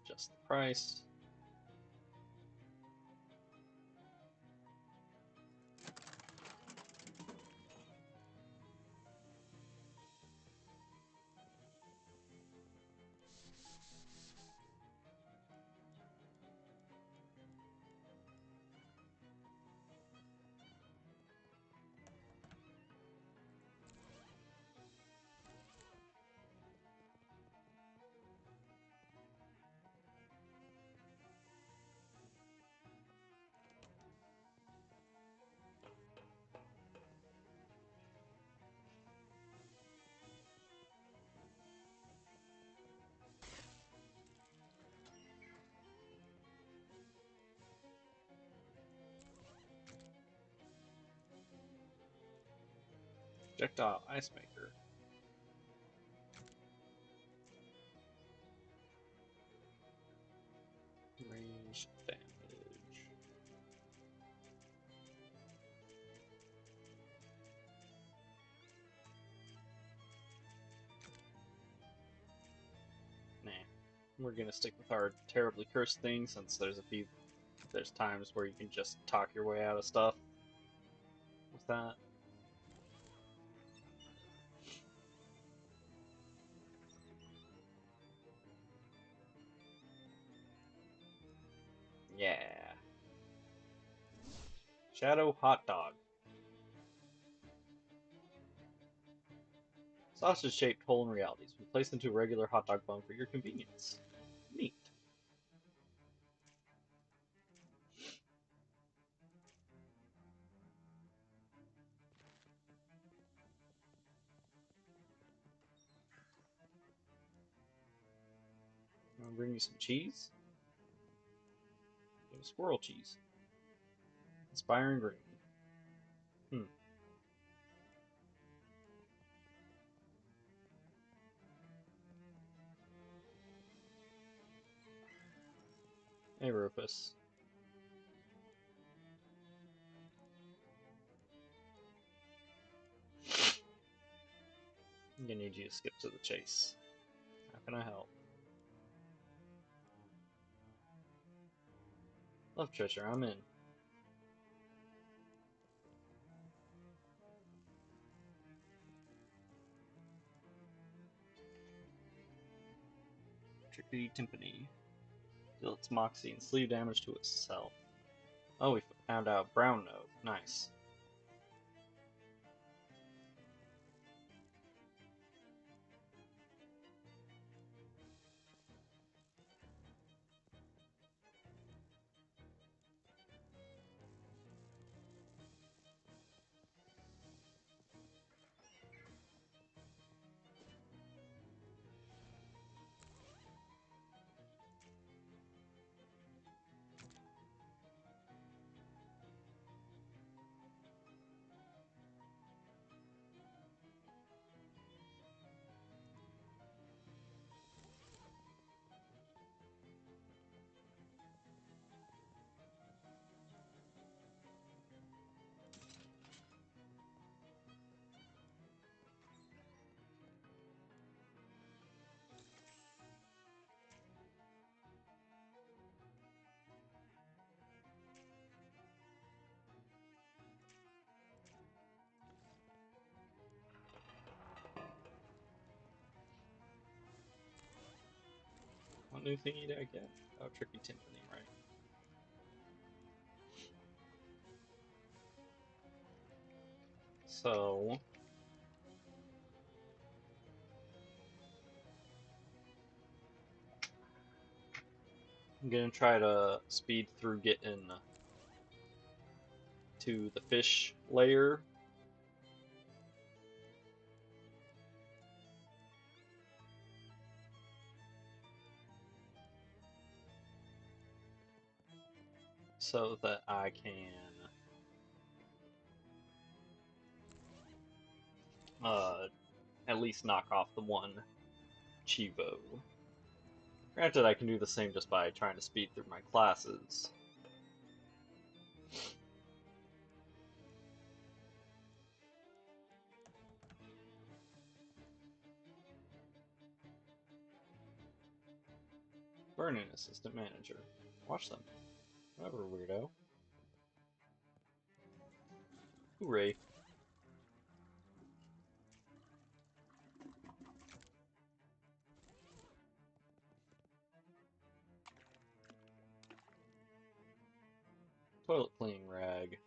Just the price. Projectile Ice Maker. Range damage. Nah. We're gonna stick with our terribly cursed thing since there's times where you can just talk your way out of stuff with that. Yeah. Shadow Hot Dog. Sausage-shaped hole in realities. We place into a regular hot dog bun for your convenience. Neat. I'll bring you some cheese. Squirrel cheese. Inspiring green. Hmm. Hey, Rufus. I'm gonna need you to skip to the chase. How can I help? Love treasure, I'm in. Tricky timpani. Deal its moxie and sleeve damage to itself. Oh, we found out brown note. Nice. What new thingy did I get? Oh, tricky timpani, right? So, I'm gonna try to speed through getting to the fish layer. So that I can at least knock off the one Chivo. Granted, I can do the same just by trying to speed through my classes. Vernon, assistant manager. Watch them. Whatever, weirdo. Hooray. Toilet cleaning rag.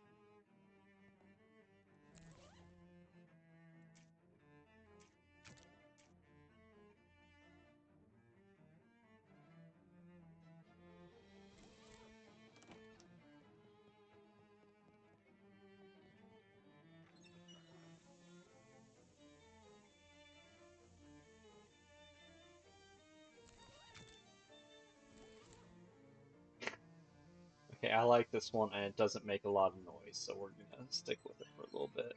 Okay, I like this one and it doesn't make a lot of noise, so we're gonna stick with it for a little bit.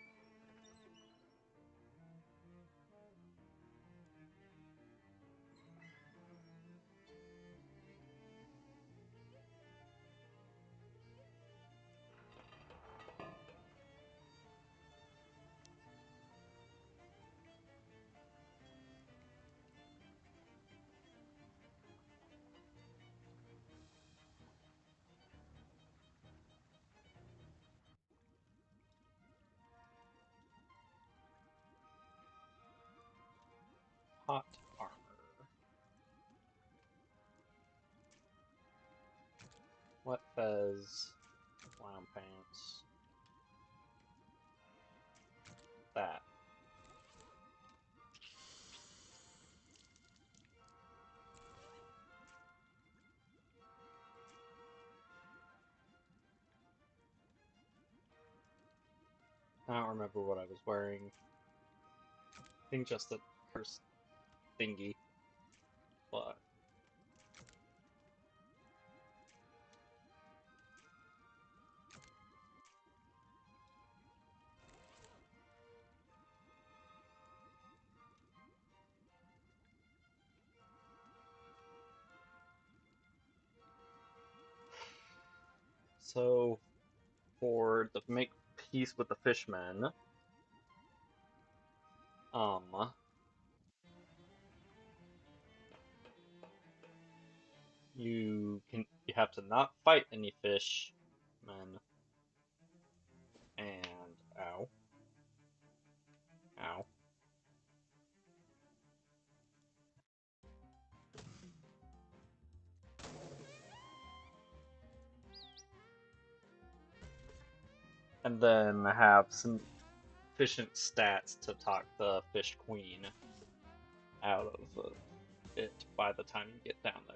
Hot armor. Wet fez. Clown pants. That. I don't remember what I was wearing. I think just a curse thingy. But so for the make peace with the fishmen, um, you have to not fight any fishmen and ow, ow. And then have some efficient stats to talk the fish queen out of it by the time you get down there.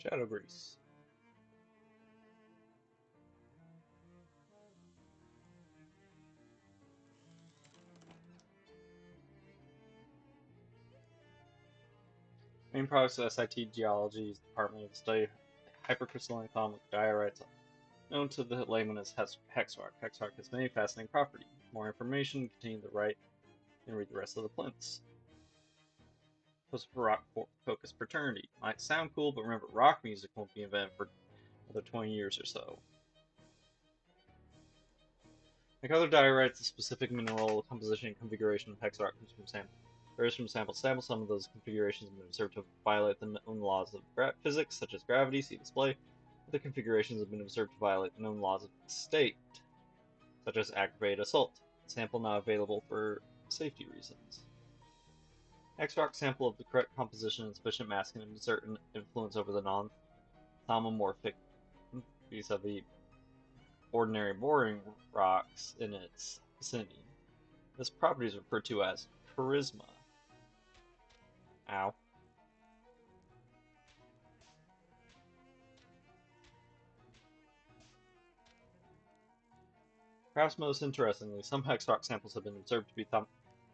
Shadow Grease. Main products of SIT Geology's Department of Study hypercrystalline atomic diorites, known to the layman as Hexrock. Hexrock has many fascinating properties. More information, continue to write and read the rest of the plinths. Post-rock focused fraternity. Might sound cool, but remember, rock music won't be invented for another 20 years or so. Like other diorites, the specific mineral composition and configuration of Hexrock comes from samples. Varies from sample to sample. Some of those configurations have been observed to violate the known laws of physics, such as gravity, see display. Other configurations have been observed to violate the known laws of state, such as aggravated assault. Sample not available for safety reasons. X-Rock sample of the correct composition and sufficient masking and certain influence over the non-thomomorphic vis-a-vis ordinary boring rocks in its vicinity. This property is referred to as charisma. Ow. Perhaps most interestingly, some hex rock samples have been observed to be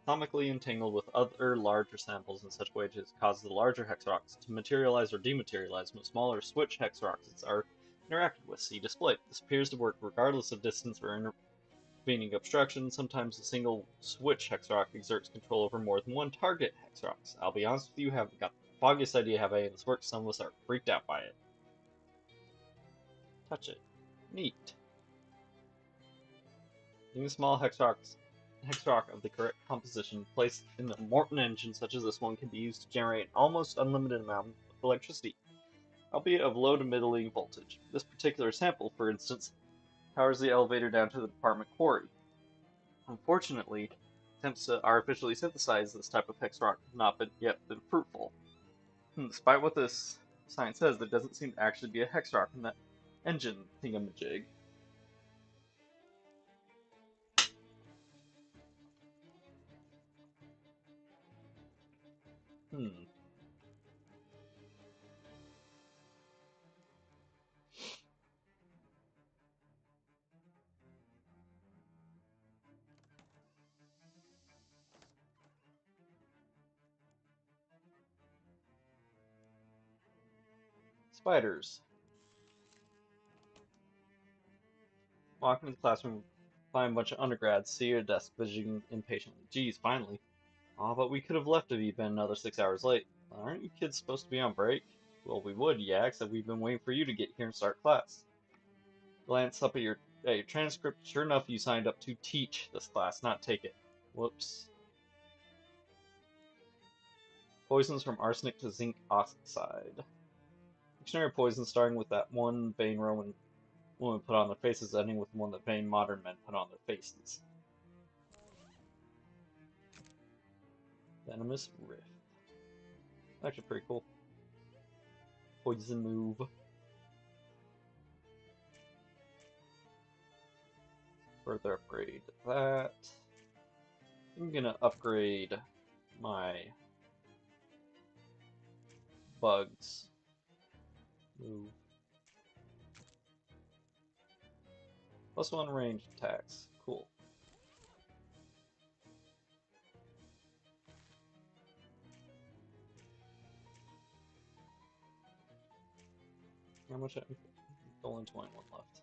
atomically entangled with other larger samples in such ways as causes the larger hex rocks to materialize or dematerialize when smaller switch hex rocks are interacted with. See display. This appears to work regardless of distance or intervening obstruction. Sometimes a single switch hex rock exerts control over more than one target hex rocks. I'll be honest with you, haven't got the foggiest idea how any of this works. Some of us are freaked out by it. Touch it. Neat. Using a small hex rock of the correct composition placed in a Morton engine such as this one can be used to generate an almost unlimited amount of electricity, albeit of low to middling voltage. This particular sample, for instance, powers the elevator down to the department quarry. Unfortunately, attempts to artificially synthesize this type of hex rock have not yet been fruitful. Despite what this science says, there doesn't seem to actually be a hex rock in that engine thingamajig. Hmm. Spiders. Walk into the classroom, find a bunch of undergrads, see you at a desk, visiting impatiently. Geez, finally. Aw, but we could have left if you'd been another 6 hours late. Aren't you kids supposed to be on break? Well, we would, yeah, except we've been waiting for you to get here and start class. Glance up at your transcript. Sure enough, you signed up to teach this class, not take it. Whoops. Poisons from arsenic to zinc oxide. Dictionary poisons starting with that one vain Roman woman put on their faces, ending with one that vain modern men put on their faces. Venomous Rift. Actually pretty cool. Poison move. Further upgrade that. I'm gonna upgrade my bugs. Move. +1 range attacks. Cool. How much? Only 21 left.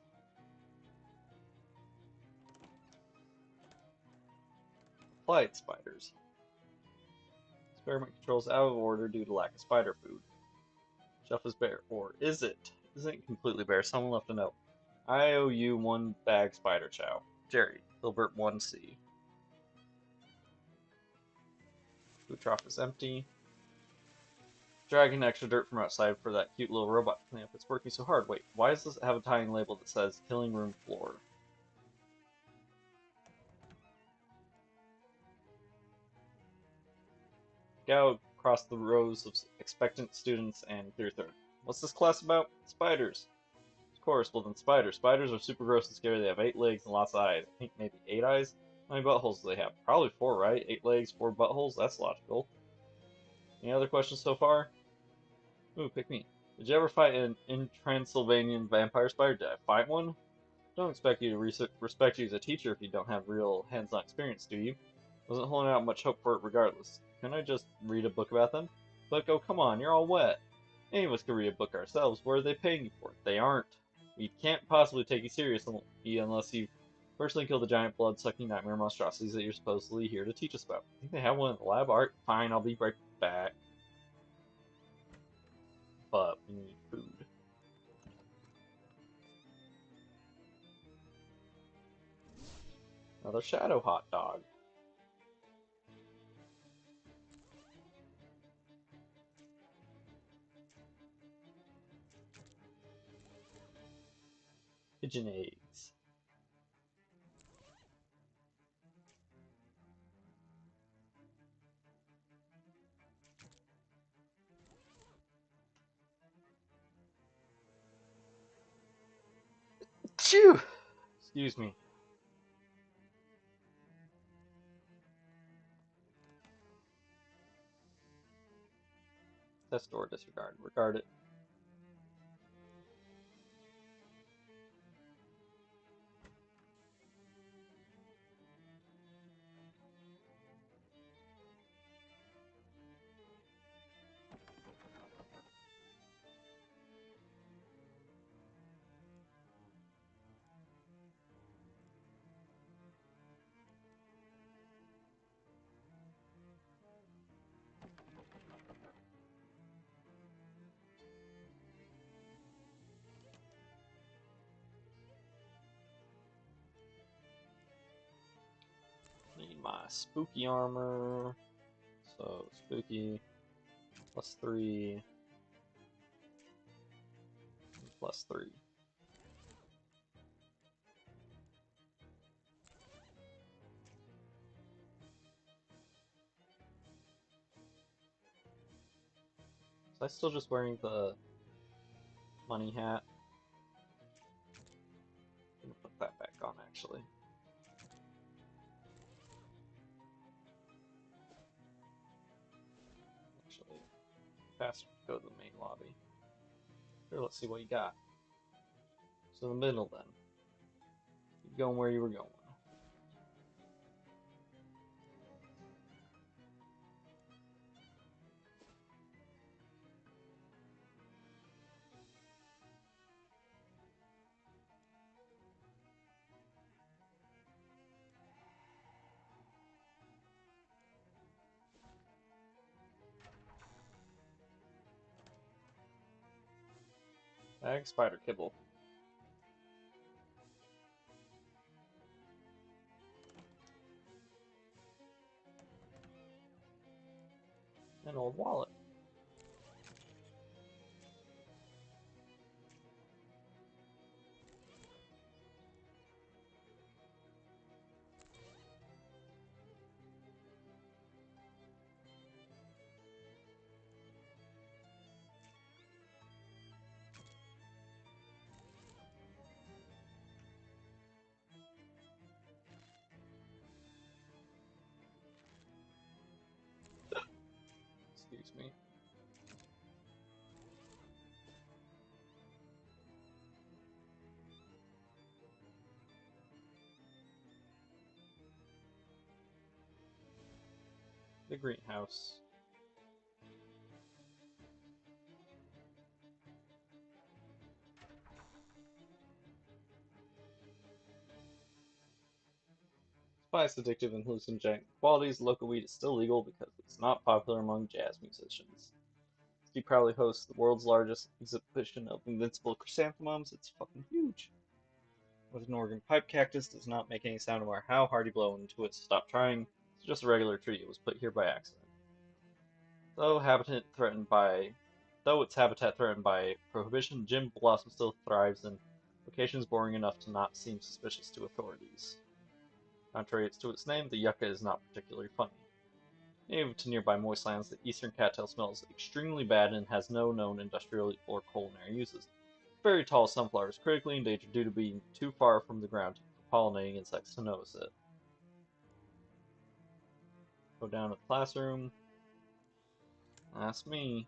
Applied spiders. Experiment controls out of order due to lack of spider food. Shelf is bare. Or is it? Isn't completely bare. Someone left a note. I owe you 1 bag spider chow. Jerry. Hilbert 1C. Food trough is empty. Dragging extra dirt from outside for that cute little robot to clean up. It's working so hard. Wait, why does this have a tiny label that says killing room floor? Go across the rows of expectant students and clear through. What's this class about? Spiders. Of course, well then spiders. Spiders are super gross and scary. They have 8 legs and lots of eyes. I think maybe 8 eyes? How many buttholes do they have? Probably 4, right? 8 legs, 4 buttholes? That's logical. Any other questions so far? Ooh, pick me. Did you ever fight an in Transylvanian vampire spider? Did I fight one? Don't expect you to respect you as a teacher if you don't have real hands-on experience, do you? Wasn't holding out much hope for it regardless. Can I just read a book about them? But oh, come on, you're all wet. Any of us could read a book ourselves. What are they paying you for? They aren't. We can't possibly take you seriously unless you've personally killed the giant blood-sucking nightmare monstrosities that you're supposedly here to teach us about. I think they have one in the lab. Art. Fine, I'll be right back. But we need food. Another shadow hot dog. Pigeon eggs. Phew! Excuse me. Test or disregard. Regard it. Need my spooky armor. So spooky +3 +3. So I'm still just wearing the money hat. I'm gonna put that back on actually. Actually, faster to go to the main lobby. Here, let's see what you got. So in the middle then. Keep going where you were going. Bag spider kibble. An old wallet. Excuse me. The greenhouse. Despite its addictive and hallucinogenic qualities, local weed is still legal because it's not popular among jazz musicians. He proudly hosts the world's largest exhibition of invincible chrysanthemums. It's fucking huge. With an Oregon pipe cactus does not make any sound no matter how hard you blow into it, so stop trying. It's just a regular tree. It was put here by accident. Though its habitat threatened by prohibition, Jim Blossom still thrives in locations boring enough to not seem suspicious to authorities. Contrary to its name, the yucca is not particularly funny. Native to nearby moist lands, the eastern cattail smells extremely bad and has no known industrial or culinary uses. Very tall sunflower is critically endangered due to being too far from the ground for pollinating insects to notice it. Go down to the classroom. Ask me.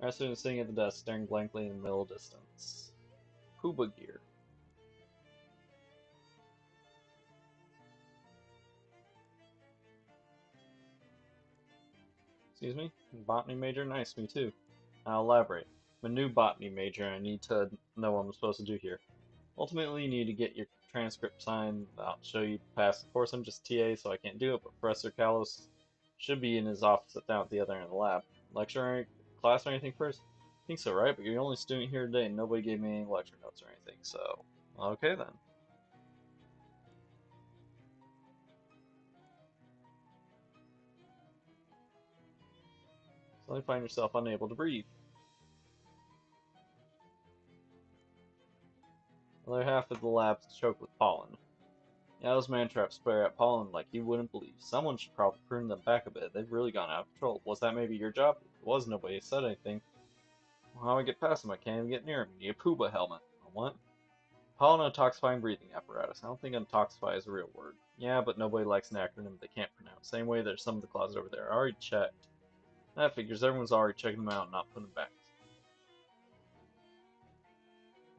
Our student is sitting at the desk, staring blankly in the middle distance. Puba gear. Excuse me? Botany major? Nice, me too. I'll elaborate. I'm a new botany major and I need to know what I'm supposed to do here. Ultimately, you need to get your transcript signed. I'll show you pass the course. I'm just TA, so I can't do it, but Professor Kalos should be in his office down at the other end of the lab. Lecture or class or anything first? I think so, right? But you're the only student here today and nobody gave me any lecture notes or anything, so... Okay then. Suddenly find yourself unable to breathe. The other half of the lab's choked with pollen. Yeah, those man-traps spray out pollen like you wouldn't believe. Someone should probably prune them back a bit. They've really gone out of control. Was that maybe your job? If it was, nobody said anything. Well, how do I get past them? I can't even get near them. You need a Puba helmet. A what? Pollen detoxifying breathing apparatus. I don't think detoxify is a real word. Yeah, but nobody likes an acronym they can't pronounce. Same way there's some of the closet over there. I already checked. That figures everyone's already checking them out and not putting them back.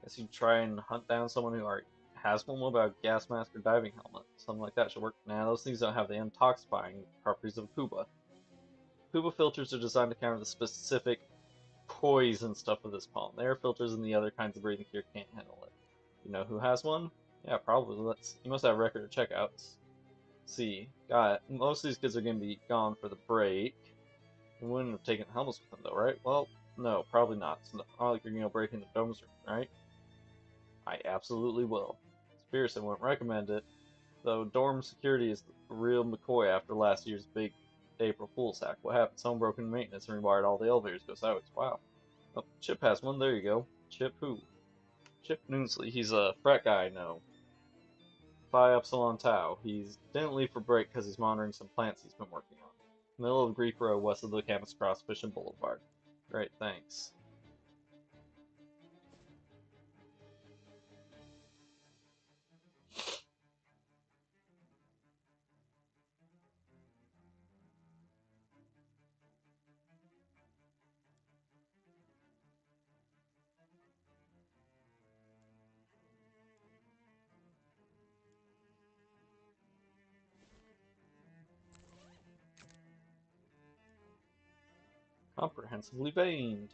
Guess you try and hunt down someone who already has one. What about a gas mask or diving helmet? Something like that should work. Nah, those things don't have the detoxifying properties of Puba. Puba filters are designed to counter the specific poison stuff of this pollen. The air filters and the other kinds of breathing gear can't handle it. You know who has one? Yeah, probably. You must have a record of checkouts. See, got it. Most of these kids are gonna be gone for the break. You wouldn't have taken helmets with them though, right? Well, no, probably not. It's not like you're gonna break into domes, right? I absolutely will. Spearson wouldn't recommend it, though dorm security is real McCoy after last year's big April Fool's hack. What happened? Someone broke into maintenance and rewired all the elevators to go sideways. Wow. Oh, Chip has one. There you go. Chip who? Chip Noonsley. He's a frat guy I know. Phi Epsilon Tau. He didn't leave for break because he's monitoring some plants he's been working on. Middle of Greek Row, west of the campus across Fish and Boulevard. Great, thanks. Comprehensively veined.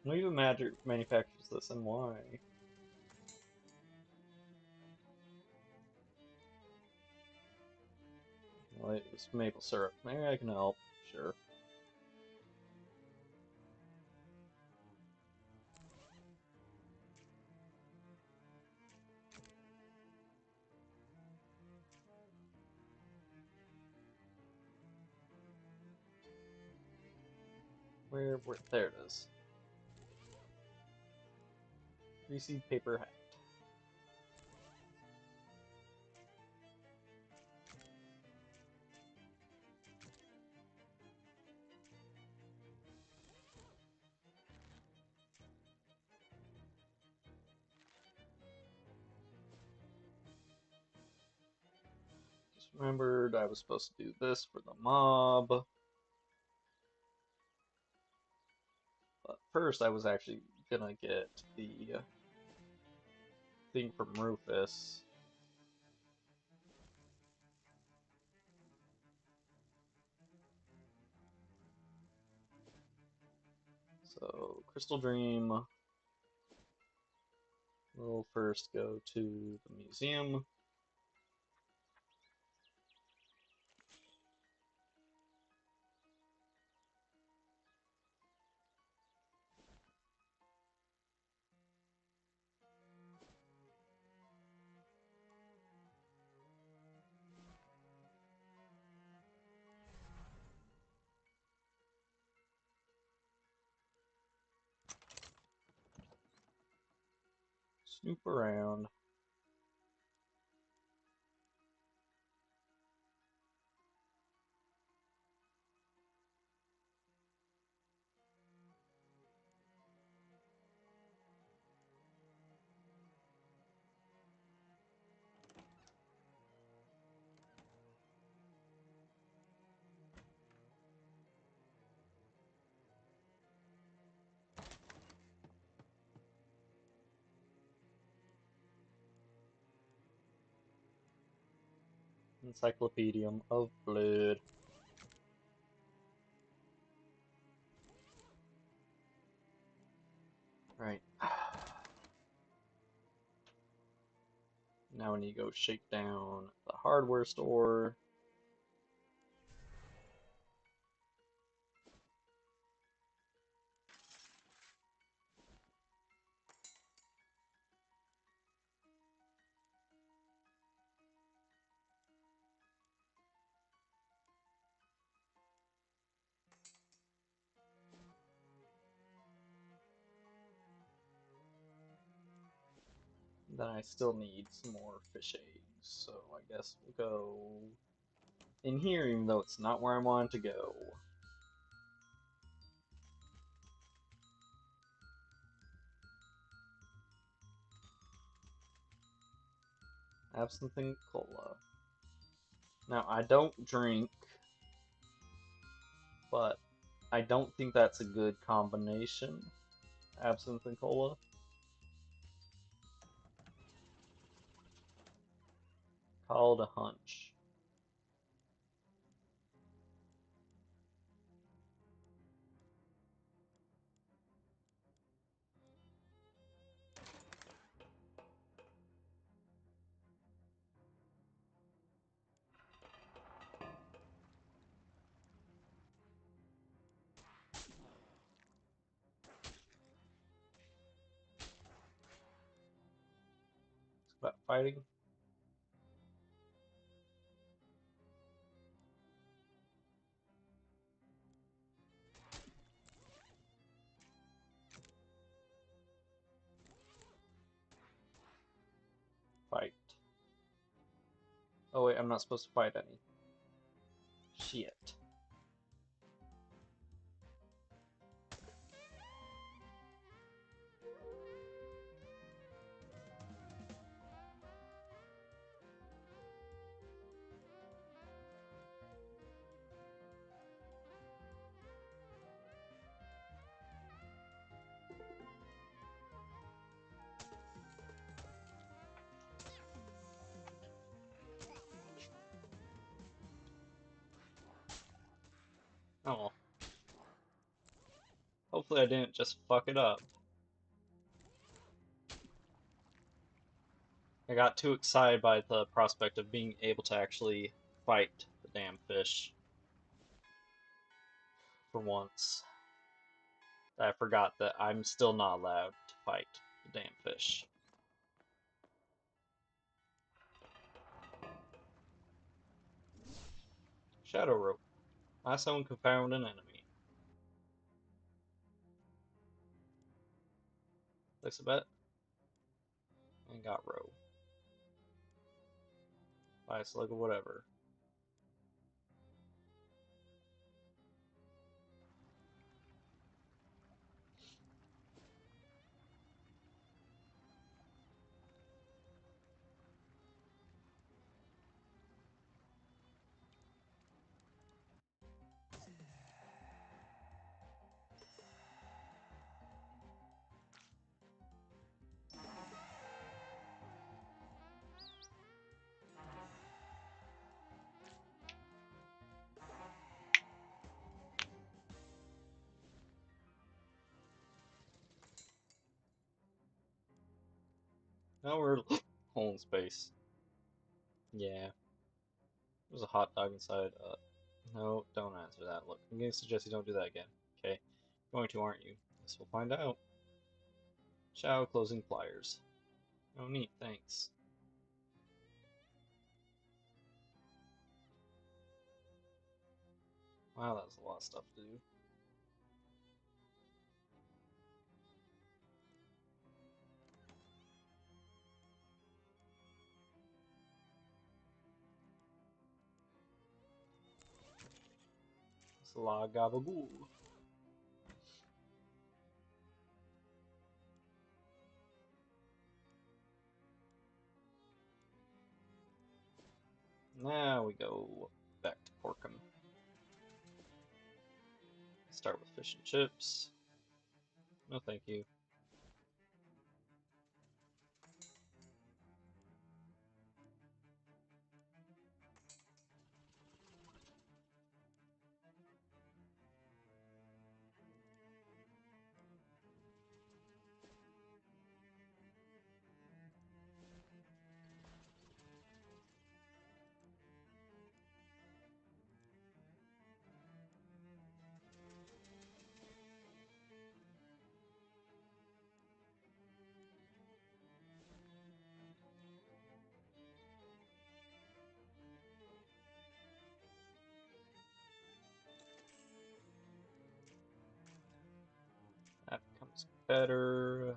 What even manufactures this and why? Well, it was maple syrup. Maybe I can help. Sure. Where, there it is. Greasy paper hat. Just remembered I was supposed to do this for the mob. But first I was actually gonna get the thing from Rufus. So, Crystal Dream. We'll first go to the museum. Snoop around. Encyclopedium of Blood. Right. Now we need to go shake down the hardware store. Then I still need some more fish eggs, so I guess we'll go in here, even though it's not where I want to go. Absinthe and cola. Now, I don't drink, but I don't think that's a good combination. Absinthe and cola. Called a hunch. It's about fighting. Fight. Oh wait, I'm not supposed to fight any. Shit. Oh well. Hopefully I didn't just fuck it up. I got too excited by the prospect of being able to actually fight the damn fish for once. I forgot that I'm still not allowed to fight the damn fish. Shadow rope. Last time we found an enemy. Place a bet. And got row. Buy a slug of whatever. Now we're holding space. Yeah. There's a hot dog inside. No, don't answer that. Look, I'm gonna suggest you don't do that again. Okay? Going to, aren't you? Guess we'll find out. Ciao, closing pliers. Oh, neat, thanks. Wow, that was a lot of stuff to do. It's a lot of gabagool. Now we go back to Porkham. Start with fish and chips. No, thank you. That becomes better.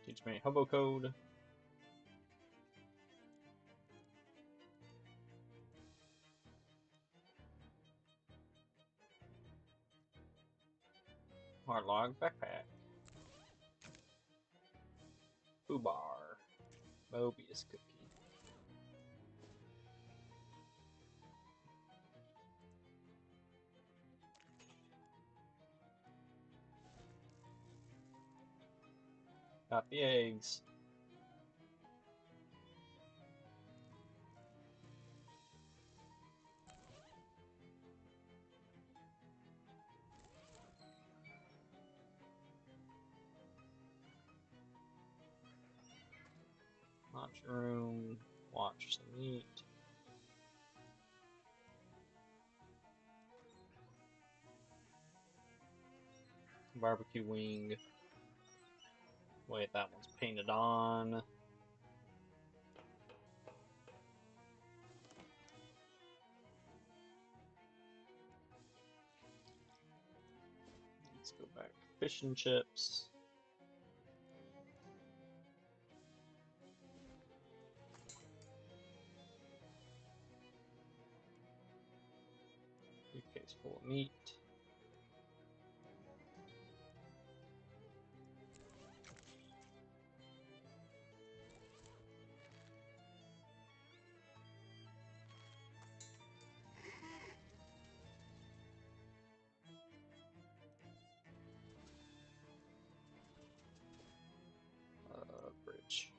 Teach me hobo code. Hardlog backpack. Foobar. Mobius cookie. Got the eggs. Launch room. Watch some meat. Barbecue wing. Wait, that one's painted on. Let's go back to fish and chips. Briefcase full of meat. Bridge.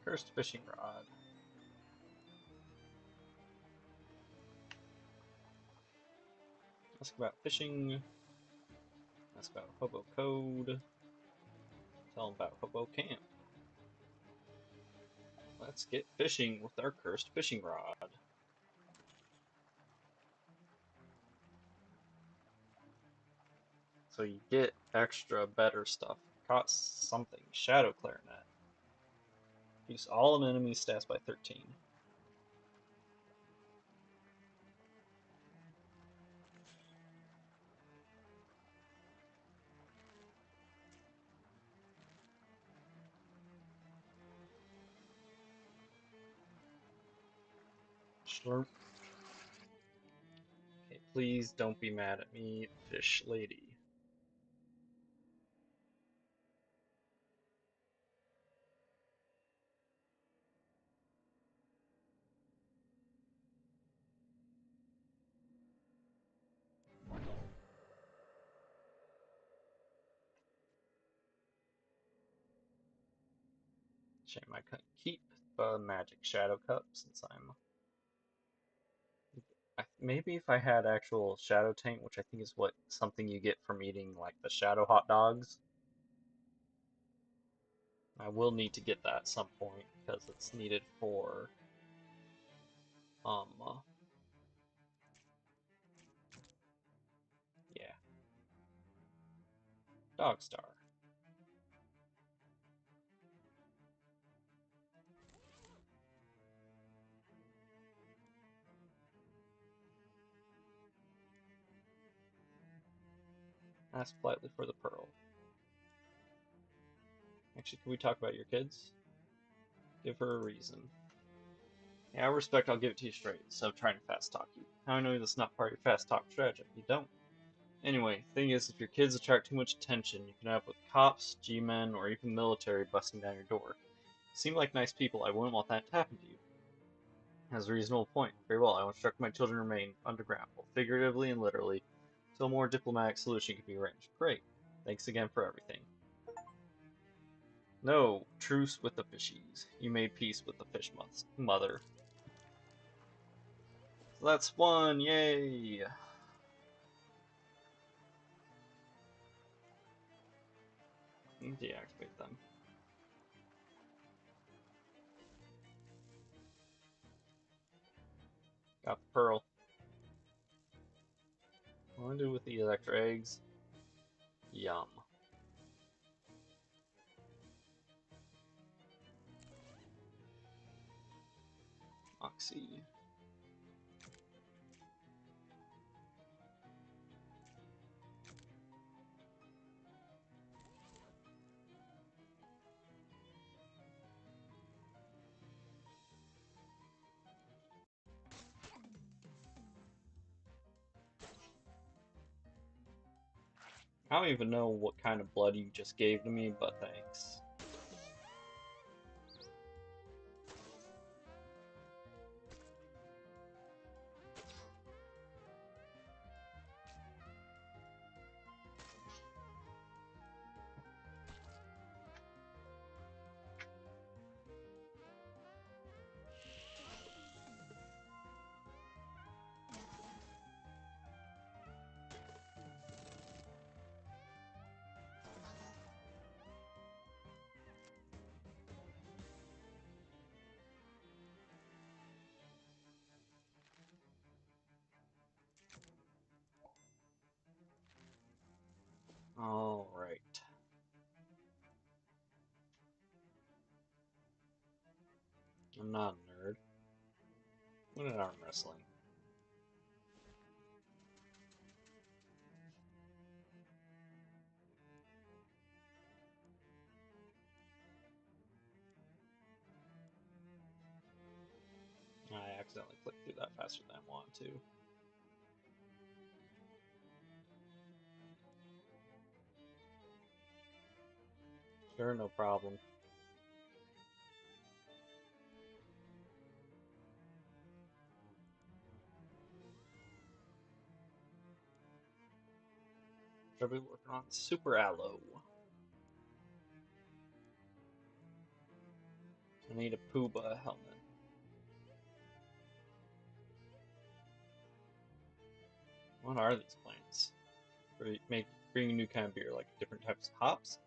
Cursed fishing rod. Ask about fishing. Ask about hobo code. Tell them about hobo camp. Let's get fishing with our cursed fishing rod. So you get extra better stuff. Caught something. Shadow clarinet. Increase all an enemy's stats by 13. Slurp. Okay, please don't be mad at me, fish lady. Shame I couldn't keep the magic shadow cup since I'm. Maybe if I had actual shadow taint, which I think is what something you get from eating like the shadow hot dogs. I will need to get that at some point because it's needed for um yeah, Dog Star. Ask politely for the pearl. Actually, can we talk about your kids? Give her a reason. Yeah, I respect I'll give it to you straight, instead of trying to fast talk you. How I know that's not part of your fast talk strategy. You don't. Anyway, thing is, if your kids attract too much attention, you can end up with cops, G-men, or even military busting down your door. You seem like nice people, I wouldn't want that to happen to you. Has a reasonable point. Very well, I will instruct my children to remain underground, both figuratively and literally, till a more diplomatic solution can be arranged. Great. Thanks again for everything. No, truce with the fishies. You made peace with the fish mother. So that's one, yay! Deactivate them. Got the pearl. What do I do with these extra eggs? Yum. Oxy. I don't even know what kind of blood you just gave to me, but thanks. Alright. I'm not a nerd. What an arm wrestling. I accidentally clicked through that faster than I wanted to. Sure, no problem. Should be working on Super Aloe. I need a Pooba helmet. What are these plants? Bring a new kind of beer, like different types of hops?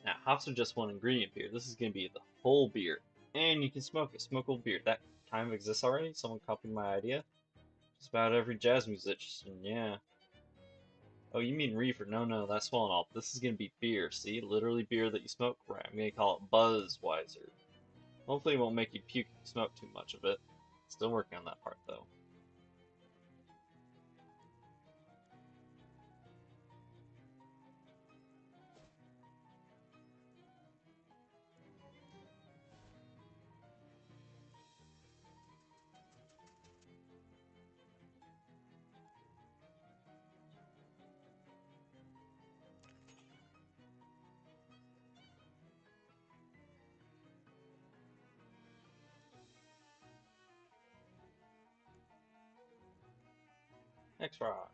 Now, hops are just one ingredient beer. This is going to be the full beer. And you can smoke it. Smokable beer. That kind of exists already. Someone copied my idea. Just about every jazz musician, yeah. Oh, you mean reefer? No, no, that's swollen off. This is gonna be beer. See, literally beer that you smoke. Right. I'm gonna call it Buzzweiser. Hopefully, it won't make you puke if you smoke too much of it. Still working on that part though. Next rock.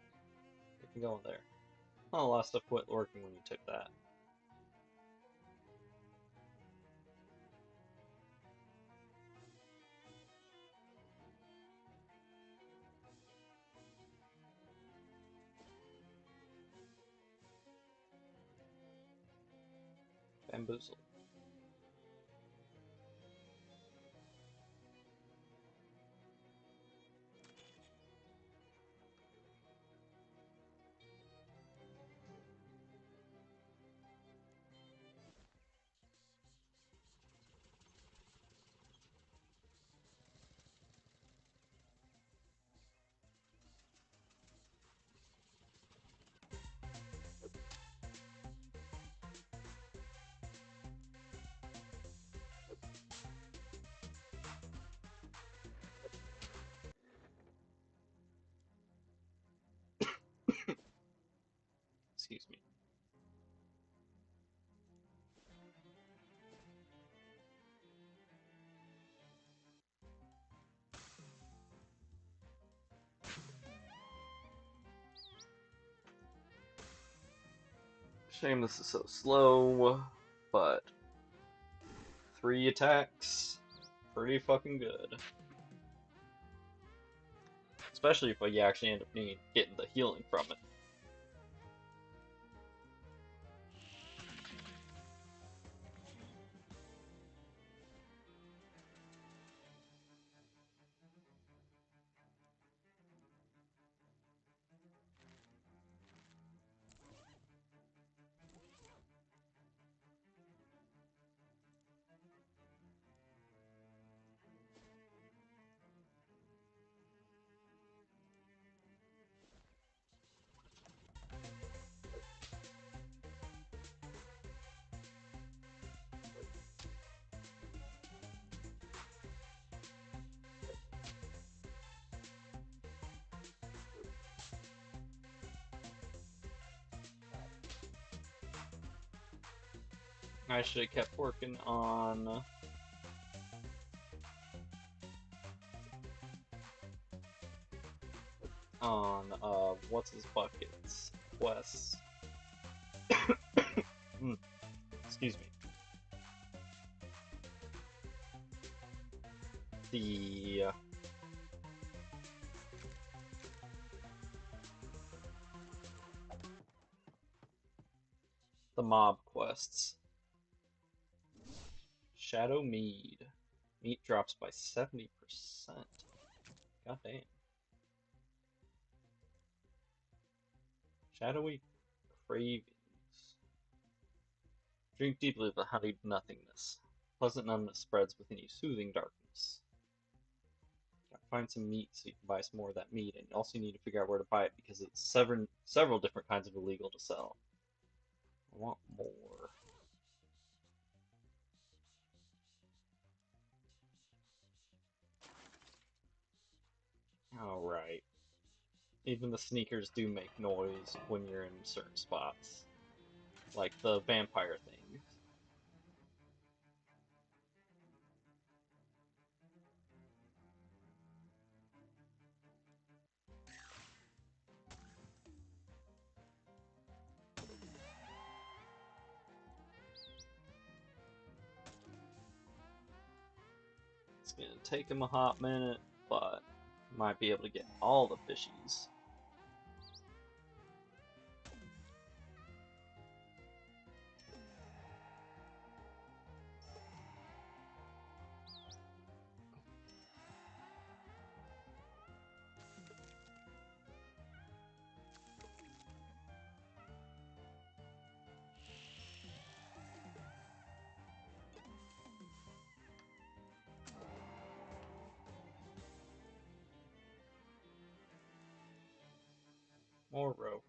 You can go in there. Oh, a lot of stuff quit working when you took that. Bamboozle. Excuse me. Shame this is so slow, but 3 attacks, pretty fucking good. Especially if you actually end up getting the healing from it. I should have kept working on what's his buckets quests. Excuse me. The mob quests. Shadow Mead. Meat drops by 70%. God damn. Shadowy cravings. Drink deeply of the honeyed nothingness. Pleasant numbness spreads within you, soothing darkness. Gotta find some meat so you can buy some more of that meat, and you also need to figure out where to buy it because it's several different kinds of illegal to sell. I want more. Alright. Even the sneakers do make noise when you're in certain spots. Like the vampire thing. It's gonna take him a hot minute, but might be able to get all the fishies. More row.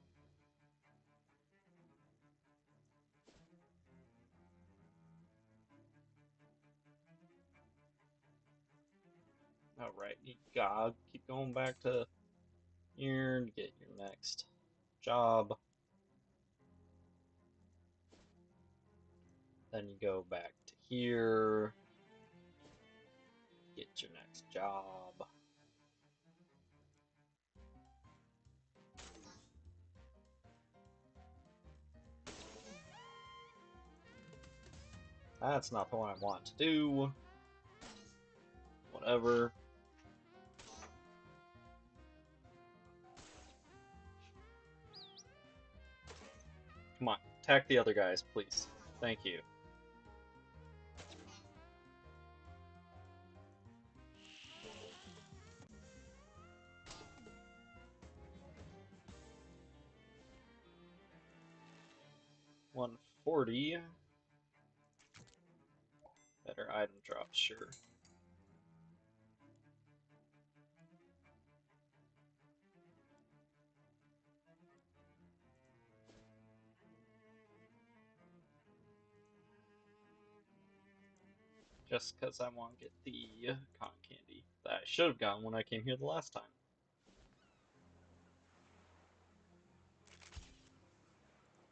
Alright, you gotta keep going back to here to get your next job. Then you go back to here, get your next job. That's not the one I want to do. Whatever. Come on, attack the other guys, please. Thank you. $140. Better item drop, sure. Just because I want to get the cotton candy that I should have gotten when I came here the last time.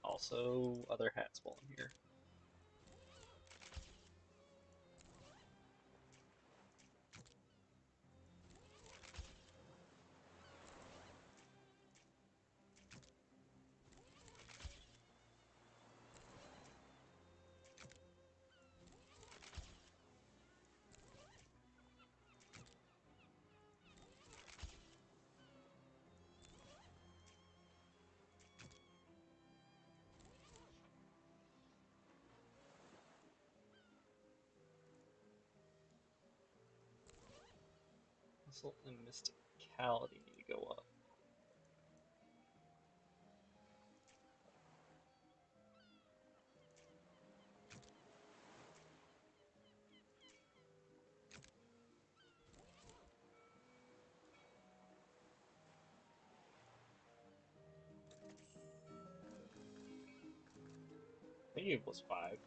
Also, other hats while I'm here. Muscle and mysticality need to go up. I think it was 5.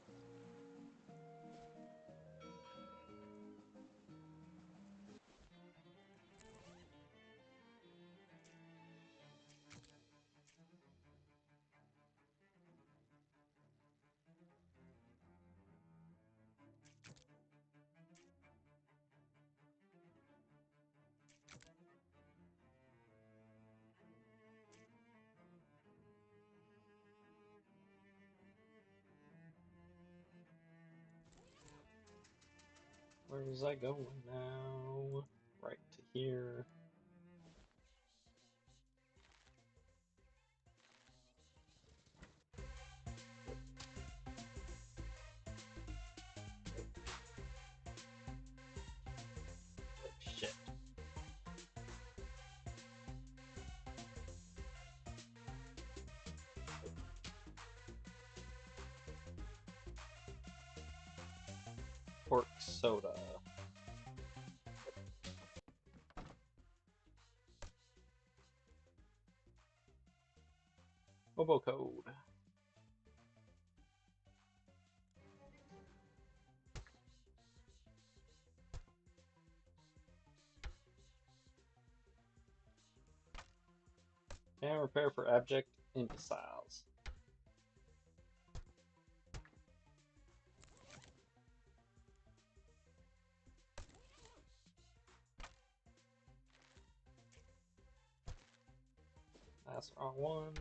Where was I going now? Right to here. Shit. Pork soda. Hobo code. And repair for abject imbeciles. That's the wrong one.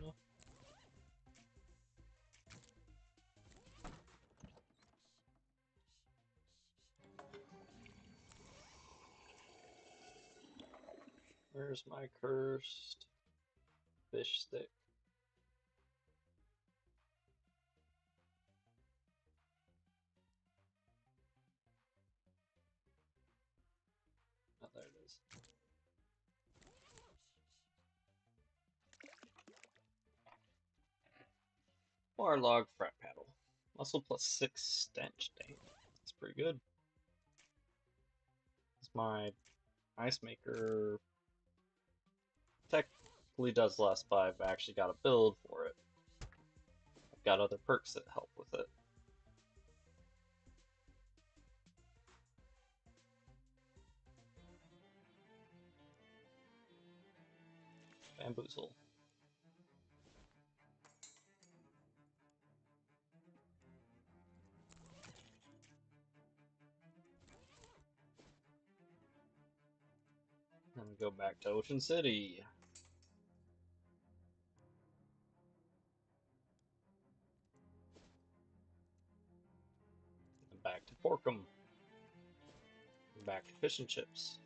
Where's my cursed fish stick? Oh, there it is. Bar log frat paddle. Muscle plus 6 stench. Dang, that's pretty good. It's my ice maker tech typically does less, but I've actually got a build for it. I've got other perks that help with it. Bamboozle. Then we go back to Ocean City. And back to Porkum. And back to Fish and Chips.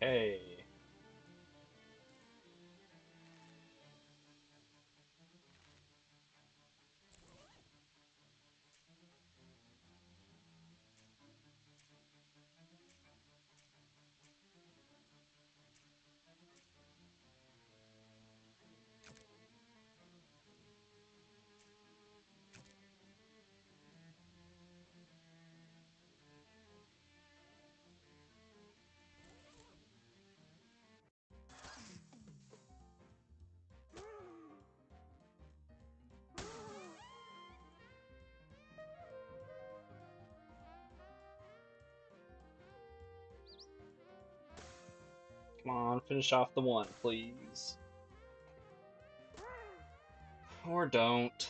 Okay. Come on, finish off the one, please. Or don't.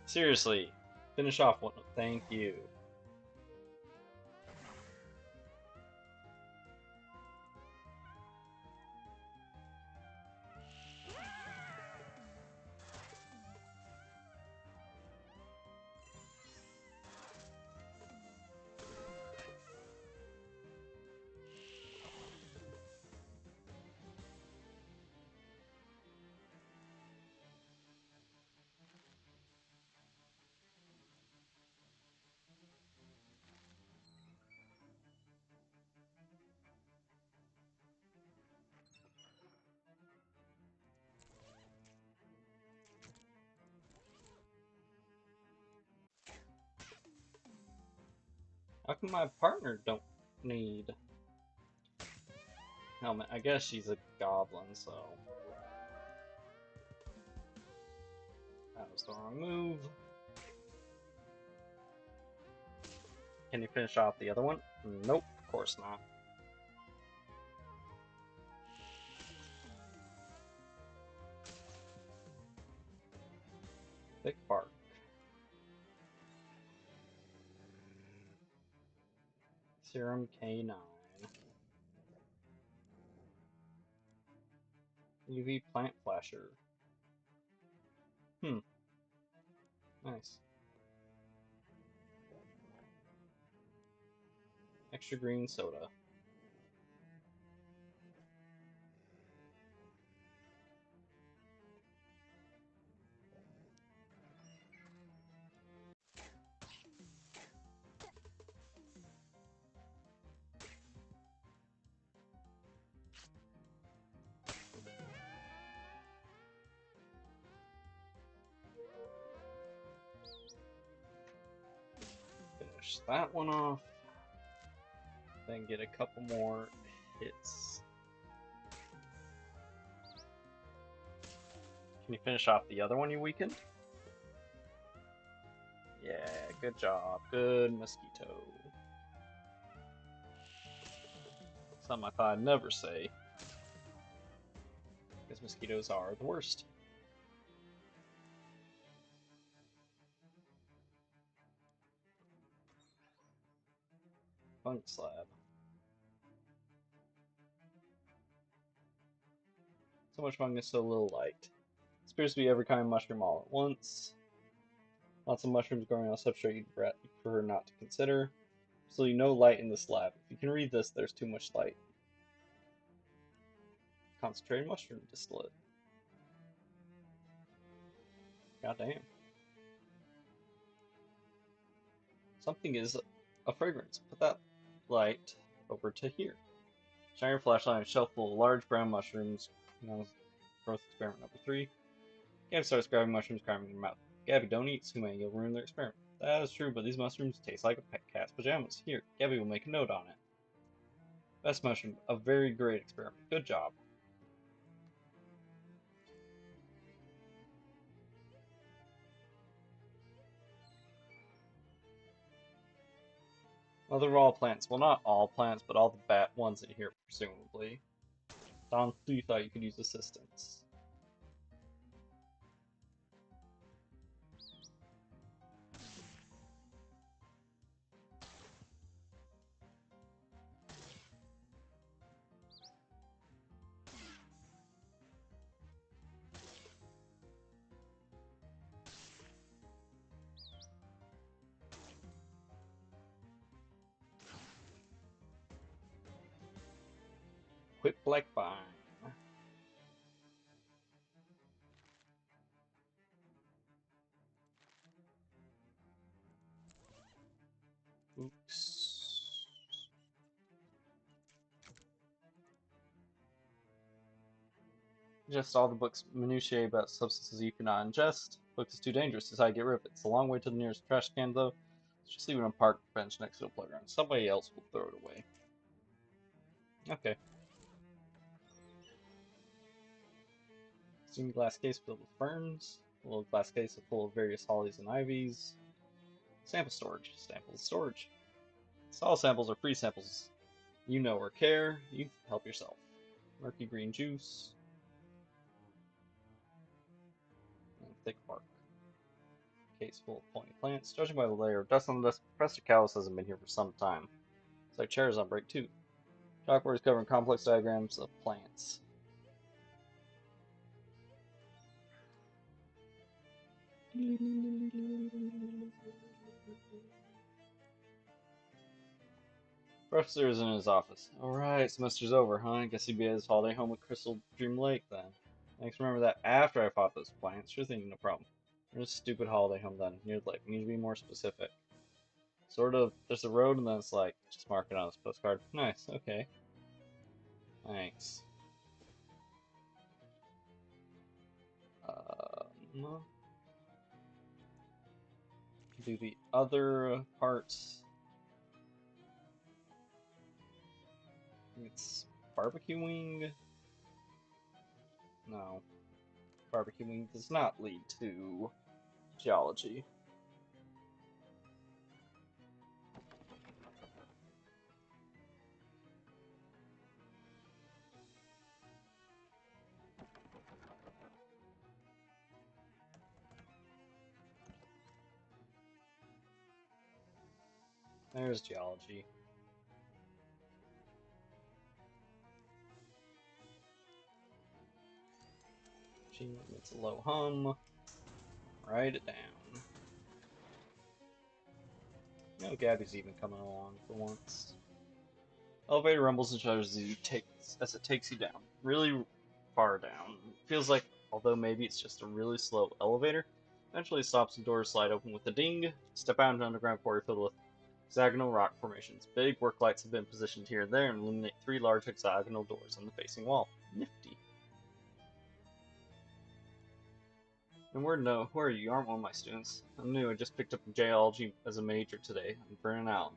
Seriously, finish off one. Thank you. How come my partner don't need helmet? I guess she's a goblin, so that was the wrong move. Can you finish off the other one? Nope, of course not. Thick bark. Serum K9. UV Plant Flasher. Nice. Extra green soda. Finish that one off. Then get a couple more hits. Can you finish off the other one you weakened? Yeah, good job. Good mosquito. Something I thought I'd never say. Because mosquitoes are the worst. Fungus slab. So much fungus, so little light. This appears to be every kind of mushroom all at once. Lots of mushrooms growing on a substrate you'd prefer not to consider. Absolutely no light in this lab. If you can read this, there's too much light. Concentrated mushroom distillate. Goddamn. Something is a fragrance. Put that light over to here. Shine your flashlight on a shelf full of large brown mushrooms. Now, growth experiment number 3. Gabby starts grabbing mushrooms, cramming in her mouth. Gabby, don't eat, Sume, you'll ruin their experiment. That is true, but these mushrooms taste like a pet cat's pajamas. Here, Gabby will make a note on it. Best mushroom, a very great experiment. Good job. Mother of all plants. Well, not all plants, but all the bad ones in here, presumably. Don Lee thought you could use assistance. Quick black vine. Oops. Just all the book's minutiae about substances you cannot ingest. Book is too dangerous. Decide to get rid of it. It's a long way to the nearest trash can, though. Let's just leave it on a park bench next to a playground. Somebody else will throw it away. Okay. Steam glass case filled with ferns. A little glass case full of various hollies and ivies. Sample storage. Sample storage. All samples are free samples. You know or care. You help yourself. Murky green juice. And thick bark. Case full of pointy plants. Judging by the layer of dust on the desk, Professor Callus hasn't been here for some time. It's like chairs on break too. Chalkboard is covering complex diagrams of plants. Professor is in his office. Alright, semester's over, huh? I guess he'd be at his holiday home at Crystal Dream Lake then. Thanks, remember that after I fought those plants. Sure thing, no problem. There's a stupid holiday home then, near the lake. We need to be more specific. Sort of, there's a road and then it's like, just mark it on this postcard. Nice, okay. Thanks. No. Do the other parts. It's barbecuing. No. Barbecuing does not lead to geology. There's geology. It's a low hum. Write it down. No, Gabby's even coming along for once. Elevator rumbles and shudders as it takes you down. Really far down. Feels like, although maybe it's just a really slow elevator, eventually it stops and doors slide open with a ding. Step out into an underground quarry filled with hexagonal rock formations. Big work lights have been positioned here and there and illuminate 3 large hexagonal doors on the facing wall. Nifty. And who are you? You aren't one of my students. I'm new. I just picked up geology as a major today. I'm burning out.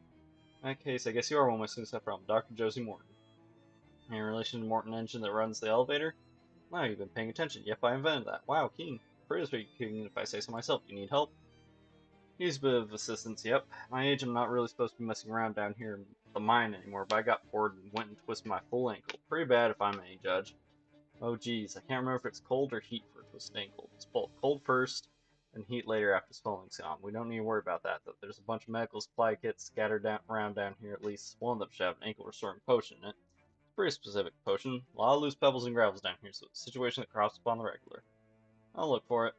In that case, I guess you are one of my students after all. Dr. Josie Morton. In relation to Morton engine that runs the elevator? Wow, you've been paying attention. Yep, I invented that. Wow, keen. Pretty speaking, if I say so myself. Do you need help? Use a bit of assistance, yep. My age, I'm not really supposed to be messing around down here in the mine anymore, but I got bored and went and twisted my full ankle. Pretty bad if I'm any judge. Oh geez, I can't remember if it's cold or heat for a twisted ankle. It's both. Cold first, and heat later after spelling's gone. We don't need to worry about that, though. There's a bunch of medical supply kits scattered around down here. At least one of them should have an ankle restoring potion in it. It's a pretty specific potion. A lot of loose pebbles and gravels down here, so it's a situation that crops up on the regular. I'll look for it.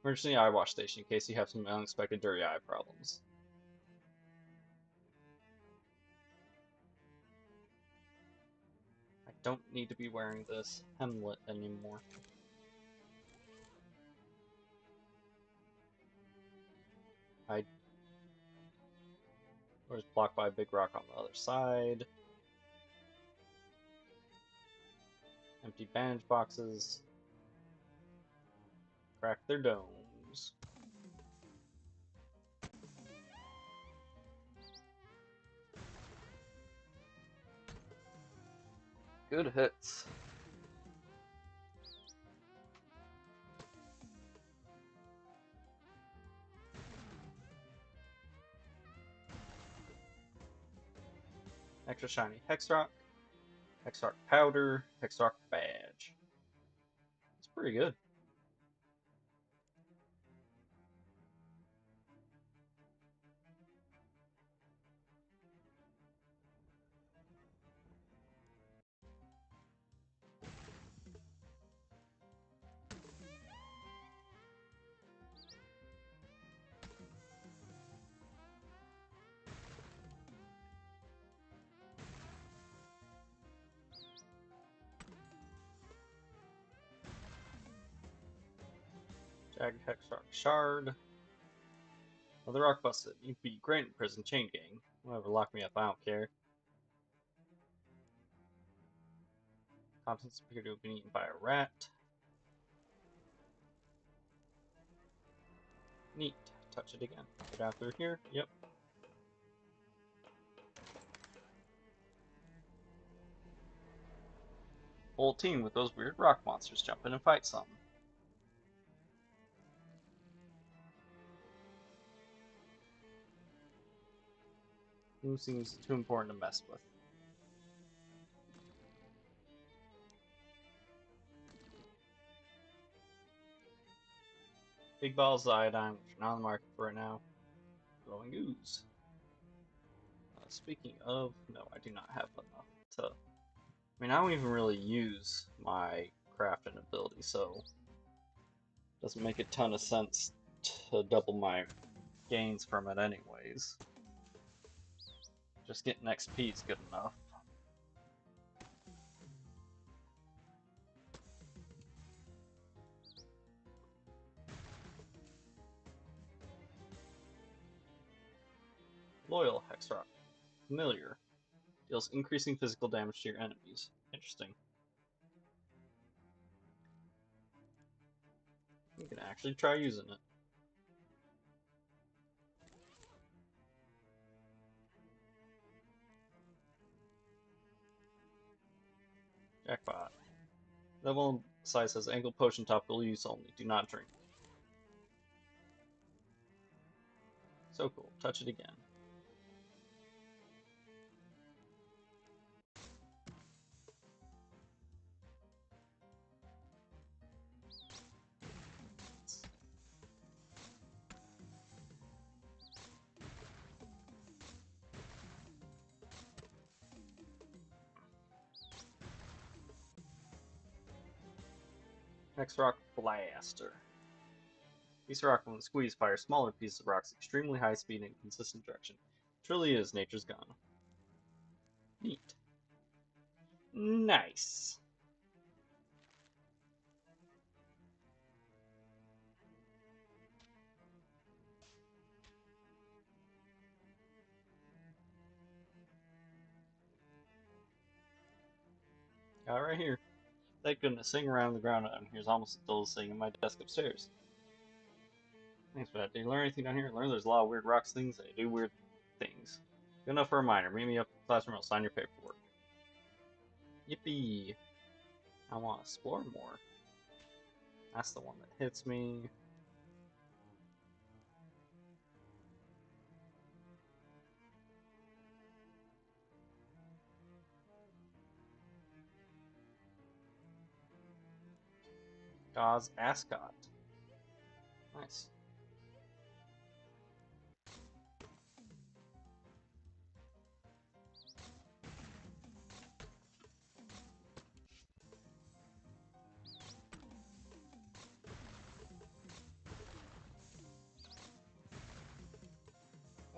Emergency eye wash station in case you have some unexpected dirty eye problems. I don't need to be wearing this hemlet anymore. Or is blocked by a big rock on the other side. Empty bandage boxes. Crack their domes. Good hits. Extra shiny Hexrock, Hexrock powder, Hexrock badge. It's pretty good. Jagged Hexrock shard. Another rock busted. You beat Grant in prison chain gang. Whatever, lock me up, I don't care. Contents appear to have been eaten by a rat. Neat. Touch it again. Get out through here. Yep. Whole team with those weird rock monsters jump in and fight some. Who seems too important to mess with? Big balls of iodine, which are not on the market for right now. Glowing ooze. Speaking of, no, I do not have enough to. I mean, I don't even really use my crafting ability, so it doesn't make a ton of sense to double my gains from it, anyways. Just getting XP is good enough. Loyal Hexrock. Familiar. Deals increasing physical damage to your enemies. Interesting. You can actually try using it. Jackpot. Level size says ankle potion topical use only. Do not drink. So cool. Touch it again. Hexrock Blaster. Piece of rock when squeezed fires smaller pieces of rocks extremely high speed and consistent direction. Truly is nature's gun. Neat. Nice. Got it right here. Thank goodness, sitting around the ground down here is almost as dull as sitting in my desk upstairs. Thanks for that. Did you learn anything down here? Learn there's a lot of weird rocks things and they do weird things. Good enough for a minor. Meet me up in the classroom, I'll sign your paperwork. Yippee! I want to explore more. That's the one that hits me. Gauze Ascot. Nice.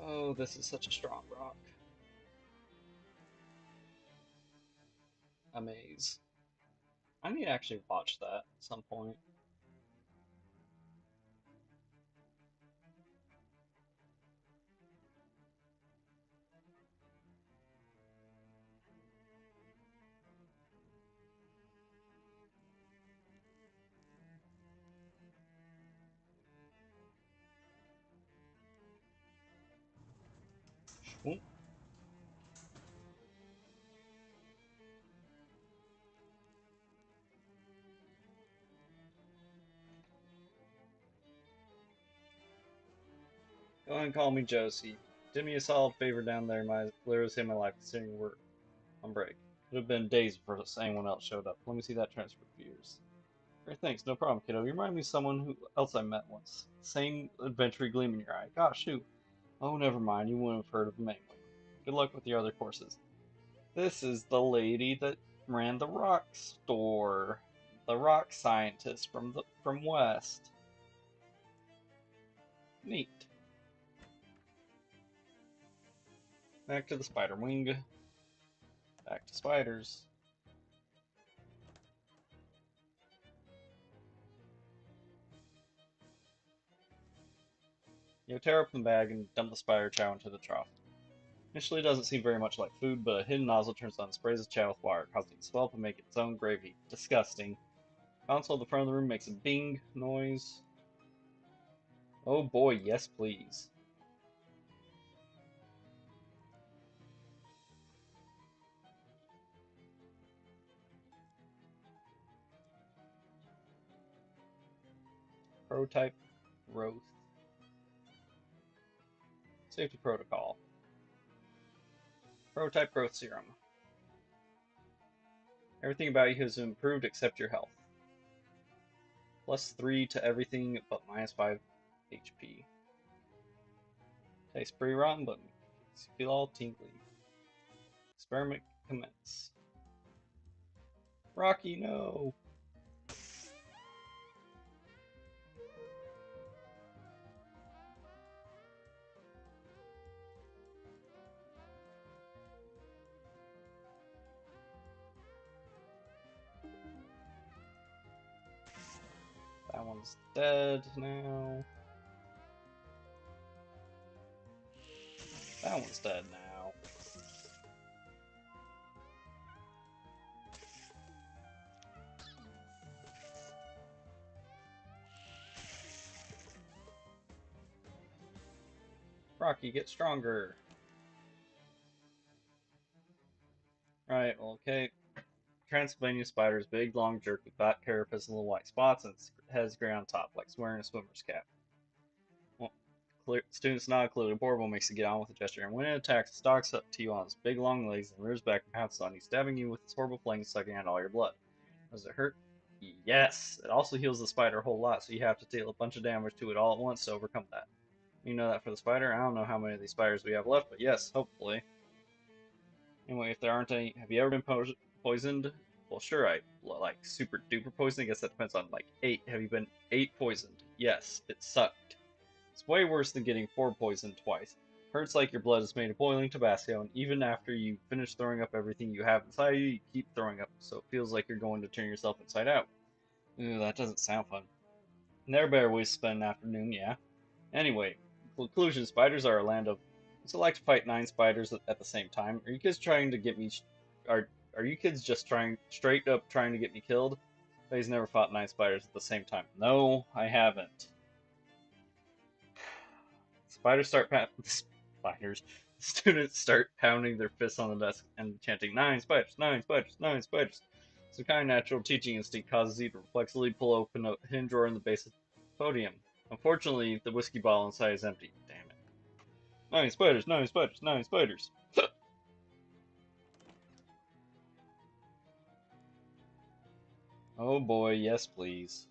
Oh, this is such a strong rock. Amaze. I need to actually watch that at some point. Shwoomp. Go ahead and call me Josie. Did me a solid favor down there. My literally saved my life considering we're on break. Could have been days before anyone else showed up. Let me see that transfer of yours. Great, thanks. No problem, kiddo. You remind me of someone who else I met once. Same adventure gleam in your eye. Gosh, shoot. Oh, never mind. You wouldn't have heard of him anyway. Good luck with your other courses. This is the lady that ran the rock store. The rock scientist from West. Neat. Back to the spider wing. Back to spiders. You tear open the bag and dump the spider chow into the trough. Initially, it doesn't seem very much like food, but a hidden nozzle turns on and sprays the chow with water, causing it to swell up and make its own gravy. Disgusting. Console at the front of the room makes a bing noise. Oh boy, yes please. Prototype growth. Safety protocol. Prototype growth serum. Everything about you has improved except your health. +3 to everything but -5 HP. Tastes pretty rotten, but makes you feel all tingly. Experiment commence. Rocky, no! That one's dead now. That one's dead now. Rocky, get stronger. Right, well, okay. Transylvania spider's big, long jerk with fat carapace and little white spots, and its head's gray on top, like wearing a swimmer's cap. Well, students not included. Borbo makes you get on with the gesture, and when it attacks, it stalks up to you on its big, long legs and rears back and pounces on you, stabbing you with its horrible fangs, sucking out all your blood. Does it hurt? Yes. It also heals the spider a whole lot, so you have to deal a bunch of damage to it all at once to overcome that. You know that for the spider? I don't know how many of these spiders we have left, but yes, hopefully. Anyway, if there aren't any, have you ever been poisoned? Well, sure, I like super duper poisoned. I guess that depends on like 8. Have you been 8 poisoned? Yes, it sucked. It's way worse than getting 4 poisoned twice. Hurts like your blood is made of boiling Tabasco, and even after you finish throwing up everything you have inside you keep throwing up, so it feels like you're going to turn yourself inside out. Ooh, that doesn't sound fun. Never better ways to spend an afternoon, yeah. Anyway, conclusion, spiders are a land of... What's it like to fight 9 spiders at the same time? Are you kids trying to get me... Are you kids just straight up trying to get me killed? He's never fought 9 spiders at the same time. No, I haven't. Spiders start spiders. Students start pounding their fists on the desk and chanting, 9 spiders, 9 spiders, 9 spiders. Some kind of natural teaching instinct causes you to reflexively pull open a hidden drawer in the base of the podium. Unfortunately, the whiskey bottle inside is empty. Damn it. 9 spiders, 9 spiders, 9 spiders. Oh boy, yes please.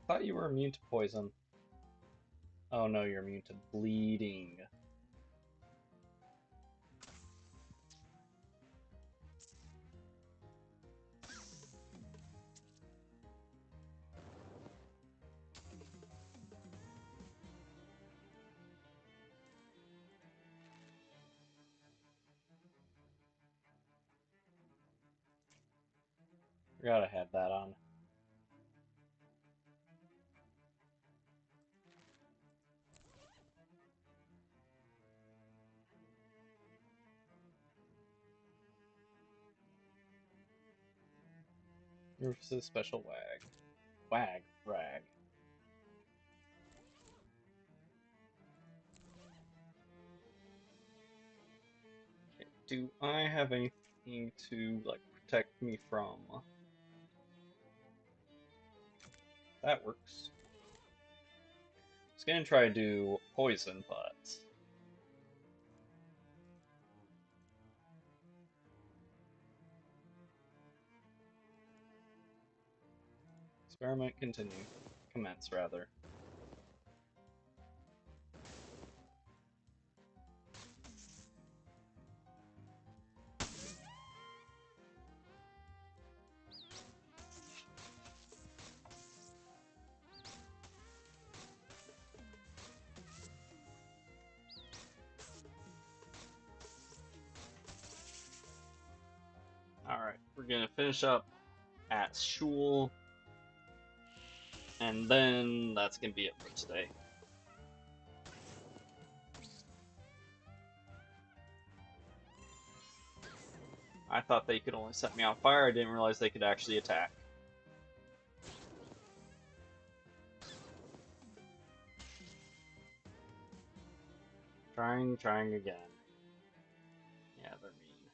Thought you were immune to poison. Oh no, you're immune to bleeding. Forgot I had that on. Rufus's special wag. Wag. Rag. Okay, do I have anything to, like, protect me from? That works. I was gonna try to do poison, but... Experiment continue. Commence, rather. Alright, we're gonna finish up at Shul, and then that's gonna be it for today. I thought they could only set me on fire, I didn't realize they could actually attack. Trying again. Yeah, they're mean.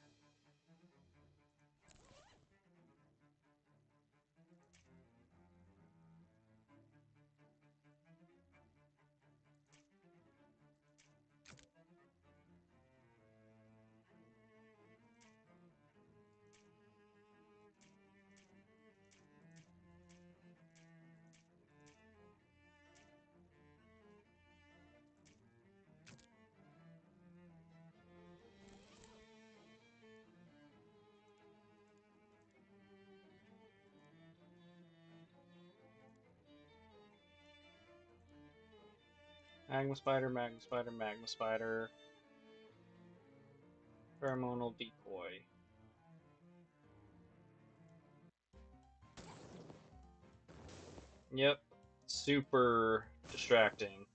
Magma spider, magma spider, magma spider. Pheromonal decoy. Yep. Super distracting.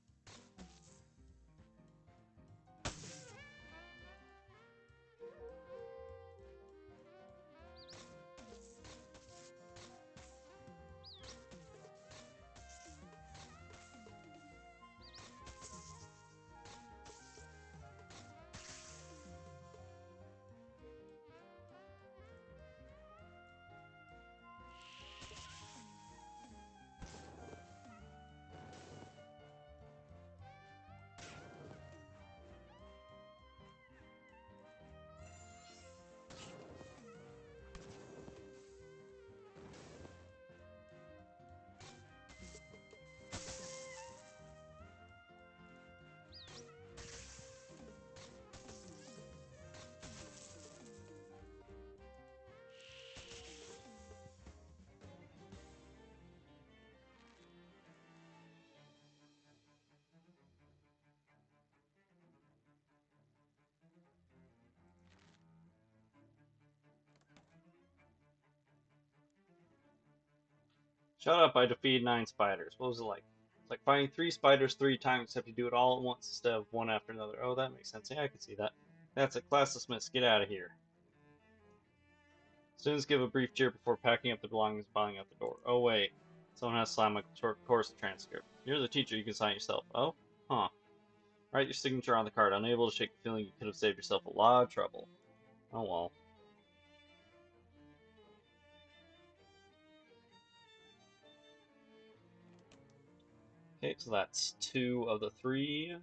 Shut up, I defeated 9 spiders. What was it like? It's like fighting 3 spiders 3 times, except you do it all at once instead of one after another. Oh, that makes sense. Yeah, I can see that. That's it. Class dismissed. Get out of here. Students give a brief cheer before packing up their belongings and filing out the door. Oh, wait. Someone has signed my course transcript. You're the teacher. You can sign yourself. Oh? Huh. Write your signature on the card. Unable to shake the feeling you could have saved yourself a lot of trouble. Oh, well. Okay, so that's 2 of the 3.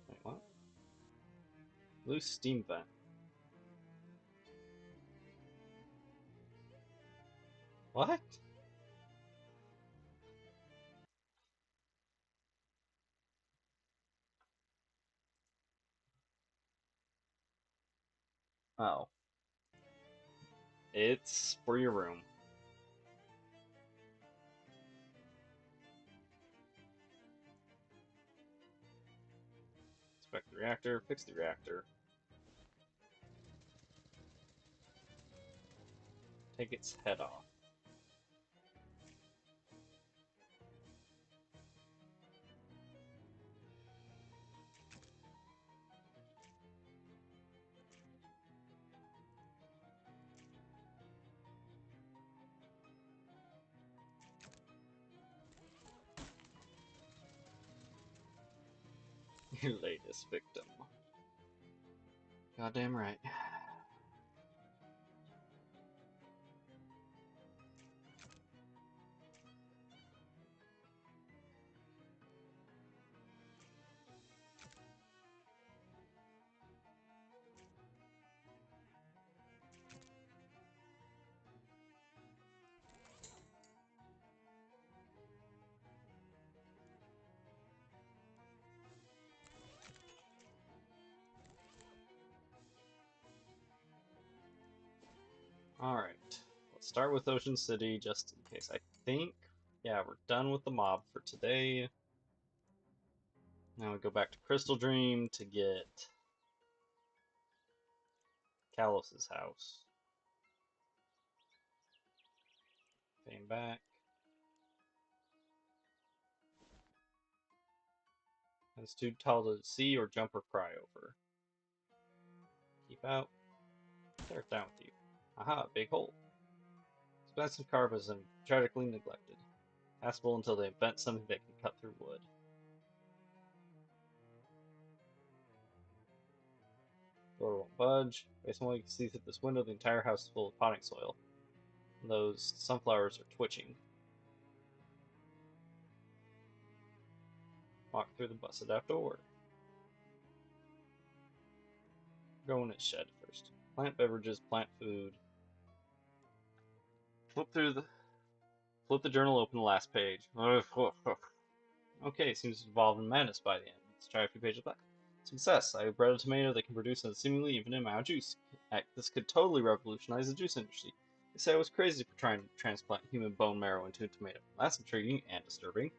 Wait, what? Loose steam vent. Oh, it's for your room. Inspect the reactor, fix the reactor, take its head off. Your latest victim. Goddamn right. Alright, let's start with Ocean City just in case. I think, yeah, we're done with the mob for today. Now we go back to Crystal Dream to get Kalos's house. Came back. It's too tall to see or jump or cry over. Keep out. There's down with you. Aha, big hole. Expensive carvers and tragically neglected. Passable until they invent something that can cut through wood. Door won't budge. Based on what you can see through this window, the entire house is full of potting soil. And those sunflowers are twitching. Walk through the busted out door. Go in its shed first. Plant beverages, plant food. Flip the journal open the last page. Okay, seems to evolve in madness by the end. Let's try a few pages back. Success! I have bred a tomato that can produce a seemingly infinite amount of juice. Heck, this could totally revolutionize the juice industry. They say I was crazy for trying to transplant human bone marrow into a tomato. That's intriguing and disturbing.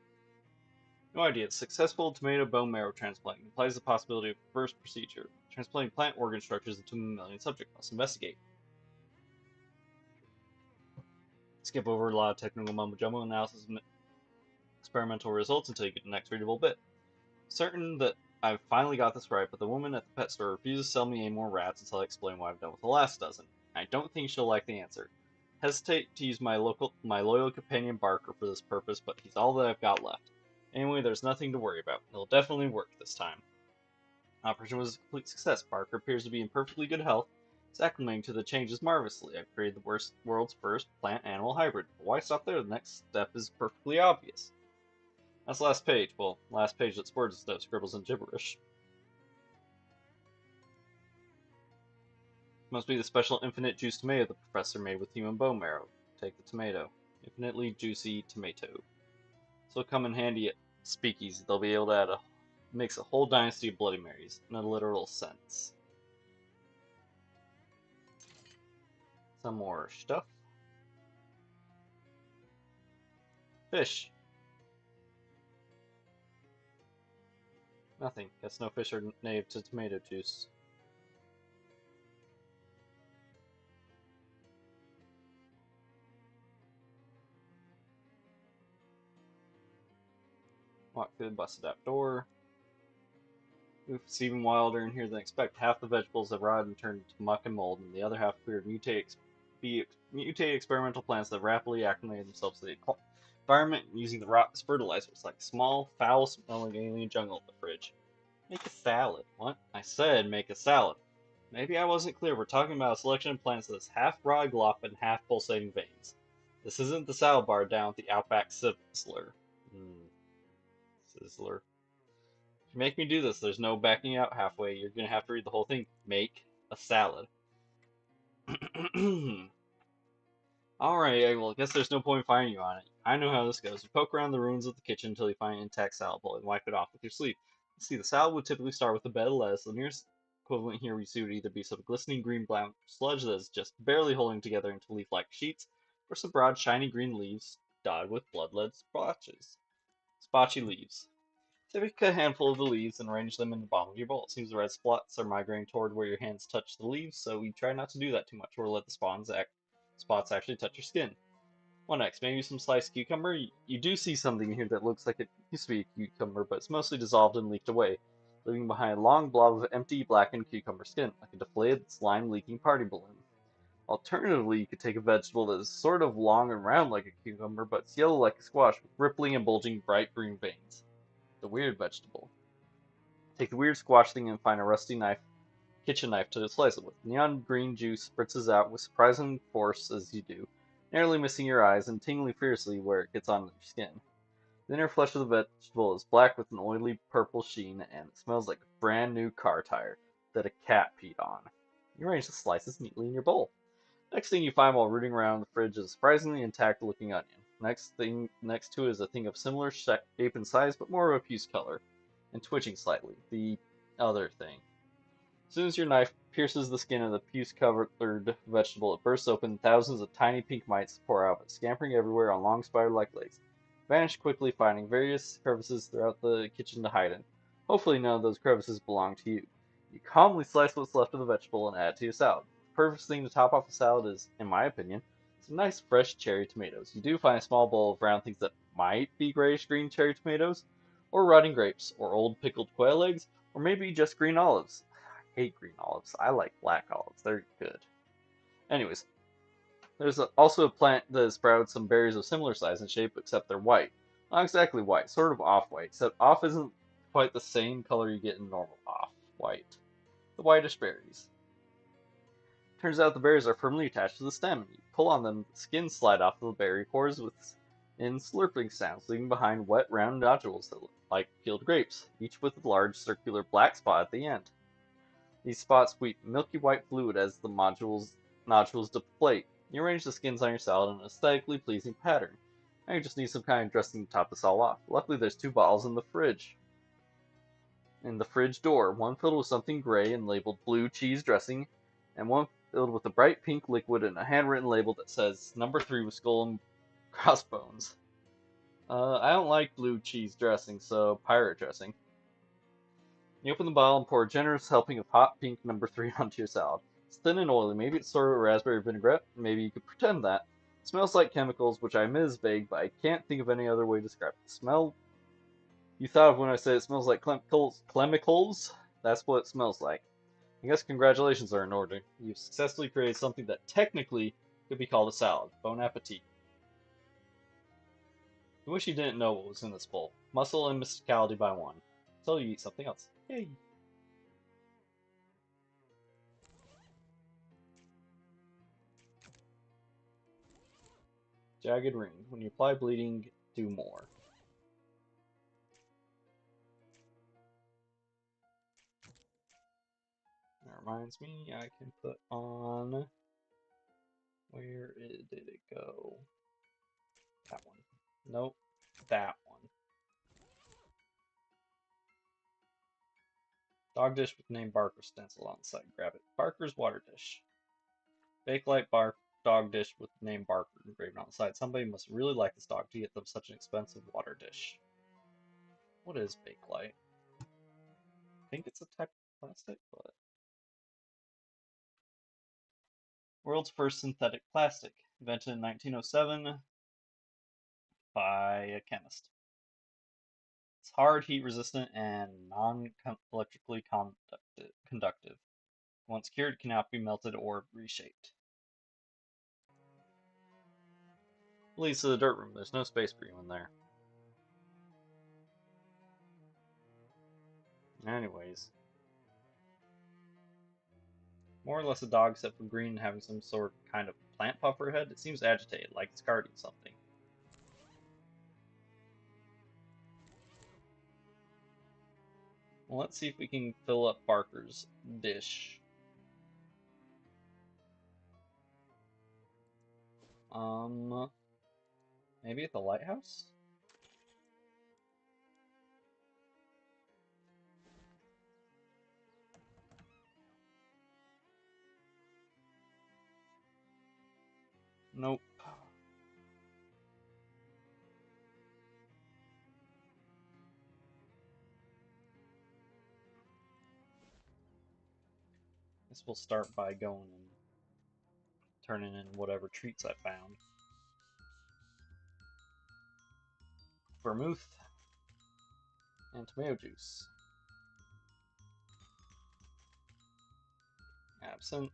No idea. Successful tomato bone marrow transplant implies the possibility of reverse procedure. Transplanting plant organ structures into a mammalian subject. Must investigate. Skip over a lot of technical mumbo jumbo analysis and experimental results until you get the next readable bit. Certain that I've finally got this right, but the woman at the pet store refuses to sell me any more rats until I explain what I've done with the last dozen. I don't think she'll like the answer. Hesitate to use my loyal companion Barker for this purpose, but he's all that I've got left. Anyway, there's nothing to worry about. It'll definitely work this time. Operation was a complete success. Barker appears to be in perfectly good health. He's acclimating to the changes marvelously. I've created the world's first plant-animal hybrid. But why stop there? The next step is perfectly obvious. That's the last page. Well, last page that Spurs stuff scribbles in gibberish. Must be the special infinite juice tomato the professor made with human bone marrow. Take the tomato. Infinitely juicy tomato. So come in handy at Speakeasy. They'll be able to mix a whole dynasty of Bloody Marys in a literal sense. Some more stuff. Fish. Nothing. Guess no fish are native to tomato juice. Walk through the busted out door. Oof, it's even wilder in here than expected. Half the vegetables have rotted and turned to muck and mold, and the other half appear to mutate experimental plants that rapidly acclimate themselves to the environment using the rot as fertilizer. It's like a small, foul-smelling alien jungle at the fridge. Make a salad. What? I said make a salad. Maybe I wasn't clear. We're talking about a selection of plants that's half raw glop and half pulsating veins. This isn't the salad bar down at the Outback Sizzler. Sizzler. If you make me do this, there's no backing out halfway. You're gonna have to read the whole thing. Make a salad. Alright, well, I guess there's no point firing you on it. I know how this goes. You poke around the ruins of the kitchen until you find an intact salad bowl and wipe it off with your sleeve. See, the salad would typically start with a bed of lettuce, the nearest equivalent here we see would either be some glistening green-brown sludge that is just barely holding together into leaf-like sheets, or some broad, shiny green leaves dotted with blood-led splotches. Splotchy leaves. Take a handful of the leaves and arrange them in the bottom of your bowl. It seems the red spots are migrating toward where your hands touch the leaves, so you try not to do that too much, or let the spots actually touch your skin. What next? Maybe some sliced cucumber? You do see something here that looks like it used to be a cucumber, but it's mostly dissolved and leaked away, leaving behind a long blob of empty, blackened cucumber skin, like a deflated, slime-leaking party balloon. Alternatively, you could take a vegetable that is sort of long and round like a cucumber, but it's yellow like a squash, with rippling and bulging bright green veins. The weird vegetable. Take the weird squash thing and find a rusty kitchen knife to slice it with. Neon green juice spritzes out with surprising force as you do, narrowly missing your eyes and tingling fiercely where it gets on your skin. The inner flesh of the vegetable is black with an oily purple sheen, and it smells like a brand new car tire that a cat peed on. You arrange the slices neatly in your bowl. Next thing you find while rooting around the fridge is a surprisingly intact looking onion. Next to it is a thing of similar shape and size, but more of a puce color, and twitching slightly. The other thing. As soon as your knife pierces the skin of the puce-covered vegetable, it bursts open. Thousands of tiny pink mites pour out of it, scampering everywhere on long spider-like legs. Vanish quickly, finding various crevices throughout the kitchen to hide in. Hopefully none of those crevices belong to you. You calmly slice what's left of the vegetable and add it to your salad. The perfect thing to top off a salad is, in my opinion, some nice fresh cherry tomatoes. You do find a small bowl of round things that might be grayish-green cherry tomatoes, or rotting grapes, or old pickled quail eggs, or maybe just green olives. I hate green olives. I like black olives. They're good. Anyways, there's also a plant that sprouts some berries of similar size and shape, except they're white. Not exactly white, sort of off-white, except off isn't quite the same color you get in normal off-white. The whitish berries. Turns out the berries are firmly attached to the stem, and you pull on them, the skins slide off the berry cores in slurping sounds, leaving behind wet, round nodules that look like peeled grapes, each with a large circular black spot at the end. These spots squeak milky white fluid as the nodules deflate. You arrange the skins on your salad in an aesthetically pleasing pattern. Now you just need some kind of dressing to top this all off. Luckily, there's two bottles in the fridge. In the fridge door, one filled with something gray and labeled blue cheese dressing, and one filled with a bright pink liquid and a handwritten label that says number 3 with skull and crossbones. I don't like blue cheese dressing, so pirate dressing. You open the bottle and pour a generous helping of hot pink number 3 onto your salad. It's thin and oily. Maybe it's sort of raspberry vinaigrette. Maybe you could pretend that. It smells like chemicals, which I admit is vague, but I can't think of any other way to describe it. The smell you thought of when I said it smells like chemicals? That's what it smells like. I guess congratulations are in order. You've successfully created something that technically could be called a salad. Bon appetit. I wish you didn't know what was in this bowl. Muscle and mysticality by one. Until you eat something else. Yay! Jagged ring. When you apply bleeding, do more. That reminds me, I can put on... did it go? That one. Nope. That one. Dog dish with name Barker stenciled on the side. Grab it. Barker's water dish. Bakelite dog dish with name Barker engraved on the side. Somebody must really like this dog to get them such an expensive water dish. What is Bakelite? I think it's a type of plastic, but... World's first synthetic plastic. Invented in 1907 by a chemist. It's hard, heat resistant, and non-electrically conductive. Once cured, cannot be melted or reshaped. Leads to the dirt room. There's no space for you in there. Anyways. More or less a dog except for green and having some sort of kind of plant puffer head. It seems agitated, like it's guarding something. Well, let's see if we can fill up Barker's dish. Maybe at the lighthouse? Nope. Guess we'll start by going and turning in whatever treats I found. Vermouth and tomato juice. Absinthe.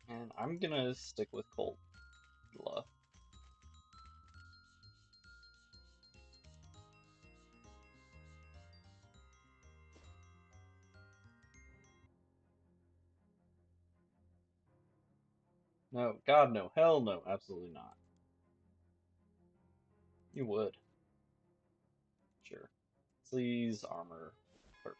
And I'm gonna stick with cola. No, God no, hell no, absolutely not. You would. Sure. Please, armor. Perk.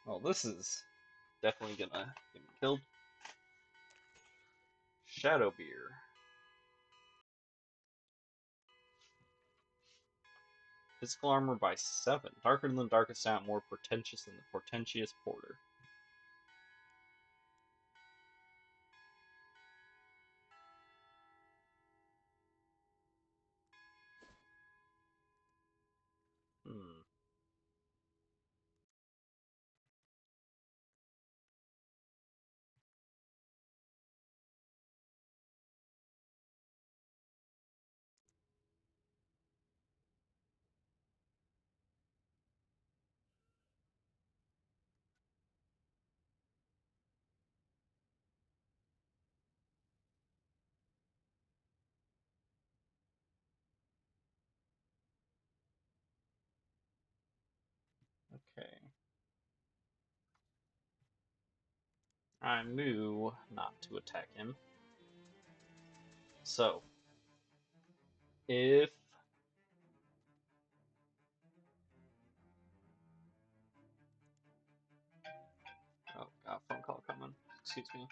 Well, this is definitely gonna get me killed. Shadow beer. Physical armor by 7. Darker than the darkest stout, more portentous than the portentous porter. Hmm. Okay. I knew not to attack him. So, if... Oh, got a phone call coming. Excuse me.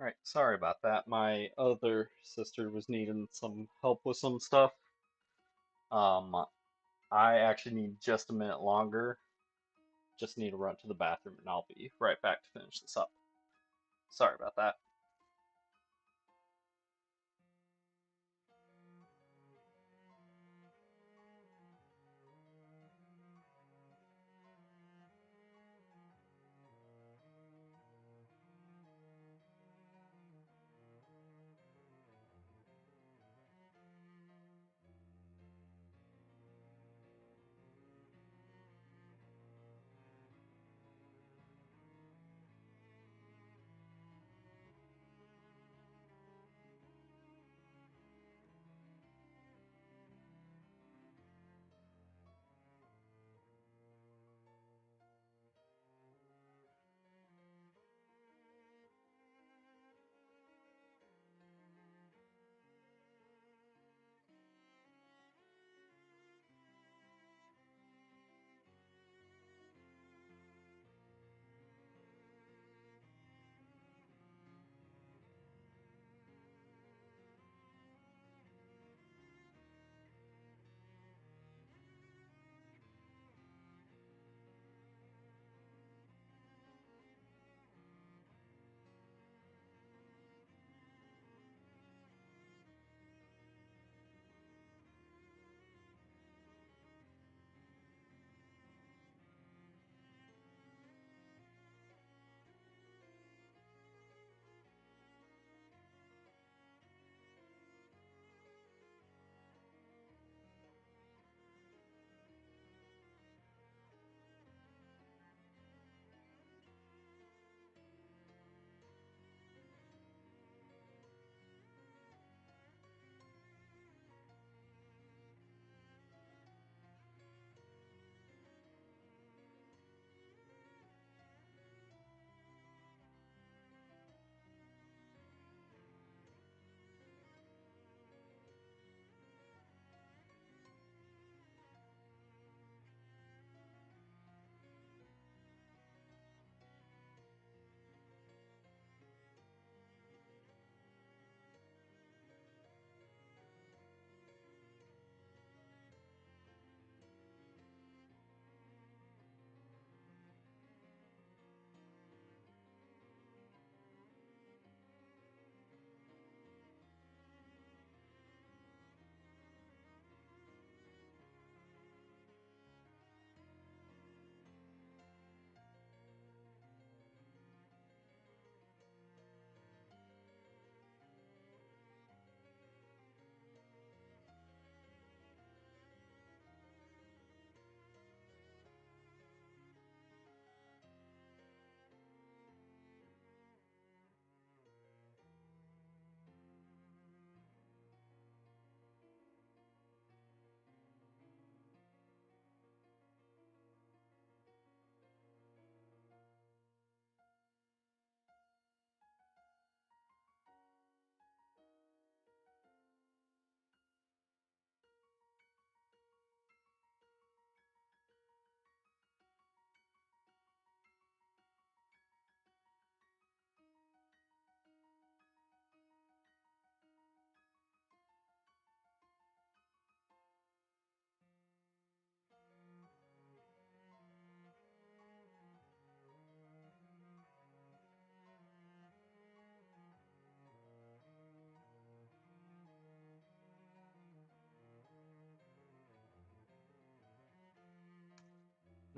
Alright, sorry about that. My other sister was needing some help with some stuff. Um, I actually need just a minute longer. Just need to run to the bathroom and I'll be right back to finish this up. Sorry about that.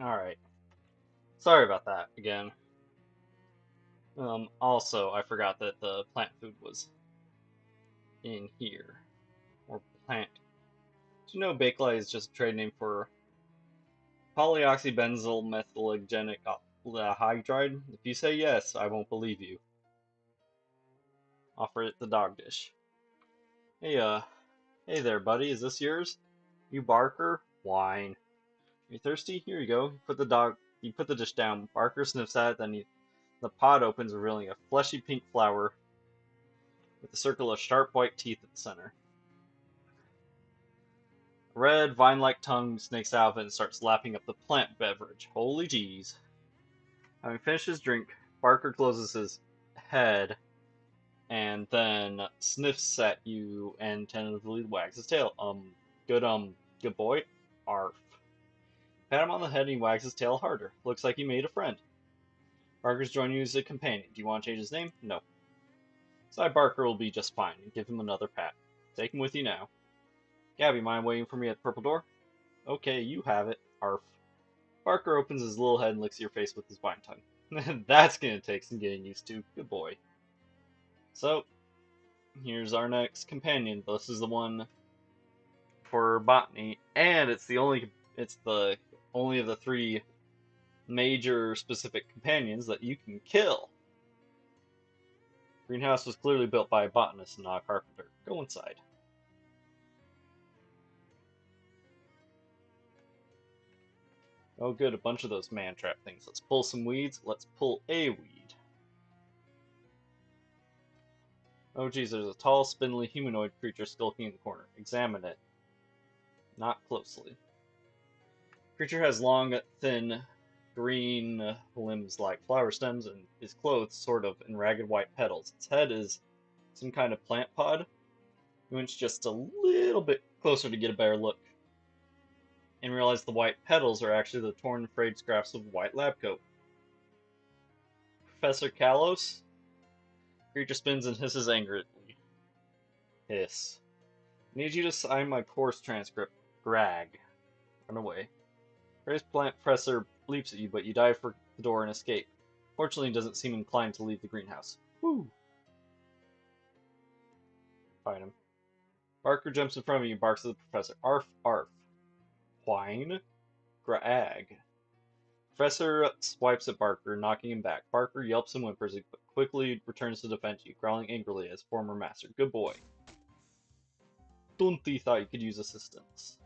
Alright. Sorry about that again. Also, I forgot that the plant food was in here. Or plant. Do you know Bakelite is just a trade name for polyoxybenzyl methylogenic hydride? If you say yes, I won't believe you. Offer it the dog dish. Hey, hey there, buddy. Is this yours? You Barker? Wine. You thirsty? Here you go. You put the dish down. Barker sniffs at it, the pod opens, revealing a fleshy pink flower with a circle of sharp white teeth at the center. A red, vine-like tongue snakes out of it and starts lapping up the plant beverage. Holy jeez. Having finished his drink, Barker closes his head and then sniffs at you and tentatively wags his tail. Good, good boy. Arf. Pat him on the head and he wags his tail harder. Looks like he made a friend. Barker's joining you as a companion. Do you want to change his name? No. Cy Barker will be just fine, and give him another pat. Take him with you now. Gabby, mind waiting for me at the purple door? Okay, you have it. Arf. Barker opens his little head and licks your face with his vine tongue. That's gonna take some getting used to. Good boy. So, here's our next companion. This is the one for botany, and it's the only of the three major specific companions that you can kill. Greenhouse was clearly built by a botanist and not a carpenter. Go inside. Oh good, a bunch of those man-trap things. Let's pull some weeds. Let's pull a weed. Oh geez, there's a tall, spindly humanoid creature skulking in the corner. Examine it. Not closely. Creature has long, thin, green limbs like flower stems and is clothed, sort of, in ragged white petals. Its head is some kind of plant pod. You inch just a little bit closer to get a better look, and realize the white petals are actually the torn, frayed scraps of a white lab coat. Professor Kalos? Creature spins and hisses angrily. Hiss. I need you to sign my course transcript. Grag. Run away. Grace Plant Professor leaps at you, but you dive for the door and escape. Fortunately, he doesn't seem inclined to leave the greenhouse. Woo! Fight him. Barker jumps in front of you and barks at the professor. Arf, arf. Whine? Grag. Professor swipes at Barker, knocking him back. Barker yelps and whimpers, but quickly returns to defend you, growling angrily at his former master. Good boy. Dunti thought you could use assistance.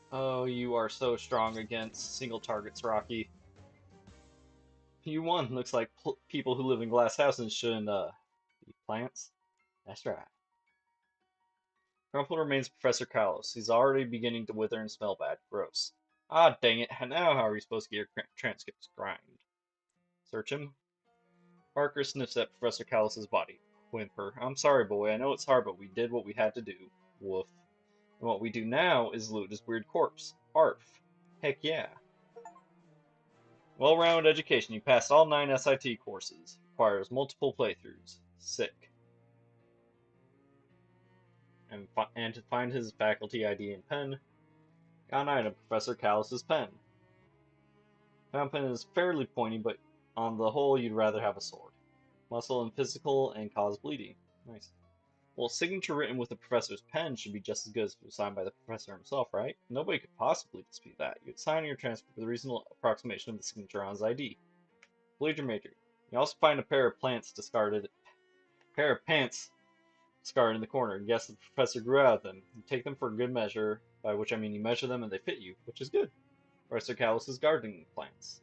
Oh, you are so strong against single targets, Rocky. You won. Looks like people who live in glass houses shouldn't, be plants. That's right. Crumple remains Professor Kalos. He's already beginning to wither and smell bad. Gross. Ah, dang it. Now how are you supposed to get your transcripts grind? Search him. Barker sniffs at Professor Kalos's body. Whimper. I'm sorry, boy. I know it's hard, but we did what we had to do. Woof. And what we do now is loot his weird corpse. Arf. Heck yeah. Well-rounded education. You passed all 9 SIT courses. Requires multiple playthroughs. Sick. And to find his faculty ID and pen, got an item, Professor Callus's pen. Found pen is fairly pointy, but on the whole, you'd rather have a sword. Muscle and physical and cause bleeding. Nice. Well, signature written with the professor's pen should be just as good as if it was signed by the professor himself, right? Nobody could possibly dispute that. You'd sign your transcript with a reasonable approximation of the signature on his ID. Believe your major. You also find a pair of pants discarded in the corner, and guess the professor grew out of them. You take them for good measure, by which I mean you measure them and they fit you, which is good. Professor Callus's gardening plants.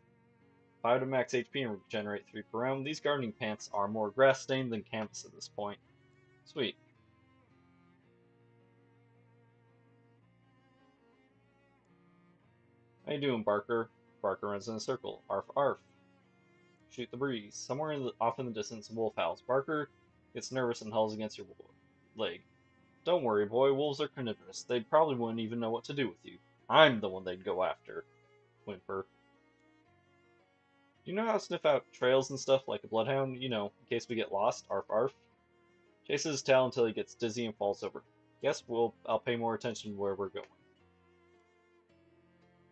5 to max HP and regenerate 3 per round. These gardening pants are more grass stained than canvas at this point. Sweet. How you doing, Barker? Barker runs in a circle. Arf, arf. Shoot the breeze. Somewhere off in the distance, a wolf howls. Barker gets nervous and hauls against your leg. Don't worry, boy. Wolves are carnivorous. They probably wouldn't even know what to do with you. I'm the one they'd go after. Whimper. Do you know how to sniff out trails and stuff like a bloodhound? You know, in case we get lost. Arf, arf. Chases his tail until he gets dizzy and falls over. Guess I'll pay more attention to where we're going.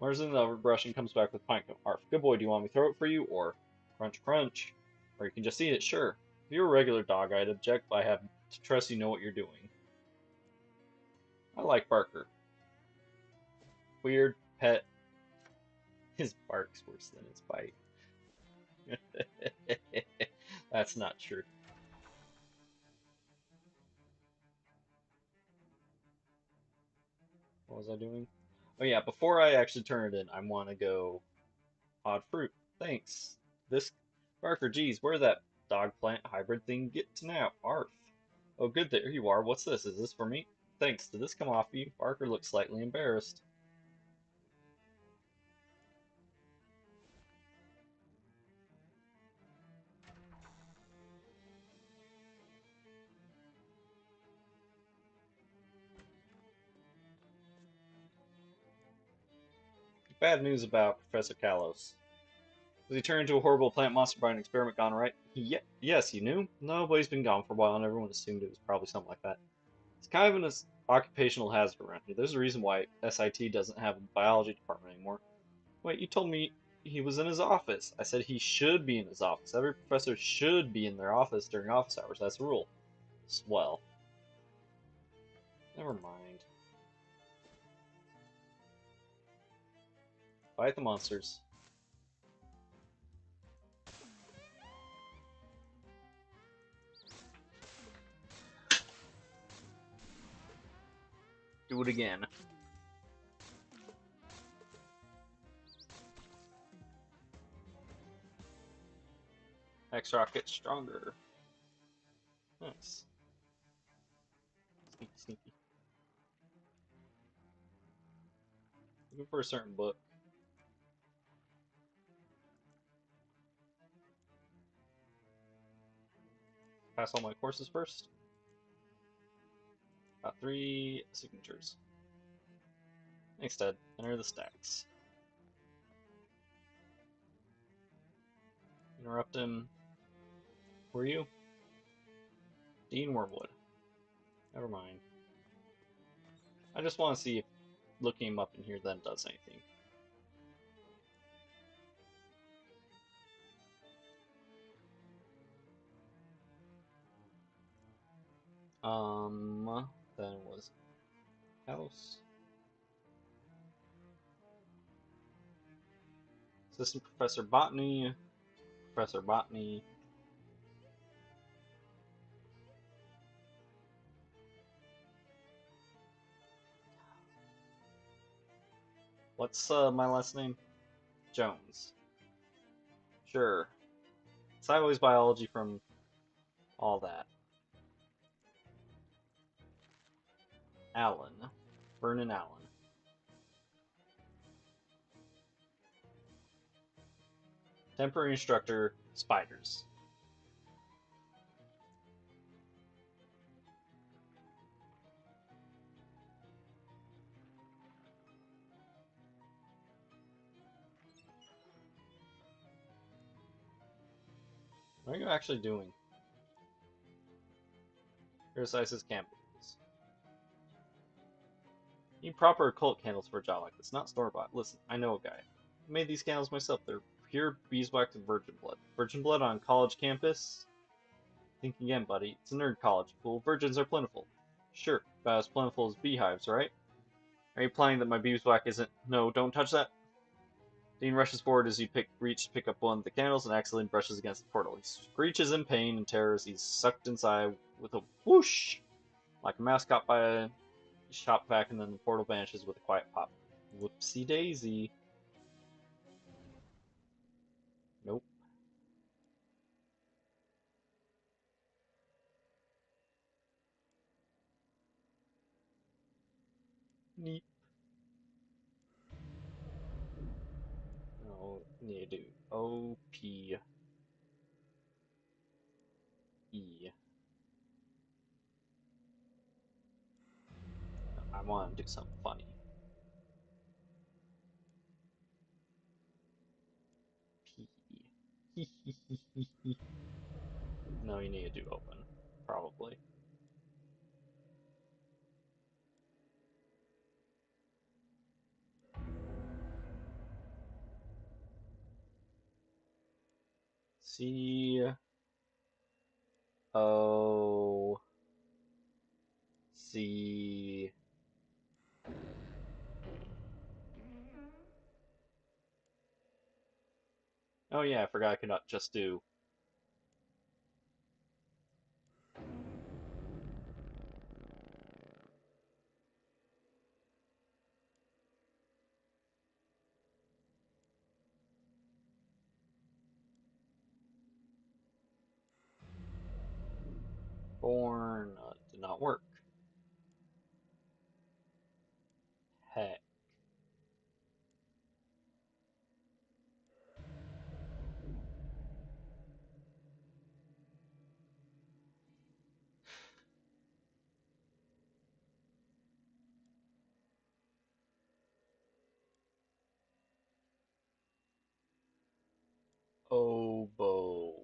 Learns in the brush and comes back with pinecone. Arf. Good boy, do you want me to throw it for you? Or crunch, crunch. Or you can just eat it, sure. If you're a regular dog, I'd object, but I have to trust you know what you're doing. I like Barker. Weird, pet. His bark's worse than his bite. That's not true. What was I doing? Oh yeah, before I actually turn it in, I want to go odd fruit. Thanks. This Barker, geez, where'd that dog plant hybrid thing get to now? Arf. Oh, good, there you are. What's this? Is this for me? Thanks. Did this come off you? Barker looks slightly embarrassed. Bad news about Professor Kalos. Was he turned into a horrible plant monster by an experiment gone right? Yes, you knew? No, but he's been gone for a while and everyone assumed it was probably something like that. It's kind of an occupational hazard around here. There's a reason why SIT doesn't have a biology department anymore. Wait, you told me he was in his office. I said he should be in his office. Every professor should be in their office during office hours. That's the rule. Swell. Never mind. Fight the monsters. Do it again. X-Rock gets stronger. Nice. Sneaky, sneaky. Looking for a certain book. Pass all my courses first. Got 3 signatures. Thanks, Ted. Enter the stacks. Interrupt him. Who are you? Dean Wormwood. Never mind. I just want to see if looking him up in here then does anything. Then it was house. Assistant Professor Botany. Professor Botany. What's my last name? Jones. Sure. Sideways biology from all that. Allen. Vernon Allen. Temporary instructor, spiders. What are you actually doing? Criticizes campus. Need proper occult candles for a job like this, not store-bought. Listen, I know a guy. I made these candles myself. They're pure beeswax and virgin blood. Virgin blood on college campus? Think again, buddy. It's a nerd college. Cool. Virgins are plentiful. Sure, about as plentiful as beehives, right? Are you implying that my beeswax isn't? No, don't touch that. Dean rushes forward as you reach to pick up one of the candles and accidentally brushes against the portal. He screeches in pain and terror as he's sucked inside with a whoosh, like a mouse caught by a shop vac, and then the portal vanishes with a quiet pop. Whoopsie daisy. Nope. Neat. Oh, need to do O-P-E. I want to do something funny. P. No, you need to do open. Probably. C O C. Oh yeah, I forgot I could not just do. Born did not work. Heck. Oboe.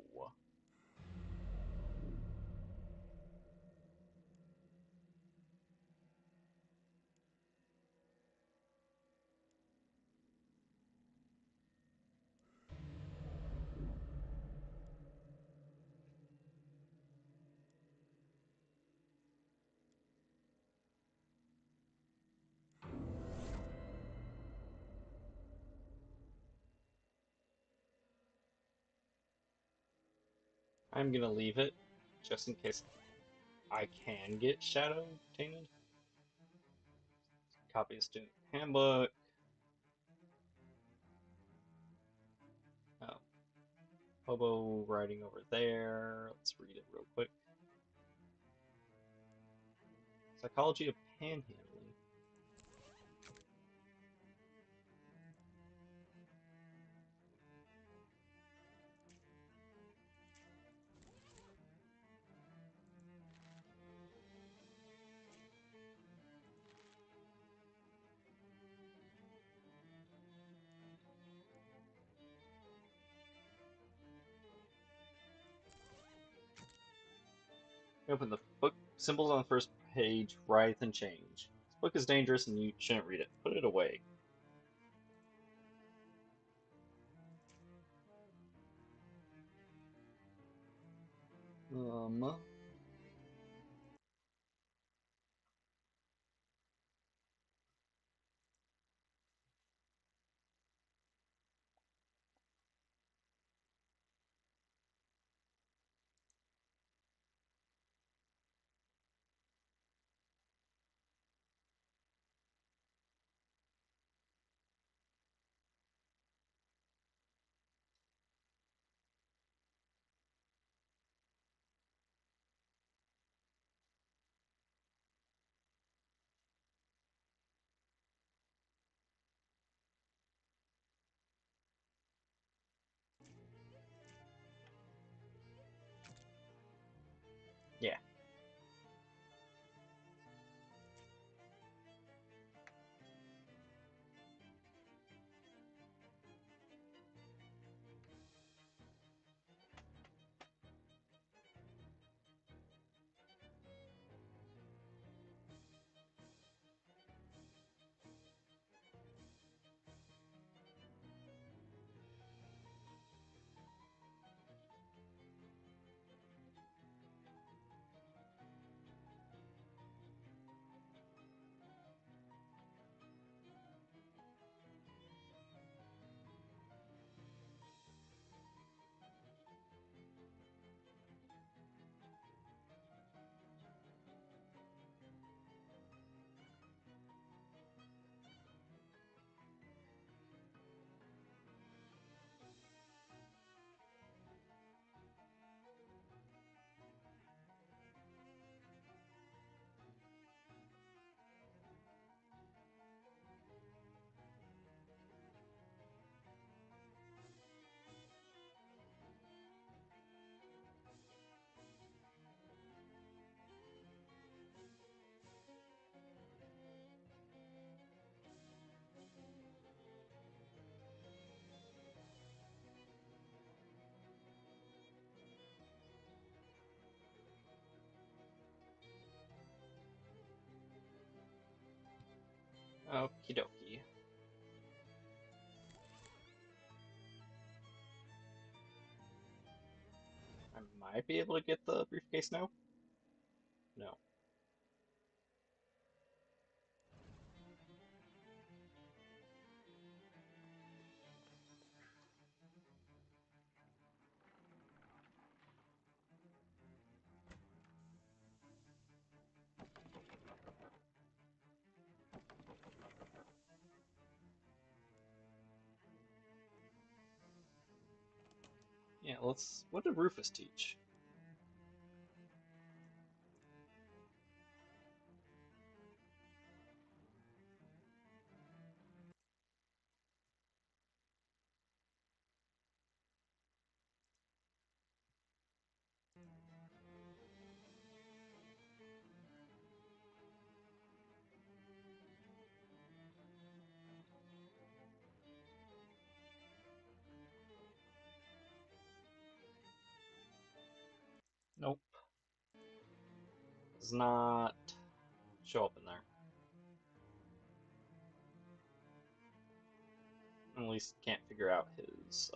I'm gonna leave it just in case I can get shadow tainted. Copy of student handbook. Oh, hobo writing over there. Let's read it real quick. Psychology of panhandling. Open the book. Symbols on the first page writhe and change. This book is dangerous and you shouldn't read it. Put it away. Um, yeah. Okie dokie. I might be able to get the briefcase now. No. Yeah, let's. What did Rufus teach? does not show up in there. At least can't figure out his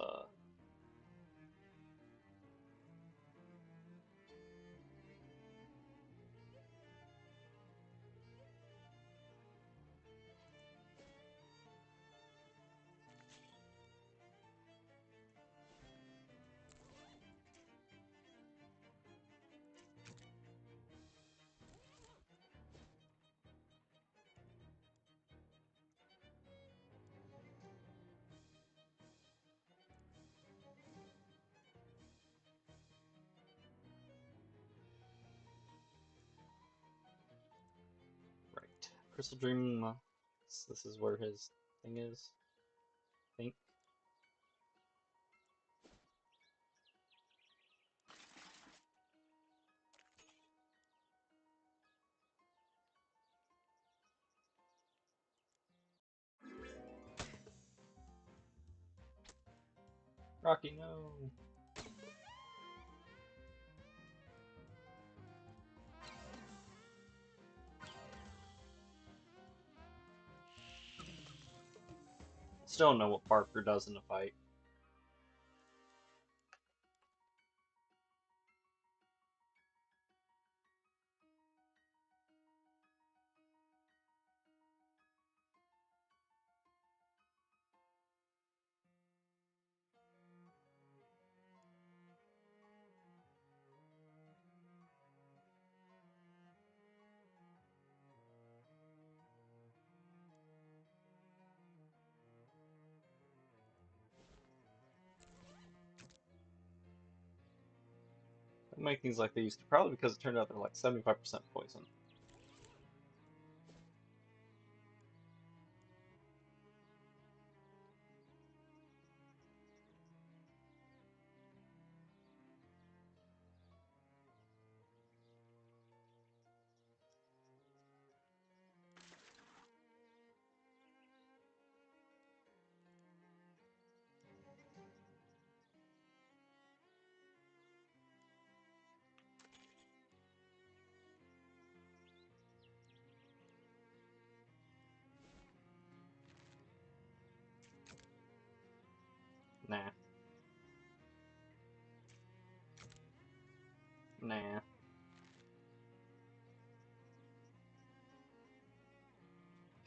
right. Crystal Dream, this is where his thing is, I think. Rocky, no! Still don't know what Parker does in a fight. They make things like they used to, probably because it turned out they're like 75% poison. Nah. Nah.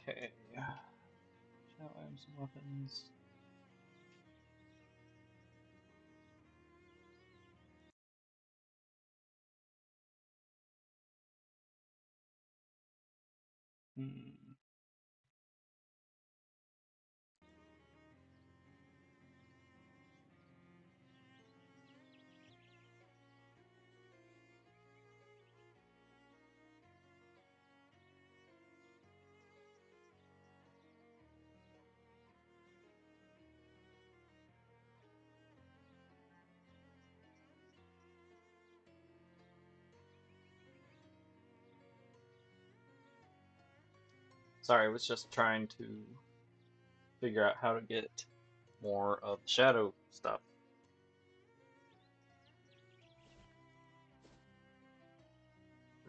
Okay. Shall I have some weapons? Hmm. Sorry, I was just trying to figure out how to get more of the shadow stuff.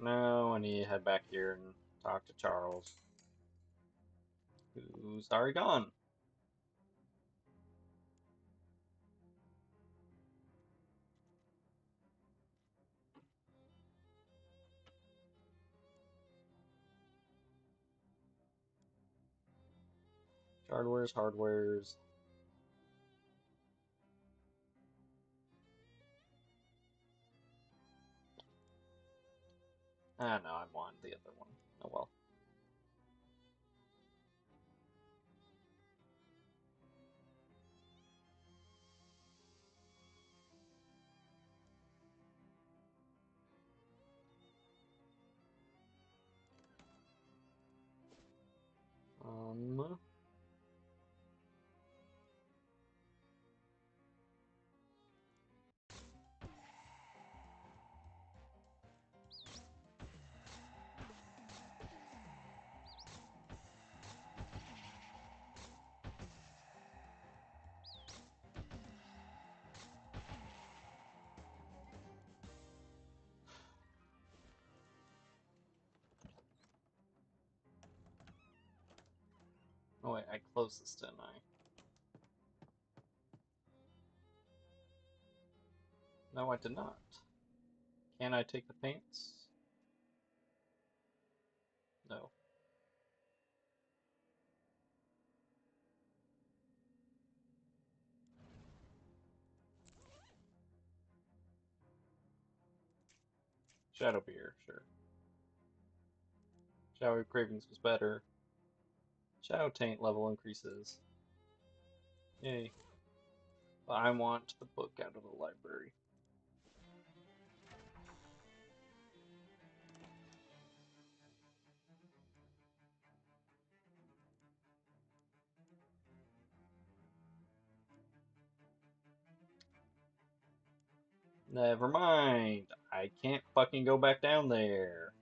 No, I need to head back here and talk to Charles, who's already gone. Hardwares. Ah, no, I want the other one. Oh well. Um, Oh wait, I closed this, didn't I? No, I did not. Can I take the paints? No. Shadow Beer, sure. Shadow Cravings was better. Shadow Taint level increases. Yay. But I want the book out of the library. Never mind. I can't fucking go back down there.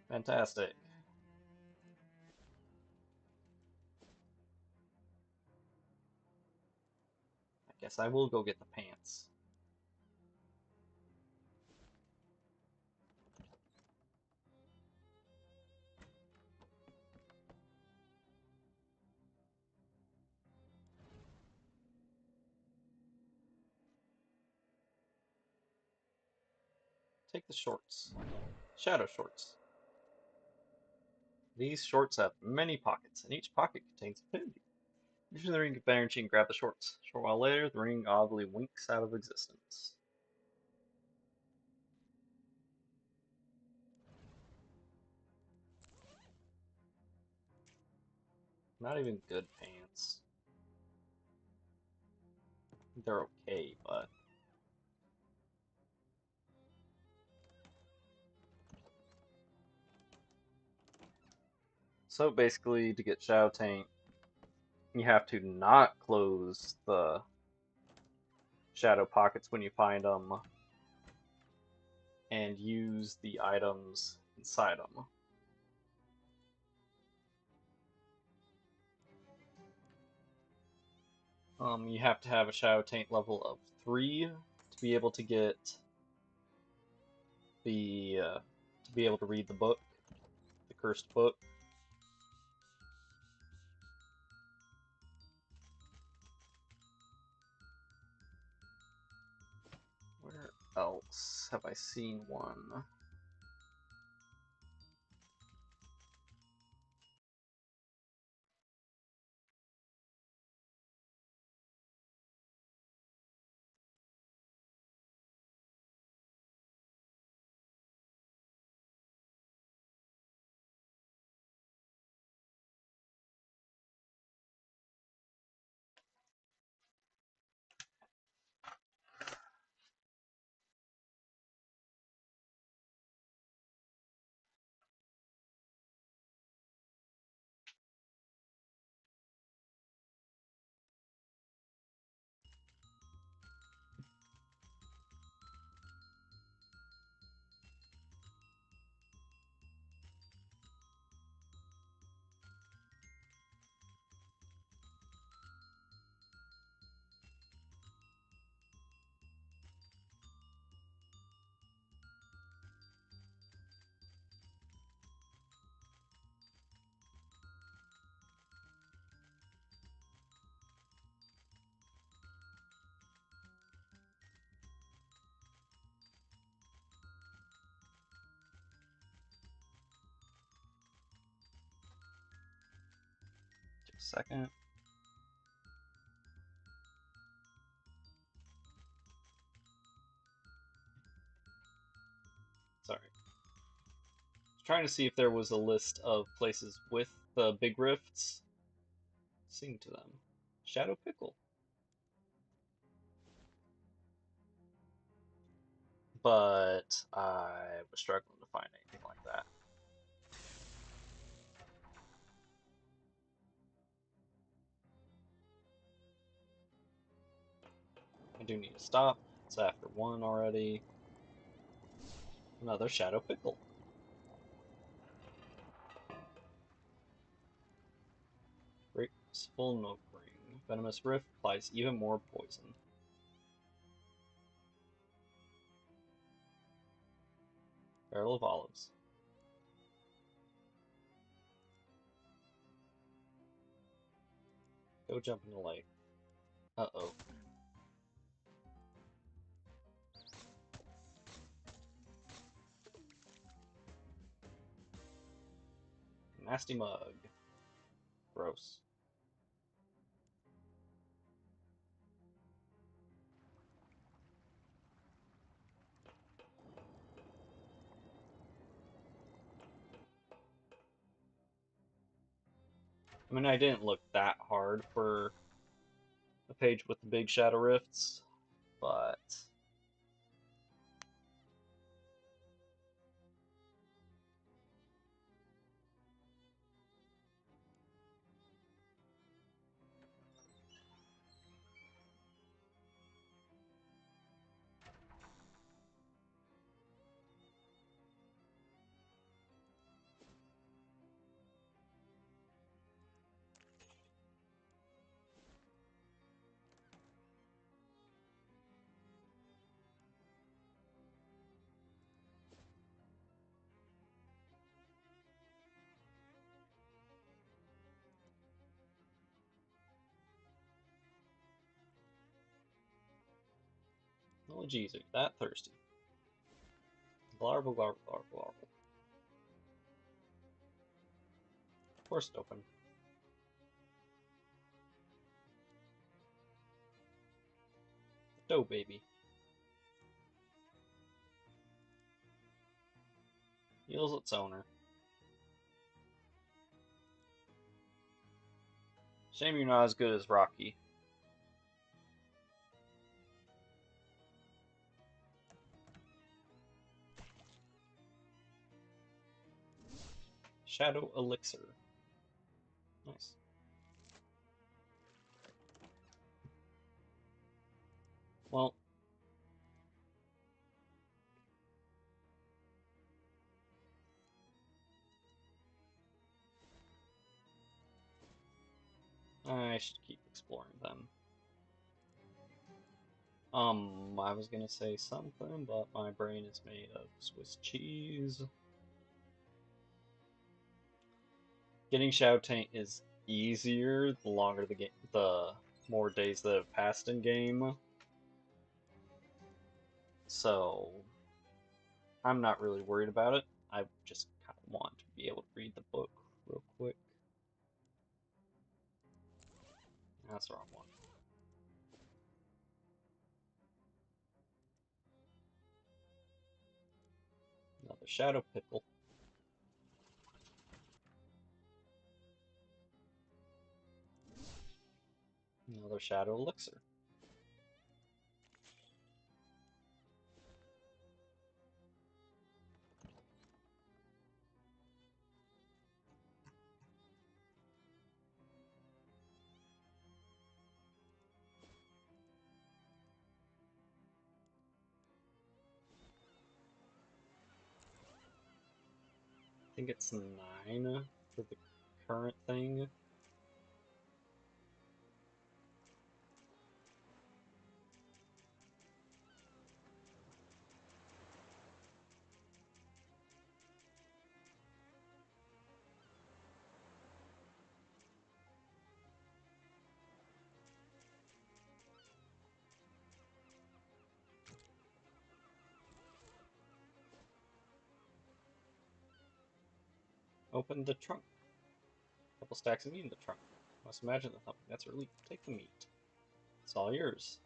Fantastic. I guess I will go get the pants. Take the shorts. Shadow shorts. These shorts have many pockets, and each pocket contains affinity. Use the ring of energy and grab the shorts. A short while later, the ring oddly winks out of existence. Not even good pants. They're okay, but... So basically, to get Shadow Taint, you have to not close the shadow pockets when you find them, and use the items inside them. You have to have a Shadow Taint level of 3 to be able to get the to be able to read the book, the cursed book. Where else have I seen one? Just a second. Sorry. Trying to see if there was a list of places with the big rifts. Sing to them. Shadow Pickle. But I was struggling to find anything like that. I do need to stop. It's after 1 already. Another Shadow Pickle. Graceful Note Ring. Venomous Rift applies even more poison. Barrel of Olives. Go jump in the lake. Uh-oh. Nasty mug. Gross. I mean, I didn't look that hard for a page with the big shadow rifts, but oh geez, are you that thirsty? Glarble, glarble, glarble, glarble. Force it open. Dough baby. Heals its owner. Shame you're not as good as Rocky. Shadow elixir. Nice. Well, I should keep exploring them. I was gonna say something, but my brain is made of Swiss cheese. Getting Shadow Tank is easier the longer the more days that have passed in game. So I'm not really worried about it. I just kind of want to be able to read the book real quick. That's the wrong one. Another Shadow Pickle. Another Shadow Elixir. I think it's 9 for the current thing. Open the trunk. Couple stacks of meat in the trunk. Must imagine that something that's a relief. Take the meat. It's all yours.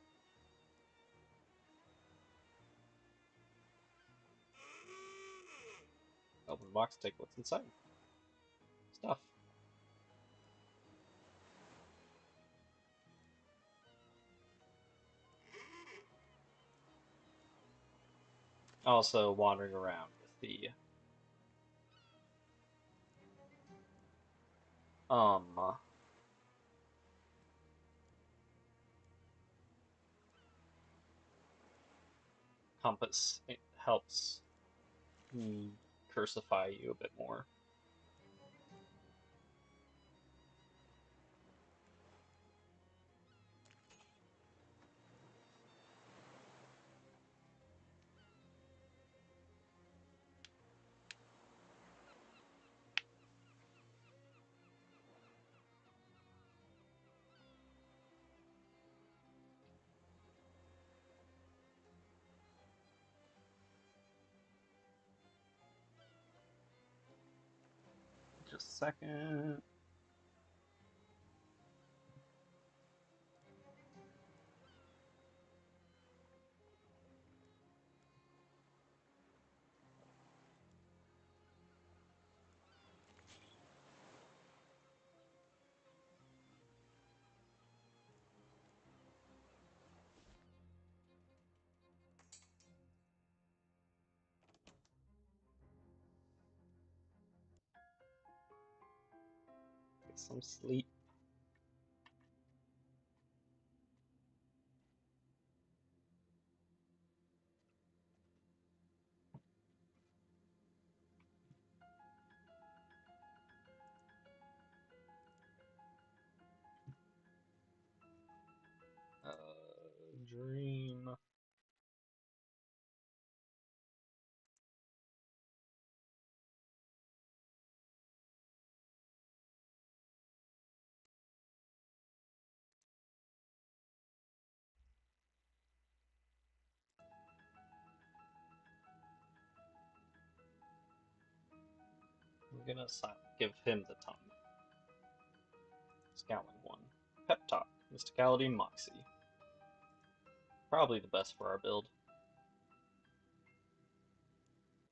Open the box, take what's inside. Stuff. Also wandering around with the um compass, it helps cursify you a bit more. second. Get some sleep. Dream. I'm gonna give him the tongue. Scowling one. Pep talk. Mysticality and Moxie. Probably the best for our build.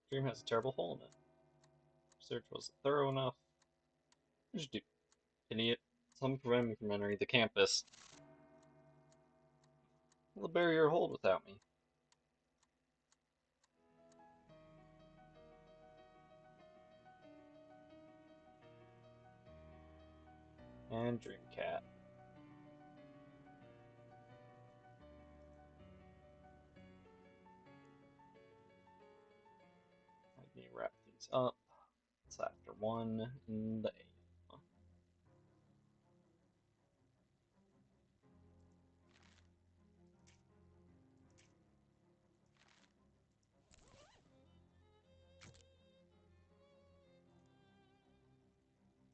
Dream has a terrible hole in it. Research wasn't thorough enough. What did you do? Idiot. Something prevented me from entering the campus. Will the barrier hold without me? And Dreamcat. Let me wrap these up. It's after 1 in the AM.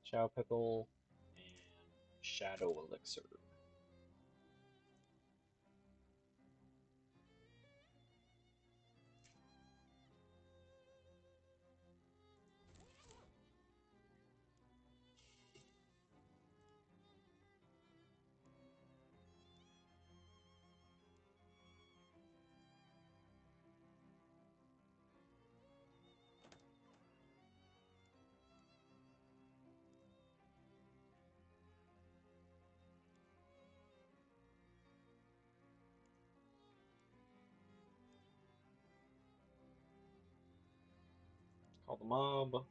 Chow Pickle and Shadow Elixir. Call the mob.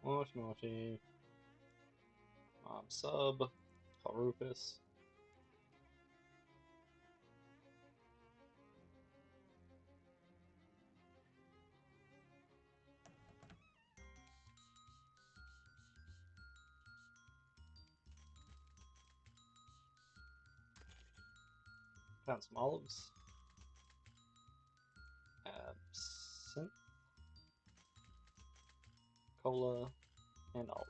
Moshi Moshi. Mob sub. Call Rufus. Found some olives. Absinthe. Cola. And olive.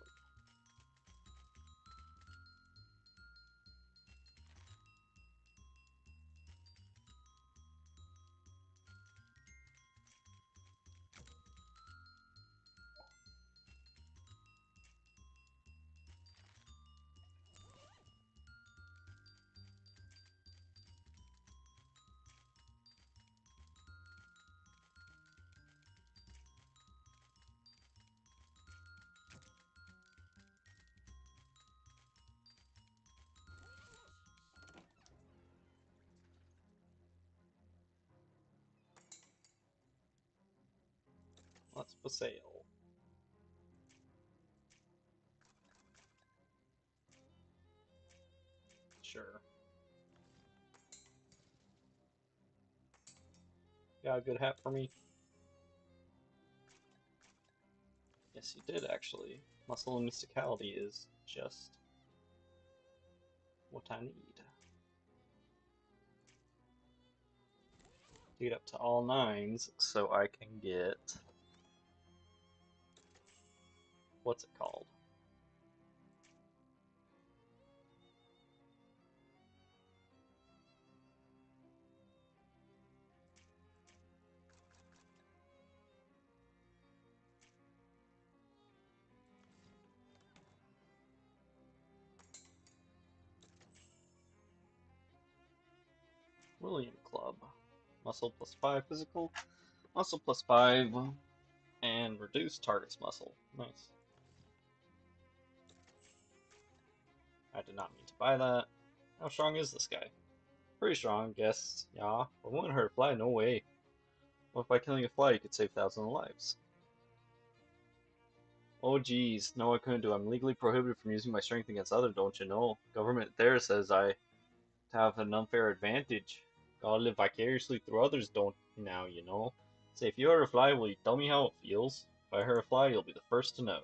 What's for sale? Sure. Got a good hat for me? Yes, you did actually. Muscle and Mysticality is just what I need. To get up to all 9s so I can get... what's it called? William Club. Muscle plus 5 physical. Muscle plus 5. And reduce target's muscle. Nice. I did not mean to buy that. How strong is this guy? Pretty strong, guess. Yeah, but wouldn't hurt a fly, no way. What if by killing a fly you could save thousands of lives? Oh geez, no I couldn't do. I'm legally prohibited from using my strength against others, don't you know? Government there says I have an unfair advantage. Gotta live vicariously through others, don't now, you know? Say, if you hurt a fly, will you tell me how it feels? If I hurt a fly, you'll be the first to know.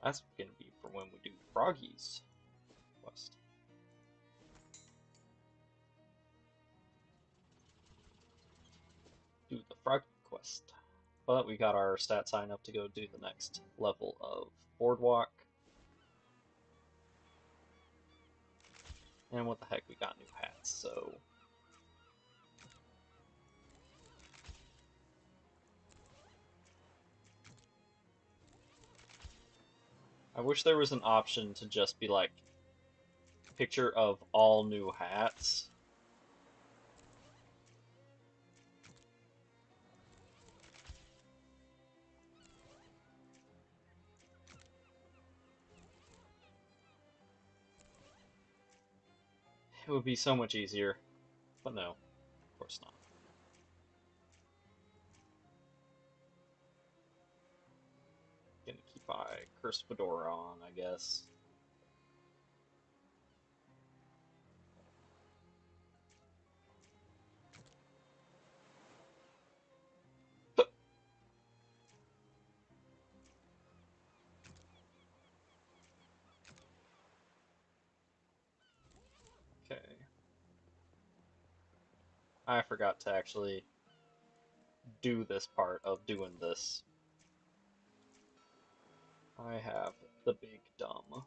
That's gonna be for when we do Froggy's quest. Do the Froggy quest. But we got our stat sign up to go do the next level of Boardwalk. And what the heck, we got new hats, so... I wish there was an option to just be like, picture of all new hats. It would be so much easier. But no, of course not. Gonna keep my cursed fedora on, I guess. Okay. I forgot to actually do this part of doing this. I have the big dumb.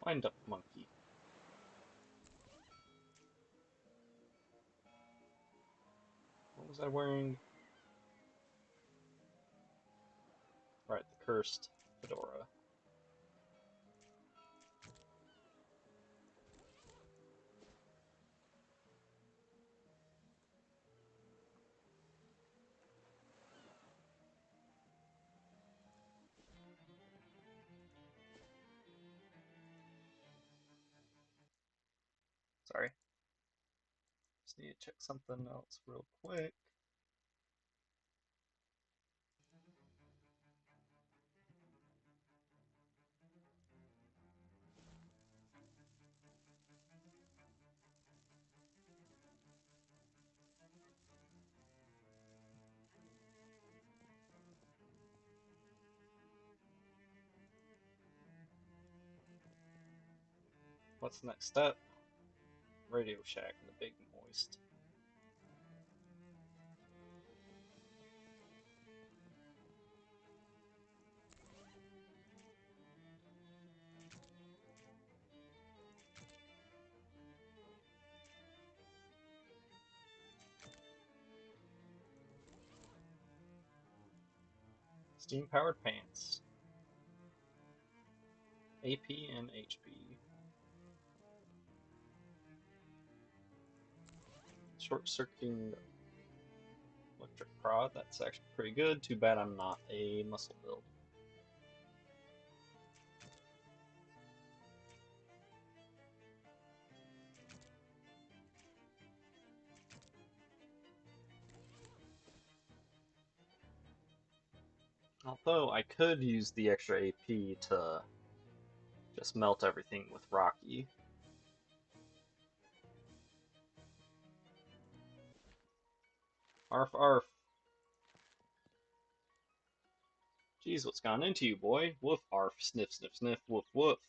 Wind up monkey. What was I wearing? Right, the cursed fedora. Sorry. Just need to check something else real quick. What's the next step? Radio Shack in the Big Moist. Steam powered pants. AP and HP. Short circuiting electric prod. That's actually pretty good. Too bad I'm not a muscle build. Although I could use the extra AP to just melt everything with Rocky. Arf arf. Geez, what's gone into you, boy? Woof arf. Sniff sniff sniff. Woof woof.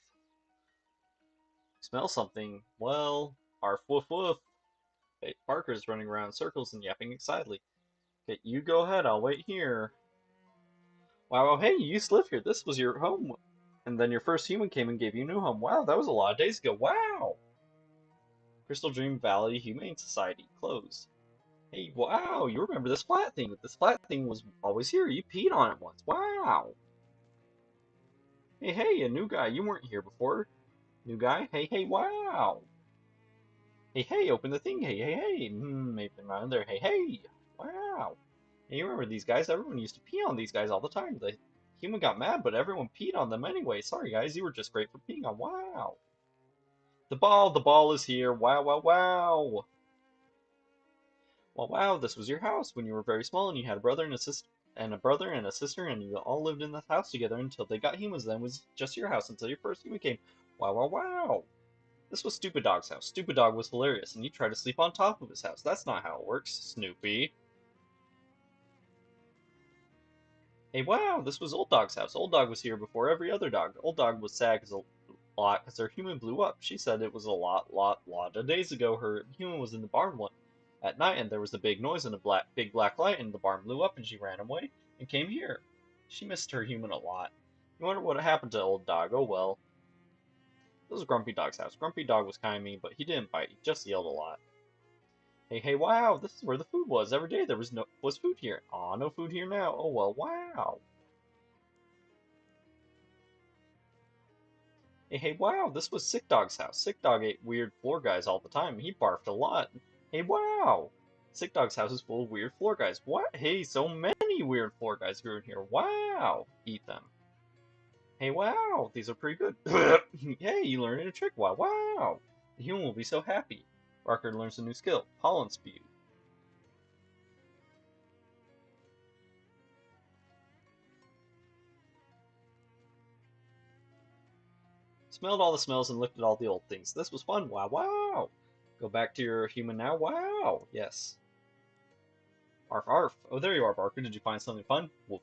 Smell something? Well, arf woof woof. Hey, Parker's running around in circles and yapping excitedly. Okay, you go ahead, I'll wait here. Wow, hey, you used to live here. This was your home. And then your first human came and gave you a new home. Wow, that was a lot of days ago. Wow! Crystal Dream Valley Humane Society closed. Hey, wow, you remember this flat thing. This flat thing was always here. You peed on it once. Wow. Hey, a new guy. You weren't here before. New guy. Hey, wow. Hey, open the thing. Hey. Maybe not in there. Hey. Wow. Hey, you remember these guys? Everyone used to pee on these guys all the time. The human got mad, but everyone peed on them anyway. Sorry, guys. You were just great for peeing on. Wow. The ball is here. Wow. Well, wow, this was your house when you were very small and you had a brother and a sister and you all lived in this house together until they got humans. Then it was just your house until your first human came. Wow. This was Stupid Dog's house. Stupid Dog was hilarious, and you tried to sleep on top of his house. That's not how it works, Snoopy. Hey, wow, this was Old Dog's house. Old Dog was here before every other dog. Old Dog was sad because her human blew up. She said it was a lot of days ago. Her human was in the barn one at night, and there was a big noise and a big black light, and the barn blew up, and she ran away and came here. She missed her human a lot. You wonder what happened to Old Dog. Oh well. This was Grumpy Dog's house. Grumpy Dog was kind of mean, but he didn't bite. He just yelled a lot. Hey, wow, this is where the food was. Every day there was food here. Aw, no food here now. Oh well, wow. Hey, wow, this was Sick Dog's house. Sick Dog ate weird floor guys all the time. He barfed a lot. Hey, wow. Sick Dog's house is full of weird floor guys. What? Hey, so many weird floor guys grew in here. Wow. Eat them. Hey, wow, these are pretty good. Hey, you learned a trick. Wow. The human will be so happy. Barker learns a new skill. Pollen spew. Smelled all the smells and looked at all the old things. This was fun. Wow. Go back to your human now. Wow. Yes. Arf. Oh, there you are, Barker. Did you find something fun? Woof.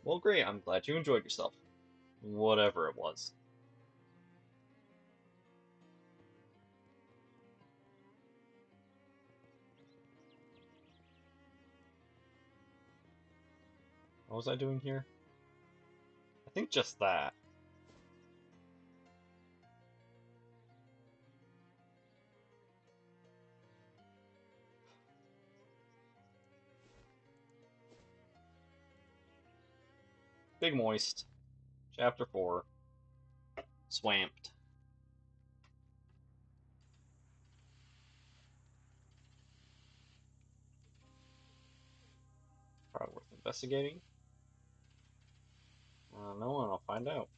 Well, great. I'm glad you enjoyed yourself. Whatever it was. What was I doing here? I think just that. Big Moist. Chapter 4. Swamped. Probably worth investigating. No, and I'll find out.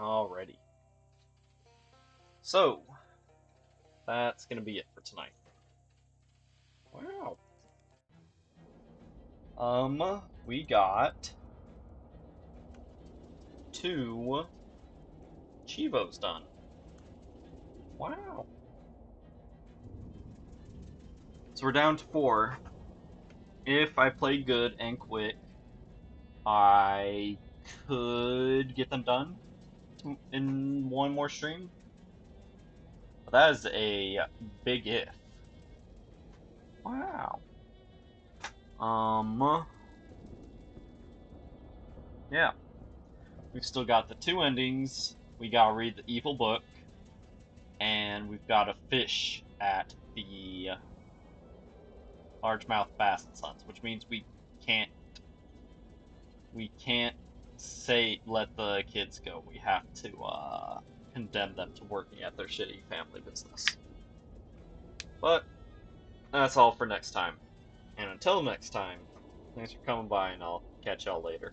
Alrighty. So, that's gonna be it for tonight. Wow. We got 2 Chivos done. Wow. So we're down to 4. If I play good and quick, I could get them done in one more stream. But that is a big if. Wow. Yeah. We've still got the 2 endings. We gotta read the evil book, and we've got to fish at the largemouth bass and sons, which means can't we can't say let the kids go. We have to condemn them to working at their shitty family business. But that's all for next time. And until next time, thanks for coming by, and I'll catch y'all later.